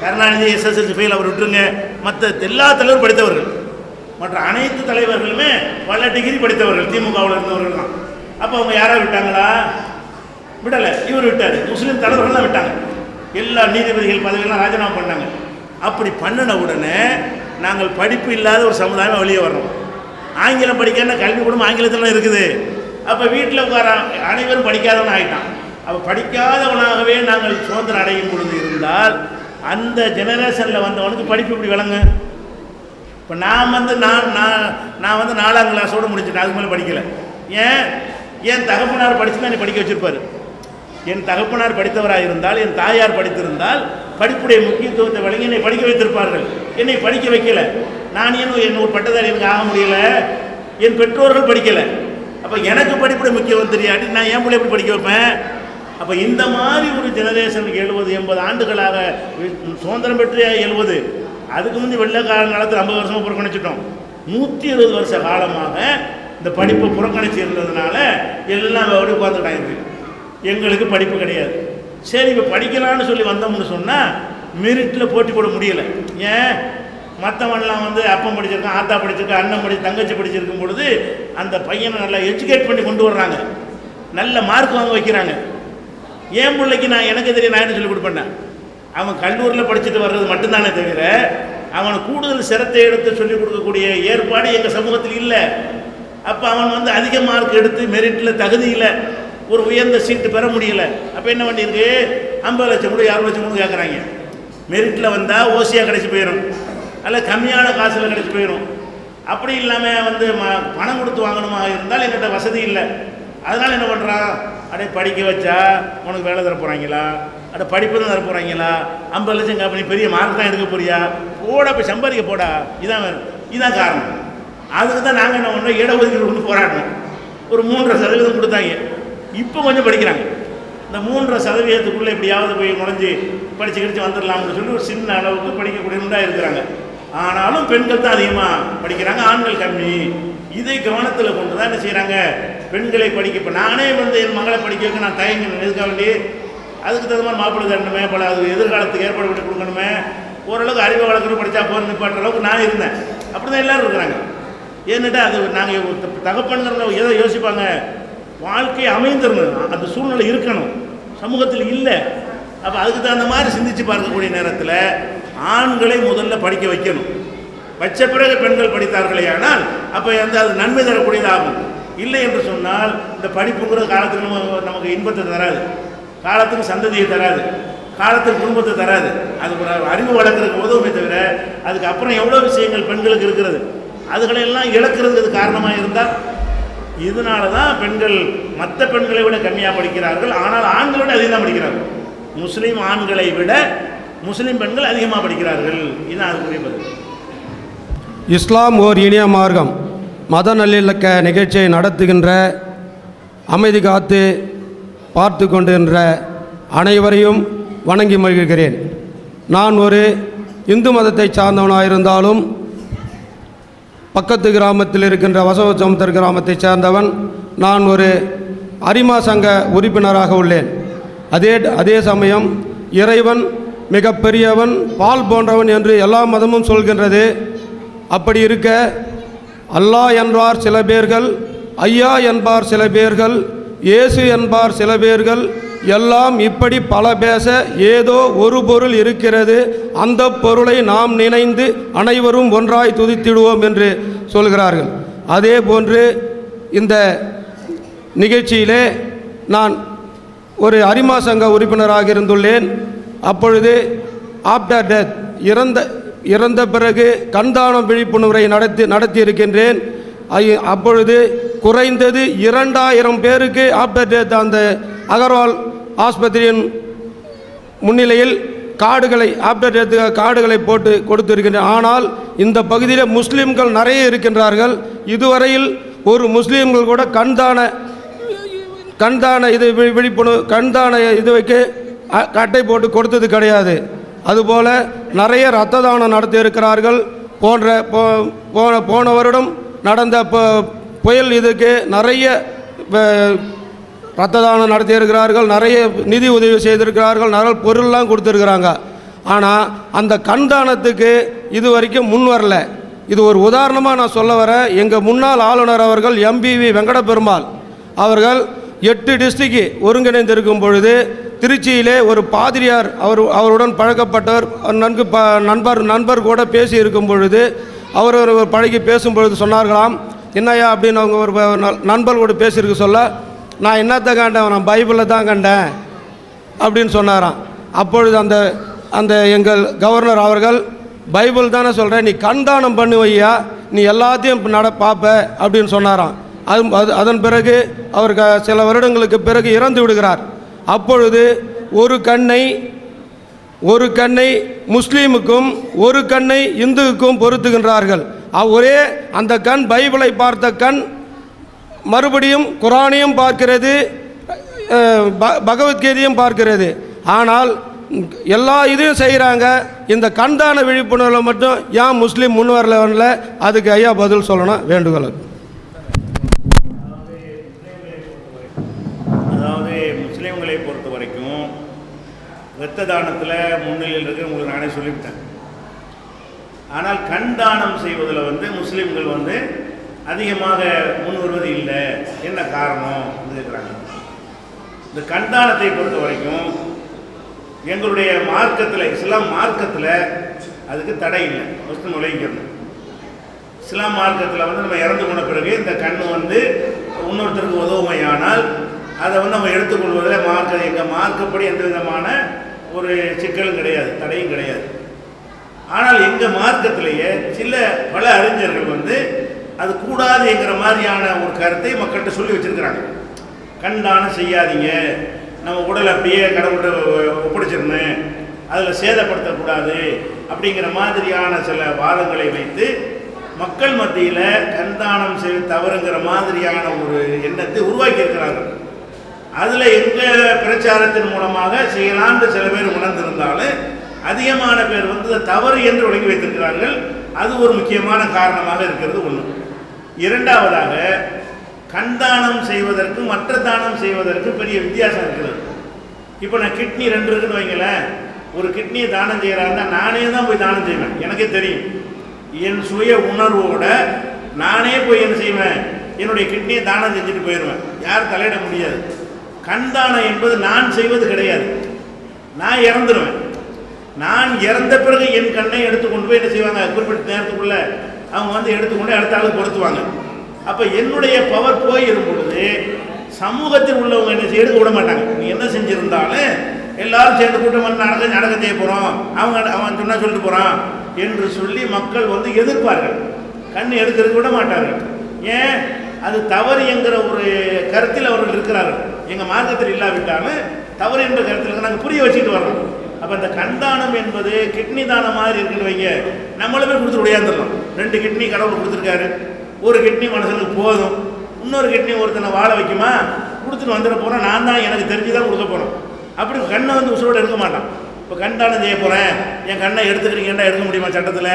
கருணாநிதி SSLC ஃபெயில் அவர் விட்டுருங்க. மற்ற எல்லா தலைவரும் படித்தவர்கள், மற்ற அனைத்து தலைவர்களுமே பல டிகிரி படித்தவர்கள், திமுகவில் இருந்தவர்கள் தான். அப்போ அவங்க யாராவது விட்டாங்களா? விடலை. இவர் விட்டார். முஸ்லீம் தலைவர்கள்லாம் விட்டாங்க. எல்லா நீதிபதிகள் பதவியெல்லாம் ராஜினாமா பண்ணாங்க. அப்படி பண்ணின உடனே நாங்கள் படிப்பு இல்லாத ஒரு சமுதாயம் வெளியே வர்றோம். ஆங்கிலம் படிக்கன்னா கல்வி குடும்பம் ஆங்கிலத்தில் இருக்குது. அப்போ வீட்டில் உட்கார அனைவரும் படிக்காதவன் ஆகிட்டான். அப்போ படிக்காதவனாகவே நாங்கள் சுதந்திரம் அடையும் பொழுது இருந்தால் அந்த ஜெனரேஷனில் வந்தவனுக்கு படிப்பு இப்படி விளங்க. இப்போ நான் வந்து நான் வந்து 4ஆம் கிளாஸோடு முடிச்சிட்டேன், அதுக்கு மேலே படிக்கலை. ஏன் தகப்பனார் படிச்சுன்னா என்னை படிக்க வச்சுருப்பார். என் தகப்பனார் படித்தவராக இருந்தால், என் தாயார் படித்திருந்தால் படிப்புடைய முக்கியத்துவத்தை வழங்கி என்னை படிக்க வைத்திருப்பார்கள். என்னை படிக்க வைக்கலை. நான் என்ன ஒரு பட்டதாரி எனக்கு ஆக முடியலை, என் பெற்றோர்கள் படிக்கலை. அப்போ எனக்கு படிப்புடைய முக்கியம் தெரியாட்டி நான் என் பிள்ளை எப்படி படிக்க வைப்பேன்? அப்போ இந்த மாதிரி ஒரு ஜெனரேஷனுக்கு 70-80 ஆண்டுகளாக சுதந்திரம் பெற்று 70, அதுக்கு முந்தைய வெள்ளைக்கார காலத்தில் 50 வருஷமாக புறக்கணிச்சிட்டோம். 120 வருஷ காலமாக இந்த படிப்பை புறக்கணிச்சு இருந்ததுனால எல்லாம் அப்படி உட்காந்துட்டாங்க. எங்களுக்கு படிப்பு கிடையாது. சரி, இப்போ படிக்கலான்னு சொல்லி வந்தோம்னு சொன்னால் மெரிட்டில் போட்டி போட முடியலை. ஏன்? மற்றவன்லாம் வந்து அப்பம் படிச்சிருக்கான், ஆத்தா படிச்சிருக்கான், அண்ணன் தங்கச்சி படிச்சிருக்கும் பொழுது அந்த பையனை நல்லா எஜுகேட் பண்ணி கொண்டு வர்றாங்க, நல்ல மார்க் வாங்க வைக்கிறாங்க. என் பிள்ளைக்கு நான் எனக்கு தெரியும், நான் என்ன சொல்லி கொடுப்பேன்? அவன் கல்லூரியில் படிச்சுட்டு வர்றது மட்டும்தானே தவிர அவன் கூடுதல் சிரத்தை எடுத்து சொல்லிக் கொடுக்கக்கூடிய ஏற்பாடு எங்கள் சமூகத்தில் இல்லை. அப்போ அவன் வந்து அதிக மார்க் எடுத்து மெரிட்டில் தகுதியில் ஒரு உயர்ந்த சீட்டு பெற முடியலை. அப்போ என்ன பண்ணியிருக்கு, 50 லட்சம் கூட 60 லட்சம் கூட கேட்குறாங்க. மெரிட்டில் வந்தால் ஓசியாக கிடச்சி போயிடும், அல்ல கம்மியான காசில் கிடச்சி போயிடும். அப்படி இல்லாமல் வந்து பணம் கொடுத்து வாங்கணுமா இருந்தால் என்கிட்ட வசதி இல்லை. அதனால் என்ன பண்ணுறான், அப்படியே படிக்க வச்சா உனக்கு வேலை தர போகிறாங்களா, அட படிப்பு தான் தர போகிறாங்களா, 50 லட்சம் கம்பெனி பெரிய மார்க் தான் எடுக்க போறியா, போடா போய் சம்பாதிக்க போடா, இதான் காரணம். அதுக்கு தான் நாங்கள் என்ன பண்ணுறோம், இடஒதுக்கீடு கொண்டு போராட்டணும். ஒரு 3.5% கொடுத்தாங்க. இப்போ கொஞ்சம் படிக்கிறாங்க. இந்த 3.5% எப்படியாவது போய் நுழைஞ்சி படித்து கிடிச்சு வந்துடலாம்னு சொல்லி ஒரு சின்ன அளவுக்கு படிக்கக்கூடியவங்களாக இருக்கிறாங்க. ஆனாலும் பெண்கள் தான் அதிகமாக படிக்கிறாங்க, ஆண்கள் கம்மி. இதை கவனத்தில் கொண்டு தான் என்ன செய்கிறாங்க, பெண்களை படிக்க. இப்போ நானே வந்து என் மகளை படிக்க வைக்க நான் தயங்கினேன். எதுக்காக வேண்டி, அதுக்கு தகுந்த மாதிரி மாப்பிள்ளை தரணுமே, பல அது எதிர்காலத்துக்கு ஏற்பாடு பண்ணி கொடுக்கணுமே, ஓரளவுக்கு அறிவை வளர்க்கணும், படித்தா போகிற நிப்பாட்டுற அளவுக்கு நான் இருந்தேன். அப்படி தான் எல்லோரும் இருக்கிறாங்க. ஏன்னுட்டா அது நாங்கள் தகப்பன்கிறவங்க எதை யோசிப்பாங்க, வாழ்க்கையை அமைந்திருந்தது, அந்த சூழ்நிலை இருக்கணும், சமூகத்தில் இல்லை. அப்போ அதுக்கு தகுந்த மாதிரி சிந்திச்சு பார்க்கக்கூடிய நேரத்தில் ஆண்களை முதல்ல படிக்க வைக்கணும். வச்ச பிறகு பெண்கள் படித்தார்களே ஆனால் அப்போ வந்து அது நன்மை தரக்கூடியதாகும். இல்லை என்று சொன்னால் இந்த படிப்புங்கிற காலத்துக்கு நமக்கு இன்பத்தை தராது, காலத்துக்கு சந்ததியை தராது, காலத்துக்கு குடும்பத்தை தராது. அது ஒரு அறிவு வளர்க்குறதுக்கு உதவுமே தவிர அதுக்கு அப்புறம் எவ்வளோ விஷயங்கள் பெண்களுக்கு இருக்கிறது, அதுகளெல்லாம் இழக்கிறதுக்கு காரணமாக இருந்தால். இதனால தான் பெண்கள் மற்ற பெண்களை விட கம்மியாக படிக்கிறார்கள். ஆனால் ஆண்களை விட அதிகமாக படிக்கிறார்கள். முஸ்லீம் ஆண்களை விட முஸ்லீம் பெண்கள் அதிகமாக படிக்கிறார்கள். இதுதான் அதுக்குரிய பதில். இஸ்லாம் ஓர் இனிய மார்க்கம். மத நல்லிணக்க நிகழ்ச்சியை நடத்துகின்ற, அமைதி காத்து பார்த்து கொண்டிருக்கின்ற அனைவரையும் வணங்கி மகிழ்கிறேன். நான் ஒரு இந்து மதத்தை சார்ந்தவனாக இருந்தாலும் பக்கத்து கிராமத்தில் இருக்கின்ற வசவசமுத்தர் கிராமத்தை சேர்ந்தவன். நான் ஒரு அரிமா சங்க உறுப்பினராக உள்ளேன். அதே சமயம் இறைவன் மிகப்பெரியவன், பால் போன்றவன் என்று எல்லா மதமும் சொல்கின்றது. அப்படி இருக்க அல்லாஹ் என்பார் சில பேர்கள், ஐயா என்பார் சில பேர்கள், இயேசு என்பார் சில பேர்கள், எல்லாம் இப்படி பல பேச ஏதோ ஒரு பொருள் இருக்கிறது, அந்த பொருளை நாம் நினைந்து அனைவரும் ஒன்றாய் துதித்திடுவோம் என்று சொல்கிறார்கள். அதே போன்று இந்த நிகழ்ச்சியிலே நான் ஒரு அரிமா சங்க உறுப்பினராக இருந்துள்ளேன். அப்பொழுது ஆஃப்டர் டெத், இறந்த பிறகு கண்தானம் விழிப்புணர்வை நடத்தி இருக்கின்றேன். அப்பொழுது குறைந்தது 2000 பேருக்கு ஆஃப்டர் டெத் அந்த அகர்வால் ஆஸ்பத்திரியின் முன்னிலையில் ஆஃப்டர் டெத் கார்டுகளை போட்டு கொடுத்திருக்கின்றன. ஆனால் இந்த பகுதியில் முஸ்லீம்கள் நிறைய இருக்கின்றார்கள். இதுவரையில் ஒரு முஸ்லீம்கள் கூட கண்தான இது விழிப்புணர்வு கண்தான இதுவைக்கு கட்டை போட்டு கொடுத்தது கிடையாது. அதுபோல் நிறைய இரத்த தானம் நடத்தி இருக்கிறார்கள். போன வருடம் நடந்த புயல் இதுக்கு நிறைய இரத்த தானம் நடத்தியிருக்கிறார்கள், நிறைய நிதி உதவி செய்திருக்கிறார்கள், நிறைய பொருள்லாம் கொடுத்துருக்குறாங்க. ஆனால் அந்த கண்தானத்துக்கு இது வரைக்கும் முன் வரல. இது ஒரு உதாரணமாக நான் சொல்ல வரேன். எங்கள் முன்னாள் ஆளுநர் அவர்கள் எம்பிவி வெங்கடபெருமாள் அவர்கள் 8 டிஸ்ட்ரிக்ட் ஒருங்கிணைந்திருக்கும் பொழுது திருச்சியிலே ஒரு பாதிரியார் அவருடன் பழக்கப்பட்டவர் நண்பர் கூட பேசி இருக்கும் பொழுது அவர் பழகி பேசும்பொழுது சொன்னார்களாம், என்னையா அப்படின்னு அவங்க ஒரு நண்பர்களோடு பேசியிருக்க சொல்ல, நான் என்னத்தை கண்டேன், நான் பைபிளில் தான் கண்டேன் அப்படின்னு சொன்னாராம். அப்பொழுது அந்த எங்கள் கவர்னர் அவர்கள், பைபிள் தானே சொல்கிறேன், நீ கண்தானம் பண்ணுவையா, நீ எல்லாத்தையும் பார்ப்ப அப்படின்னு சொன்னாராம். அதன் பிறகு அவர் சில வருடங்களுக்கு பிறகு இறந்து விடுகிறார். அப்பொழுது ஒரு கண்ணை முஸ்லீமுக்கும் ஒரு கண்ணை இந்துவுக்கும் பொருத்துகின்றார்கள். ஒரே அந்த கண் பைபிளை பார்த்த கண் மறுபடியும் குரானையும் பார்க்கிறது, பகவத்கீதையும் பார்க்கிறது. ஆனால் எல்லா இதையும் செய்கிறாங்க, இந்த கண்தான விழிப்புணர்வு மட்டும் ஏன் முஸ்லீம் முன் வரல? அதுக்கு ஐயா பதில் சொல்லணும் வேண்டுகோள். அதாவது முஸ்லீம்களை பொறுத்த வரைக்கும் இரத்த தானத்தில் முன்னிலையில் இருக்க உங்களுக்கு நானே சொல்லிவிட்டேன். ஆனால் கண் தானம் செய்வதில் முஸ்லீம்கள் அதிகமாக முன் வருவது இல்லை. என்ன காரணம் இருக்கிறாங்க? இந்த கண்தானத்தை பொறுத்த வரைக்கும் எங்களுடைய மார்க்கத்தில், இஸ்லாம் மார்க்கத்தில் அதுக்கு தடை இல்லை. முஸ்லிம் உலகிக்கிறது இஸ்லாம் மார்க்கத்தில் வந்து நம்ம இறந்து போன பிறகு இந்த கண் வந்து இன்னொருத்தருக்கு உதவுமையானால் அதை வந்து நம்ம எடுத்துக்கொள்வதில் எங்கள் மார்க்கப்படி எந்த விதமான ஒரு சிக்கலும் கிடையாது, தடையும் கிடையாது. ஆனால் எங்கள் மார்க்கத்திலேயே பல அறிஞர்கள் வந்து அது கூடாதுங்கிற மாதிரியான ஒரு கருத்தை மக்கள்கிட்ட சொல்லி வச்சுருக்கிறாங்க. கண் தானம் செய்யாதீங்க, நம்ம உடல் அப்படியே கடவுள்கிட்ட ஒப்படைச்சிடணும், அதில் சேதப்படுத்தக்கூடாது அப்படிங்கிற மாதிரியான சில வாதங்களை வைத்து மக்கள் மத்தியில் கண்தானம் செய்ய தவறுங்கிற மாதிரியான ஒரு எண்ணத்தை உருவாக்கி இருக்கிறார்கள். அதில் எங்கள் பிரச்சாரத்தின் மூலமாக செய்யலான்னு சில பேர் உணர்ந்திருந்தாலும் அதிகமான பேர் வந்து தவறு என்று ஒழுங்கி வைத்திருக்கிறார்கள். அது ஒரு முக்கியமான காரணமாக இருக்கிறது ஒன்று. இரண்டாவதாக, கண்தானம் செய்வதற்கு மற்ற தானம் செய்வதற்கு பெரிய வித்தியாசம் இருக்கிறது. இப்போ நான் கிட்னி 2 இருக்குன்னு வைங்களேன், ஒரு கிட்னியை தானம் செய்கிறாருன்னா நானே தான் போய் தானம் செய்வேன். எனக்கே தெரியும், என் சுய உணர்வோட நானே போய் என்ன செய்வேன், என்னுடைய கிட்னியை தானம் செஞ்சுட்டு போயிடுவேன். யாரும் தலையிட முடியாது. கண் தானம் என்பது நான் செய்வது கிடையாது. நான் இறந்துடுவேன். நான் இறந்த பிறகு என் கண்ணை எடுத்துக்கொண்டு போய் என்ன செய்வாங்க, குறிப்பிட்ட நேரத்துக்குள்ள அவங்க வந்து எடுத்துக்கொண்டு அடுத்த ஆளுக்கு பொருத்துவாங்க. அப்போ என்னுடைய பவர் போயிடும் பொழுது சமூகத்தில் உள்ளவங்க என்ன செய்ய எடுக்க விட மாட்டாங்க. நீ என்ன செஞ்சிருந்தாலும் எல்லாரும் சேர்ந்து கூட்டம் வந்து நடக்க செய்ய போகிறோம், அவன் சொன்னா சொல்லிட்டு போகிறான் என்று சொல்லி மக்கள் வந்து எதிர்ப்பார்கள். கண் எடுக்கிறதுக்கு விட மாட்டார்கள். ஏன்? அது தவறு என்கிற ஒரு கருத்தில் அவர்கள் இருக்கிறார்கள். எங்கள் மார்க்கத்தில் இல்லாவிட்டாலும் தவறு என்ற கருத்தில் நாங்கள் புரிய வச்சுட்டு வர்றோம். அப்போ இந்த கண்தானம் என்பது கிட்னி தானம் மாதிரி இருக்குன்னு வைங்க, நம்மளுமே கொடுத்துட்டு உடையாந்துடலாம். 2 கிட்னி கடவுள் கொடுத்துருக்காரு, ஒரு கிட்னி மனுஷனுக்கு போதும், இன்னொரு கிட்னி ஒருத்தனை வாழ வைக்குமா, கொடுத்துட்டு வந்துட போகிறோம், நான் தான் எனக்கு தெரிஞ்சு தான் கொடுக்க போகிறோம். அப்படி கண்ணை வந்து உசுரோடு எடுக்க மாட்டான். இப்போ கண்தானம் செய்ய போகிறேன், என் கண்ணை எடுத்துக்கிறீங்கன்னா எடுக்க முடியுமா? சட்டத்தில்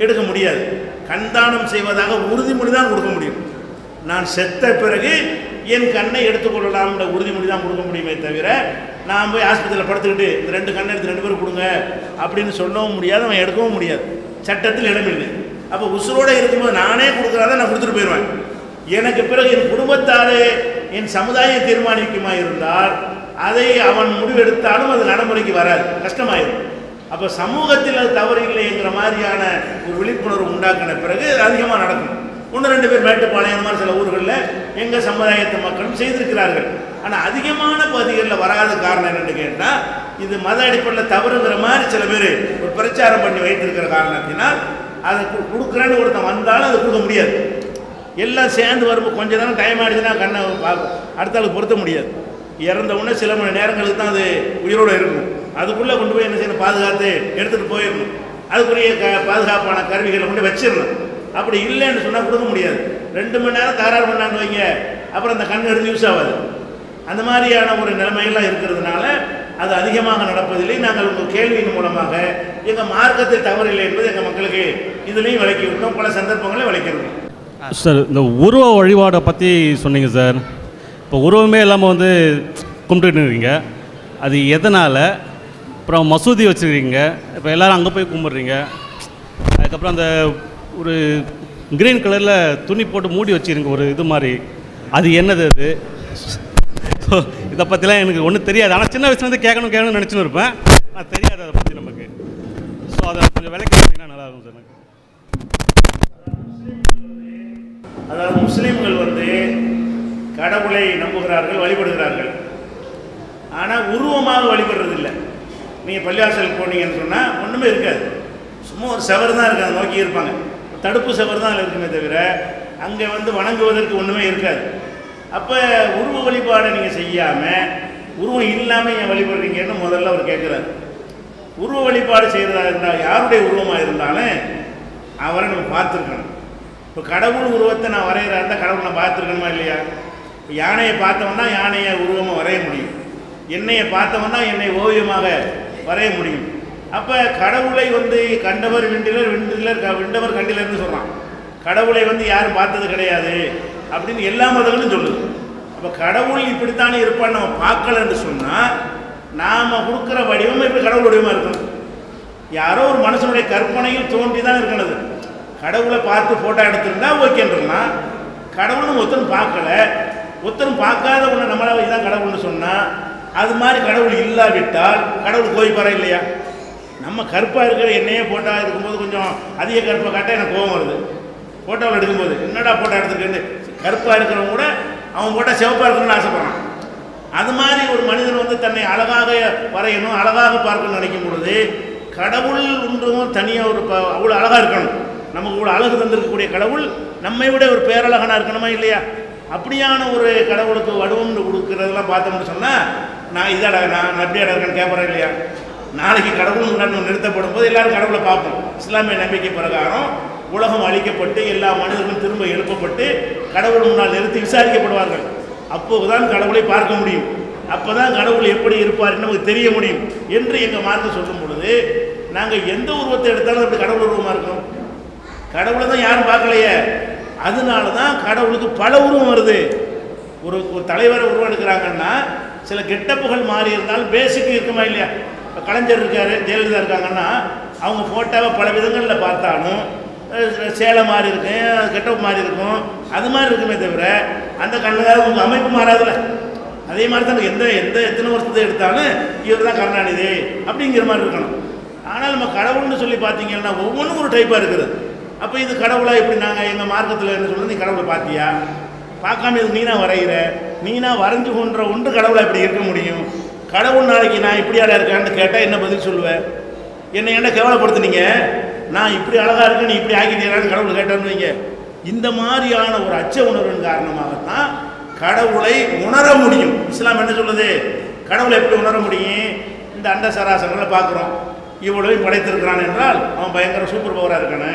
எடுக்க முடியாது. கண்தானம் செய்வதாக உறுதிமொழி தான் கொடுக்க முடியும். நான் செத்த பிறகு என் கண்ணை எடுத்துக்கொள்ளலாம்ன்ற உறுதிமொழி தான் கொடுக்க முடியுமே தவிர, நான் போய் ஆஸ்பத்திரியில் படுத்துக்கிட்டு இந்த 2 கண்ணை எடுத்து 2 பேரும் கொடுங்க அப்படின்னு சொல்லவும் முடியாது, அவன் எடுக்கவும் முடியாது. சட்டத்தில் இடமில்லை. அப்போ உசுரோடு இருக்கும்போது நானே கொடுக்குறாத நான் கொடுத்துட்டு போயிடுவேன். எனக்கு பிறகு என் குடும்பத்தாரே என் சமுதாயம் தீர்மானிக்குமா இருந்தால் அதை அவன் முடிவெடுத்தாலும் அது நடைமுறைக்கு வராது, கஷ்டமாயிடும். அப்போ சமூகத்தில் அது தவறு இல்லைங்கிற மாதிரியான ஒரு விழிப்புணர்வு உண்டாக்கின பிறகு அதிகமாக நடக்கும். 1-2 பேர் மேட்டுப்பாளையம் மாதிரி சில ஊர்களில் எங்கள் சமுதாயத்து மக்களும் செய்திருக்கிறார்கள். ஆனால் அதிகமான பகுதிகளில் வராத காரணம் என்னென்னு கேட்டால், இது மத அடிப்படையில் தவறுங்கிற மாதிரி சில பேர் ஒரு பிரச்சாரம் பண்ணி வைத்திருக்கிற காரணத்தினால் அதை கொடுக்குறேன்னு ஒருத்தன் வந்தாலும் அதை கொடுக்க முடியாது. எல்லாம் சேர்ந்து வரும்போது கொஞ்சம் தானே டைம் ஆகிடுச்சுன்னா கண்ணை அடுத்த ஆளுக்கு பொருத்த முடியாது. இறந்த உடனே சில மணி நேரங்களுக்கு தான் அது உயிரோடு இருக்கும். அதுக்குள்ளே கொண்டு போய் என்ன செய்யணும், பாதுகாத்து எடுத்துகிட்டு போயிடணும். அதுக்குரிய பாதுகாப்பான கருவிகளை கொண்டு வச்சிடணும். அப்படி இல்லைன்னு சொன்னால் கொடுக்க முடியாது. 2 மணி நேரம் தகராறு பண்ணான்னு வைங்க, அப்புறம் அந்த கண் எடுத்து யூஸ் ஆகாது. அந்த மாதிரியான ஒரு நிலைமையெல்லாம் இருக்கிறதுனால அது அதிகமாக நடப்பதில்லை. நாங்கள் உங்கள் கேள்வியின் மூலமாக எங்கள் மார்க்கத்தில் தவறில்லை என்பது எங்கள் மக்களுக்கு இதுலேயும் விளக்கி விட்டோம், பல சந்தர்ப்பங்களையும் விளக்கிருக்கோம். சார், இந்த உருவ வழிபாடை பற்றி சொன்னீங்க சார். இப்போ உருவமே இல்லாமல் வந்து கும்பிட்டுட்டு இருக்கீங்க, அது எதனால்? அப்புறம் மசூதி வச்சுருக்கீங்க, இப்போ எல்லோரும் அங்கே போய் கும்பிட்றீங்க. அதுக்கப்புறம் அந்த ஒரு க்ரீன் கலரில் துணி போட்டு மூடி வச்சுருங்க ஒரு இது மாதிரி, அது என்னது அது? ஸோ இதை பற்றிலாம் எனக்கு ஒன்றும் தெரியாது. ஆனால் சின்ன வயசுலேருந்து கேட்கணும்னு நினச்சின்னு இருப்பேன், ஆனால் தெரியாது அதை பற்றி நமக்கு. ஸோ அதை கொஞ்சம் விளக்கி பார்த்தீங்கன்னா நல்லாயிருக்கும் சார் எனக்கு. அதாவது முஸ்லீம்கள் வந்து கடவுளை நம்புகிறார்கள், வழிபடுகிறார்கள். ஆனால் உருவமாக வழிபடுறதில்லை. நீங்கள் பள்ளிவாசலுக்கு போனீங்கன்னு சொன்னால் ஒன்றுமே இருக்காது, சும்மா ஒரு செவர் தான் இருக்காது, நோக்கி இருப்பாங்க. தடுப்பு செவர் தான் இருக்குமே தவிர அங்கே வந்து வணங்குவதற்கு ஒன்றுமே இருக்காது. அப்போ உருவ வழிபாடை நீங்கள் செய்யாமல் உருவம் இல்லாமல் ஏன் வழிபடுறீங்கன்னு முதல்ல அவர் கேட்குறாரு. உருவ வழிபாடு செய்கிறதா இருந்தால் யாருடைய உருவமாக இருந்தாலும் அவரை நம்ம பார்த்துருக்கணும். இப்போ கடவுள் உருவத்தை நான் வரைகிறா இருந்தால் கடவுள் நான் பார்த்துருக்கணுமா இல்லையா? யானையை பார்த்தவன்னா யானையை உருவமாக வரைய முடியும், என்னையை பார்த்தவன்னா என்னை ஓவியமாக வரைய முடியும். அப்போ கடவுளை வந்து கண்டவர் விண்டிலர், விண்டவர் கண்டிலர்னு சொல்கிறான். கடவுளை வந்து யாரும் பார்த்தது கிடையாது அப்படின்னு எல்லா மதங்களும் சொல்லுது. அப்போ கடவுள் இப்படித்தானே இருப்பான்னு நம்ம பார்க்கலன்னு சொன்னால் நாம் கொடுக்குற வடிவம் இப்படி கடவுள் வடிவமாக இருக்கணும். யாரோ ஒரு மனுஷனுடைய கற்பனையில் தோன்றி தான் இருக்கணுது. கடவுளை பார்த்து ஃபோட்டோ எடுத்துருந்தா ஓகேன்றா, கடவுள்னு ஒருத்தரும் பார்க்கல, ஒருத்தரும் பார்க்காத ஒன்று நம்மளால் இதுதான் கடவுள்னு சொன்னால் அது மாதிரி கடவுள் இல்லாவிட்டால் கடவுள் கோயிப்பாரா இல்லையா? நம்ம கருப்பாக இருக்கிற என்னையே ஃபோட்டோ இருக்கும்போது கொஞ்சம் அதிக கருப்பை காட்ட எனக்கு கோபம் வருது. ஃபோட்டோவில் எடுக்கும்போது என்னடா ஃபோட்டோ எடுத்துருக்கேன்னு, கருப்பாக இருக்கிறவங்க கூட அவன் ஃபோட்டோ சிவப்பாக இருக்கணும்னு ஆசைப்படுறான். அது மாதிரி ஒரு மனிதன் வந்து தன்னை அழகாக வரையணும், அழகாக பார்க்கணும்னு நினைக்கும் பொழுது கடவுள் ஒன்றும் தனியாக ஒரு அவ்வளோ அழகாக இருக்கணும். நமக்கு இவ்வளோ அழகு தந்திருக்கக்கூடிய கடவுள் நம்மை விட ஒரு பேரழகனாக இருக்கணுமா இல்லையா? அப்படியான ஒரு கடவுளுக்கு வடிவம்னு கொடுக்குறதெல்லாம் பார்த்தோம்னு சொன்னால் நான் இதாடா நான் எப்படியாடா இருக்கேன்னு கேட்பறேன் இல்லையா? நாளைக்கு கடவுள் முன்னாடி நிறுத்தப்படும் போது எல்லாரும் கடவுளை பார்ப்போம். இஸ்லாமிய நம்பிக்கை பிரகாரம் உலகம் அழிக்கப்பட்டு எல்லா மனிதர்களும் திரும்ப எழுப்பப்பட்டு கடவுள் முன்னால் நிறுத்தி விசாரிக்கப்படுவார்கள். அப்போதுதான் கடவுளை பார்க்க முடியும். அப்போ தான் கடவுள் எப்படி இருப்பார் நமக்கு தெரிய முடியும் என்று எங்கள் மார்க்க சொல்லும் பொழுது நாங்கள் எந்த உருவத்தை எடுத்தாலும் அப்படி கடவுள் உருவமாக இருக்கணும். கடவுளை தான் யாரும் பார்க்கலையே. அதனால தான் கடவுளுக்கு பல உருவம் வருது. ஒரு தலைவரை உருவம் எடுக்கிறாங்கன்னா சில கெட்டப்புகள் மாறி இருந்தாலும் பேசிக் இருக்குமா இல்லையா? இப்போ கலைஞர் இருக்கார், ஜெயலலிதா இருக்காங்கன்னா அவங்க ஃபோட்டோவை பல விதங்களில் பார்த்தாலும் சேலை மாறி இருக்கும், கெட்டப்பு மாறி இருக்கும், அது மாதிரி இருக்குமே தவிர அந்த கண்ணுக்காக உங்கள் அமைப்பு மாறாதுல்ல. அதே மாதிரி தான் எத்தனை வருஷத்தை எடுத்தாலும் இவர் தான் கருணாநிதி அப்படிங்கிற மாதிரி இருக்கணும். ஆனால் நம்ம கடவுள்னு சொல்லி பார்த்தீங்கன்னா ஒவ்வொன்றும் ஒரு டைப்பாக இருக்குது. அப்போ இது கடவுளாக எப்படி நாங்கள் எங்கள் மார்க்கத்தில் என்ன சொல்கிறது, நீ கடவுளை பார்த்தியா? பார்க்காம இது நீனா வரைகிற, நீனா வரைஞ்சு கொன்ற ஒன்று கடவுளை இப்படி இருக்க முடியும்? கடவுள் நாளைக்கு நான் இப்படியாடா இருக்கேன்னு கேட்டால் என்ன பதில் சொல்லுவேன்? என்னை என்ன கேவலப்படுத்துனீங்க, நான் இப்படி அழகாக இருக்கேன், நீ இப்படி ஆக்கிட்டீங்களான்னு கடவுள் கேட்டான்னு வைங்க. இந்த மாதிரியான ஒரு அச்ச உணர்வின் காரணமாகத்தான் கடவுளை உணர முடியும். இஸ்லாம் என்ன சொல்லுது? கடவுளை எப்படி உணர முடியும்? இந்த அண்ட சராசரங்களை பார்க்குறோம், இவ்வளவு படைத்திருக்கிறான் என்றால் அவன் பயங்கர சூப்பர் பவராக இருக்கானு,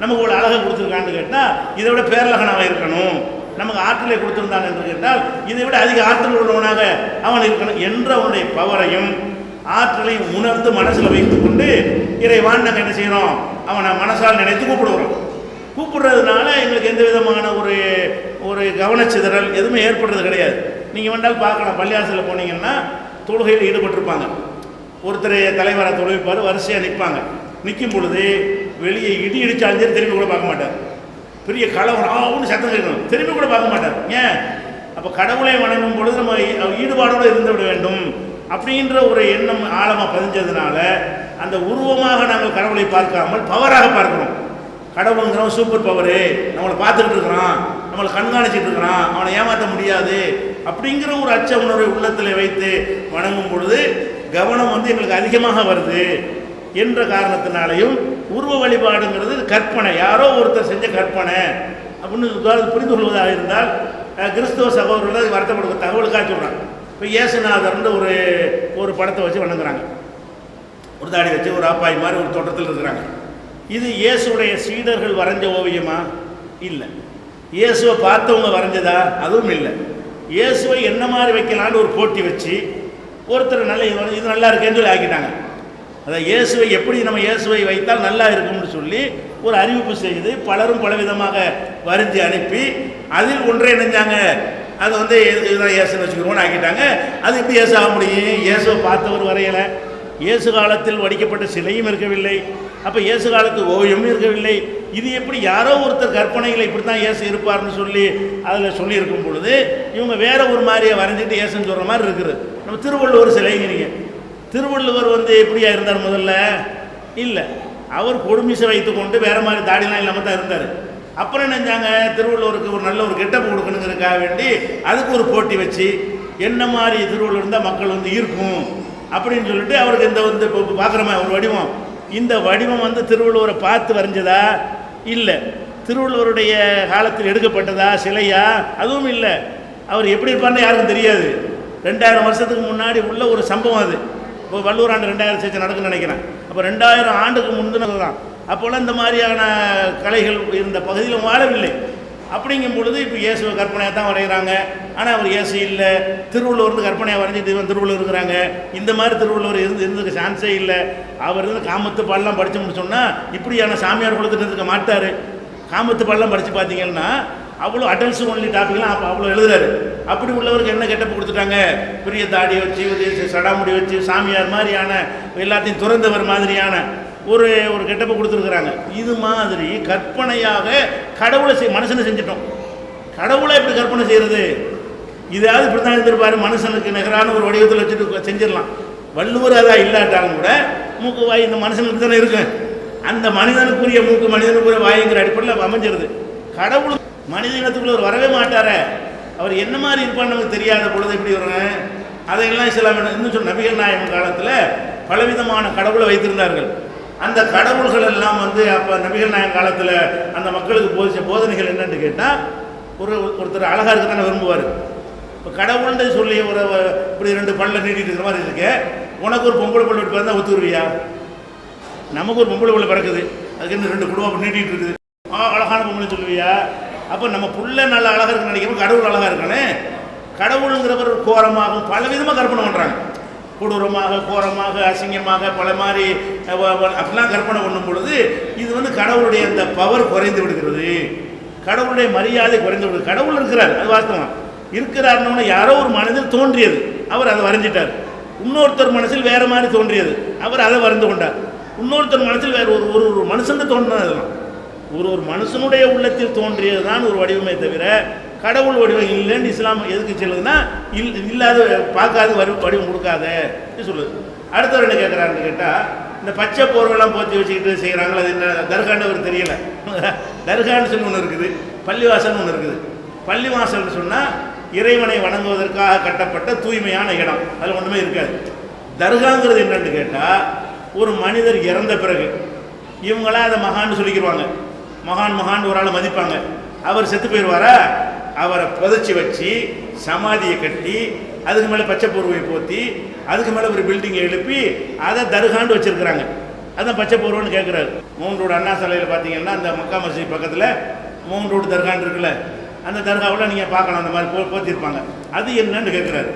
நமக்கு இவ்வளோ அழகை கொடுத்துருக்கான்னு கேட்டால் இதை விட பேரழகனாக இருக்கணும், நமக்கு ஆற்றலை கொடுத்துருந்தான் என்று கேட்டால் இதை விட அதிக ஆற்றல் உள்ளவனாக அவன் இருக்கணும் என்ற அவனுடைய பவரையும் ஆற்றலையும் உணர்ந்து மனசில் வைத்து கொண்டு இறைவான் நாங்கள் என்ன செய்கிறோம், அவனை மனசால் நினைத்து கூப்பிடுகிறோம். கூப்பிடுறதுனால எங்களுக்கு எந்த விதமான ஒரு கவனச்சிதறல் எதுவுமே ஏற்படுறது கிடையாது. நீங்கள் வேண்டால் பார்க்கலாம், பள்ளியாசலில் போனீங்கன்னா தொழுகையில் ஈடுபட்டிருப்பாங்க. ஒருத்தர் தலைவராக தொழுவிப்பார், வரிசையாக நிற்பாங்க. நிற்கும் பொழுது வெளியே இடி இடிச்சாலும் சரி திரும்பி கூட பார்க்க மாட்டார். பெரிய கலவரம் சத்தம் கேட்கணும், திரும்பி கூட பார்க்க மாட்டார். ஏன்? அப்போ கடவுளை வணங்கும் பொழுது நம்ம ஈடுபாடோடு இருந்து விட வேண்டும் அப்படின்ற ஒரு எண்ணம் ஆழமாக பதிஞ்சதுனால அந்த உருவமாக நாங்கள் கடவுளை பார்க்காமல் பவராக பார்க்கிறோம். கடவுளுங்கிறவன் சூப்பர் பவரு, நம்மளை பார்த்துக்கிட்டு இருக்கிறான், நம்மளை கண்காணிச்சிட்டு இருக்கிறான், அவனை ஏமாற்ற முடியாது அப்படிங்கிற ஒரு அச்ச உணர்வை உள்ளத்தில் வைத்து வணங்கும் பொழுது கவனம் வந்து எங்களுக்கு அதிகமாக வருது என்ற காரணத்தினாலையும் உருவ வழிபாடுங்கிறது கற்பனை, யாரோ ஒருத்தர் செஞ்ச கற்பனை அப்படின்னு புரிந்து கொள்வதாக இருந்தால் கிறிஸ்தவ சகோதரர்கள் வருத்தப்படுற தகவலுக்காக சொல்கிறாங்க. இப்போ இயேசுநாதர்ன்ற ஒரு படத்தை வச்சு வணங்குறாங்க, ஒரு தாடி வச்சு ஒரு ஆப்பாய் மாதிரி ஒரு தோட்டத்தில் இருக்கிறாங்க. இது இயேசுடைய சீடர்கள் வரைஞ்ச ஓவியமா? இல்லை. இயேசுவை பார்த்தவங்க வரைஞ்சதா? அதுவும் இல்லை. இயேசுவை என்ன மாதிரி வைக்கலான்னு ஒரு போட்டி வச்சு ஒருத்தர் நல்ல இது நல்லா இருக்கேன்னு சொல்லி ஆக்கிட்டாங்க. அதான் இயேசுவை எப்படி நம்ம இயேசுவை வைத்தால் நல்லா இருக்கும்னு சொல்லி ஒரு அறிவிப்பு செய்து பலரும் பலவிதமாக வரைஞ்சி அனுப்பி அதில் ஒன்றை இணைஞ்சாங்க. அது வந்து இதுதான் இயேசுன்னு வச்சுக்கிறோம்னு ஆக்கிட்டாங்க. அது எப்படி இயேசு ஆக முடியும்? இயேசுவை பார்த்தவர் வரையலை, இயேசு காலத்தில் வடிக்கப்பட்ட சிலையும் இருக்கவில்லை, அப்போ இயேசு காலத்து ஓவியமும் இருக்கவில்லை. இது எப்படி யாரோ ஒருத்தர் கற்பனைகளை இப்படி தான் இயேசு இருப்பார்னு சொல்லி அதில் சொல்லியிருக்கும் பொழுது இவங்க வேற ஒரு மாதிரியை வரைஞ்சிட்டு இயேசுன்னு சொல்கிற மாதிரி இருக்குது. நம்ம திருவள்ளுவர் சிலைங்கிறீங்க, திருவள்ளுவர் வந்து எப்படியா இருந்தார் முதல்ல? இல்லை, அவர் கொடுமிசை வைத்து கொண்டு வேறு மாதிரி தாடிலாம் இல்லாமல் தான் இருந்தார். அப்புறம் நினைஞ்சாங்க திருவள்ளுவருக்கு ஒரு நல்ல ஒரு கெட்டப்பு கொடுக்கணுங்கிறதுக்காக வேண்டி அதுக்கு ஒரு போட்டி வச்சு என்ன மாதிரி திருவள்ளுவர் இருந்தால் மக்கள் வந்து ஈர்க்கும் அப்படின்னு சொல்லிட்டு அவருக்கு இந்த வந்து இப்போ பார்க்குறோமே ஒரு வடிவம், இந்த வடிவம் வந்து திருவள்ளுவரை பார்த்து வரைஞ்சதா? இல்லை. திருவள்ளுவருடைய காலத்தில் எடுக்கப்பட்டதா சிலையா? அதுவும் இல்லை. அவர் எப்படி இருப்பார்னு யாருக்கும் தெரியாது. 2000 வருஷத்துக்கு முன்னாடி உள்ள ஒரு சம்பவம் அது. இப்போ வள்ளுவர் ஆண்டு 2000 சேர்த்து நடக்குன்னு நினைக்கிறேன். அப்போ 2000 ஆண்டுக்கு முந்தினது தான். அப்போல்லாம் இந்த மாதிரியான கலைகள் இருந்த பகுதியில் வாழவில்லை. அப்படிங்கும் பொழுது இப்போ இயேசுவை கற்பனையாக தான் வரைகிறாங்க. ஆனால் அவர் இயேசு இல்லை, திருவள்ளுவர் வந்து கற்பனையாக வரைஞ்சிட்டு இவன் திருவள்ளுவர் இருக்கிறாங்க. இந்த மாதிரி திருவள்ளுவர் இருந்ததுக்கு சான்ஸே இல்லை. அவர் இருந்து காமத்து பாடலாம் படித்து முடிச்சோம்னா இப்படியான சாமியார் குளத்துட்டு இருக்க மாட்டார். காமத்து பாடலாம் படித்து பார்த்தீங்கன்னா அவ்வளோ அடல்ஸ் ஒன்லி டாபிக்லாம் அவ்வளோ எழுதுறாரு. அப்படி உள்ளவருக்கு என்ன கெட்டப்பு கொடுத்துட்டாங்க? பெரிய தாடி வச்சு சடாமுடி வச்சு சாமியார் மாதிரியான எல்லாத்தையும் துறந்தவர் மாதிரியான ஒரு கெட்டப்பை கொடுத்துருக்குறாங்க. இது மாதிரி கற்பனையாக கடவுளை மனுஷனை செஞ்சிட்டோம். கடவுளை எப்படி கற்பனை செய்கிறது? இதாவது இப்படி தான் இருந்திருப்பாரு, மனுஷனுக்கு நிகரான ஒரு வடிவத்தில் வச்சுட்டு செஞ்சிடலாம். வள்ளுவர் அதான் இல்லாட்டாலும் கூட மூக்கு வாய் இந்த மனுஷனுக்கு தானே இருக்கு. அந்த மனிதனுக்குரிய மூக்கு மனிதனுக்குரிய வாய்ங்கிற அடிப்படையில் அமைஞ்சிருது. கடவுள் மனித இனத்துக்குள்ள ஒரு வரவே மாட்டாரே, அவர் என்ன மாதிரி இருப்பான்னு நமக்கு தெரியாத பொழுது எப்படி வருவேன்? அதையெல்லாம் இஸ்லாம் இன்னும் சொன்ன நபிகள் நாயகம் காலத்தில் பலவிதமான கடவுளை வைத்திருந்தார்கள். அந்த கடவுள்கள் எல்லாம் அப்போ நபிகள் நாயகம் காலத்தில் அந்த மக்களுக்கு போதிச்ச போதனைகள் என்னன்னு கேட்டால், ஒருத்தர் அழகாக இருக்க தானே விரும்புவார். இப்போ கடவுள்னு சொல்லி இப்படி 2 பல்ல நீட்டிட்டு இருக்கிற மாதிரி இருக்கு, உனக்கு ஒரு பொம்பளை பல்லு விட்டு வந்தால் ஒத்துக்குருவியா? நமக்கு ஒரு பொம்பளை பல்லு பிறக்குது, அதுக்கு இன்னும் 2 குடும்பம் அப்படி நீட்டிகிட்டு இருக்குது, அழகான பொம்பளை சொல்லுவியா? அப்போ நம்ம புள்ள நல்ல அழகாக இருக்குன்னு நினைக்கிறோம், கடவுள் அழகாக இருக்கானே. கடவுளுங்கிறவர் கோரமாகவும் பலவிதமாக கற்பனை பண்ணுறாங்க. கொடூரமாக, கோரமாக, அசிங்கமாக பல மாதிரி அப்படிலாம் கற்பனை பண்ணும் பொழுது இது கடவுளுடைய அந்த பவர் குறைந்து விடுகிறது, கடவுளுடைய மரியாதை குறைந்து விடுது. கடவுள் இருக்கிறார், அது வாஸ்தவம். இருக்கிறார்னு யாரோ ஒரு மனதில் தோன்றியது, அவர் அதை வரைஞ்சிட்டார். இன்னொருத்தர் மனசில் வேறு மாதிரி தோன்றியது, அவர் அதை வரைந்து கொண்டார். இன்னொருத்தர் மனசில் வேறு ஒரு மனுஷனுக்கு தோன்றினது. அதெல்லாம் ஒரு மனுஷனுடைய உள்ளத்தில் தோன்றியது தான் ஒரு வடிவமே தவிர கடவுள் வடிவம் இல்லைன்னு இஸ்லாம் எதுக்கு சொல்லுதுன்னா, இல்லாத பார்க்காத வடிவம் கொடுக்காத சொல்லுது. அடுத்தவர் என்ன கேட்குறாருன்னு கேட்டால், இந்த பச்சை போர்வெல்லாம் போற்றி வச்சுக்கிட்டு செய்கிறாங்களோ அது என்ன தர்கான்னு அவருக்கு தெரியலை. தர்கான்னு சொல்லி ஒன்று இருக்குது, பள்ளிவாசல்னு ஒன்று இருக்குது. பள்ளிவாசல்னு சொன்னால் இறைவனை வணங்குவதற்காக கட்டப்பட்ட தூய்மையான இடம், அதில் ஒன்றுமே இருக்காது. தர்காங்கிறது என்னன்னு கேட்டால், ஒரு மனிதர் இறந்த பிறகு இவங்களாம் அதை மகான்னு சொல்லிக்கிடுவாங்க. மகான் ஒரு ஆளை மதிப்பாங்க. அவர் செத்து போயிடுவாரா, அவரை புதைச்சி வச்சு சமாதியை கட்டி அதுக்கு மேலே பச்சை போர்வை போற்றி அதுக்கு மேலே ஒரு பில்டிங்கை எழுப்பி அதை தர்கான்னு வச்சுருக்குறாங்க. அதான் பச்சை போர்வைன்னு கேட்குறாரு. 3 ரோடு அண்ணா சாலையில் பார்த்தீங்கன்னா அந்த மக்கா மஸ்ஜித் பக்கத்தில் 3 ரோடு தர்கான்னு இருக்குல்ல, அந்த தர்காவில் நீங்கள் பார்க்கலாம், அந்த மாதிரி போத்திருப்பாங்க. அது என்னன்னு கேட்குறாரு.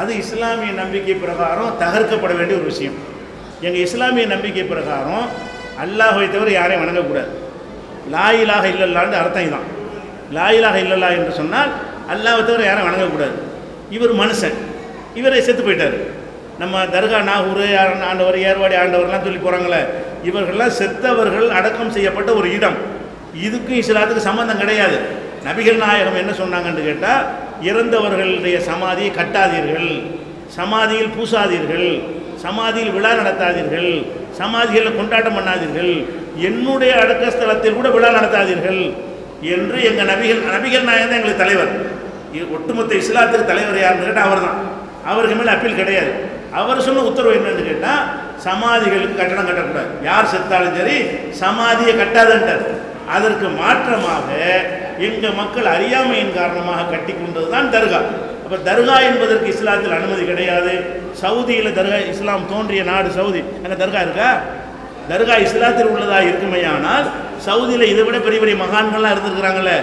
அது இஸ்லாமிய நம்பிக்கை பிரகாரம் தகர்க்கப்பட வேண்டிய ஒரு விஷயம். எங்கள் இஸ்லாமிய நம்பிக்கை பிரகாரம் அல்லாஹ்வை தவிர யாரையும் வணங்கக்கூடாது. லா இலாஹ இல்லல்லான்னு அர்த்தம் இதுதான். லா இலாஹ இல்லல்லா என்று சொன்னால் அல்லாஹ்வை தவிர யாரையும் வணங்கக்கூடாது. இவர் மனுஷன், இவரை செத்து போயிட்டார். நம்ம தர்கா நாகூர் ஆண்டவர், ஏர்வாடி ஆண்டவர்லாம் சொல்லி போகிறாங்களே, இவர்கள்லாம் செத்தவர்கள் அடக்கம் செய்யப்பட்ட ஒரு இடம். இதுக்கும் இஸ்லாத்துக்கு சம்பந்தம் கிடையாது. நபிகள் நாயகம் என்ன சொன்னாங்கன்னு கேட்டால், இறந்தவர்களுடைய சமாதியை கட்டாதீர்கள், சமாதியில் பூசாதீர்கள், சமாதியில் விழா நடத்தாதீர்கள், சமாதிகளில் கொண்டாட்டம் பண்ணாதீர்கள், என்னுடைய அடக்கஸ்தலத்தில் கூட விழா நடத்தாதீர்கள் என்று எங்கள் நபிகள் நாயகம் தான் எங்களுக்கு தலைவர். ஒட்டுமொத்த இஸ்லாத்துக்கு தலைவர் யாருன்னு கேட்டால் அவர் தான். அவருக்கு மேலே அப்பீல் கிடையாது. அவர் சொன்ன உத்தரவு என்னன்னு கேட்டால், சமாதிகளுக்கு கட்டணம் கட்டக்கூடாது, யார் செத்தாலும் சரி சமாதியை கட்டாதன்ட்டார். அதற்கு மாற்றமாக எங்கள் மக்கள் அறியாமையின் காரணமாக கட்டி கொண்டது தான் தர்கா. அப்போ தர்கா என்பதற்கு இஸ்லாத்தில் அனுமதி கிடையாது. சவுதியில் தர்கா, இஸ்லாம் தோன்றிய நாடு சவுதி, அங்கே தர்கா இருக்கா? தர்கா இஸ்லாத்தில் உள்ளதாக இருக்குமையானால் சவுதியில் இதை விட பெரிய பெரிய மகான்கள்லாம் இருந்திருக்கிறாங்களே,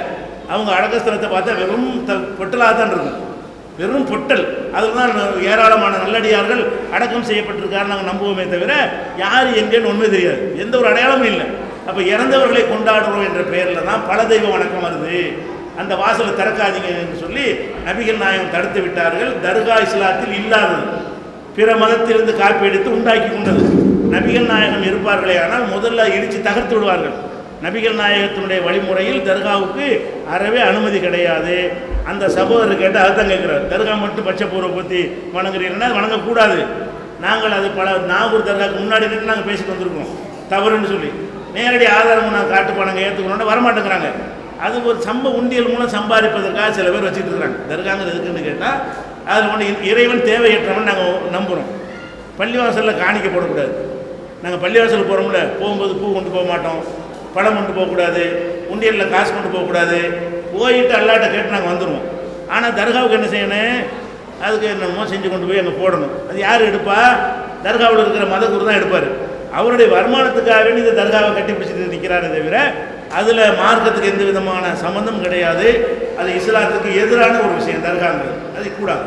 அவங்க அடக்கஸ்தலத்தை பார்த்தா வெறும் பொட்டலாக தான் இருக்கும், வெறும் பொட்டல். அதில் தான் ஏராளமான நல்லடியார்கள் அடக்கம் செய்யப்பட்டிருக்காரு நாங்கள் நம்புவோமே தவிர யார் எங்கேன்னு ஒன்றுமே தெரியாது, எந்த ஒரு அடையாளமும் இல்லை. அப்போ இறந்தவர்களை கொண்டாடுறோம் என்ற பெயரில் தான் பல தெய்வ வணக்கம் வருது. அந்த வாசலை திறக்காதீங்க என்று சொல்லி நபிகள் நாயகம் தடுத்து விட்டார்கள். தர்கா இஸ்லாத்தில் இல்லாதது, பிற மதத்திலிருந்து காப்பி எடுத்து உண்டாக்கி கொண்டது. நபிகள் நாயகம் இருப்பார்களே ஆனால் முதல்ல இடித்து தகர்த்து விடுவார்கள். நபிகள் நாயகத்தினுடைய வழிமுறையில் தர்காவுக்கு அறவே அனுமதி கிடையாது. அந்த சகோதரர் கேட்டால் அதுதான் கேட்குறாரு, தர்கா மட்டும் பச்சை பூர்வை பற்றி வணங்குறீங்கன்னா வணங்கக்கூடாது. நாங்கள் அது பல நாகூர் தர்காவுக்கு முன்னாடி நின்று நாங்கள் பேசிட்டு வந்திருக்கோம், தவறுன்னு சொல்லி நேரடி ஆதாரம் நாங்கள் காட்டுப்பா நாங்கள் ஏற்றுக்கணும்னா வரமாட்டேங்கிறாங்க. அது ஒரு உண்டியல் மூலம் சம்பாதிப்பதற்காக சில பேர் வச்சுட்டு இருக்கிறாங்க. தர்காங்கிறது எதுக்குன்னு கேட்டால், அதில் ஒன்று இறைவன் தேவையற்றவன் நாங்கள் நம்புகிறோம். பள்ளிவாசலில் காணிக்க போடக்கூடாது. நாங்கள் பள்ளிவாசலுக்கு போகிறோம்ல, போகும்போது பூ கொண்டு போக மாட்டோம், பழம் கொண்டு போகக்கூடாது, உண்டியலில் காசு கொண்டு போகக்கூடாது. போயிட்டு அல்லாட்ட கேட்டு நாங்கள் வந்துடுவோம். ஆனால் தர்காவுக்கு என்ன செய்யணும், அதுக்கு என்னமோ செஞ்சு கொண்டு போய் அங்கே போடணும். அது யார் எடுப்பா? தர்காவில் இருக்கிற மதகுரு தான் எடுப்பார். அவருடைய வருமானத்துக்காக இந்த தர்காவை கட்டி பிடிச்சிட்டு நிற்கிறாரே தவிர அதில் மார்க்கத்துக்கு எந்த விதமான சம்மந்தம் கிடையாது. அது இஸ்லாத்துக்கு எதிரான ஒரு விஷயம் தர்காங்கிறது, அது கூடாது.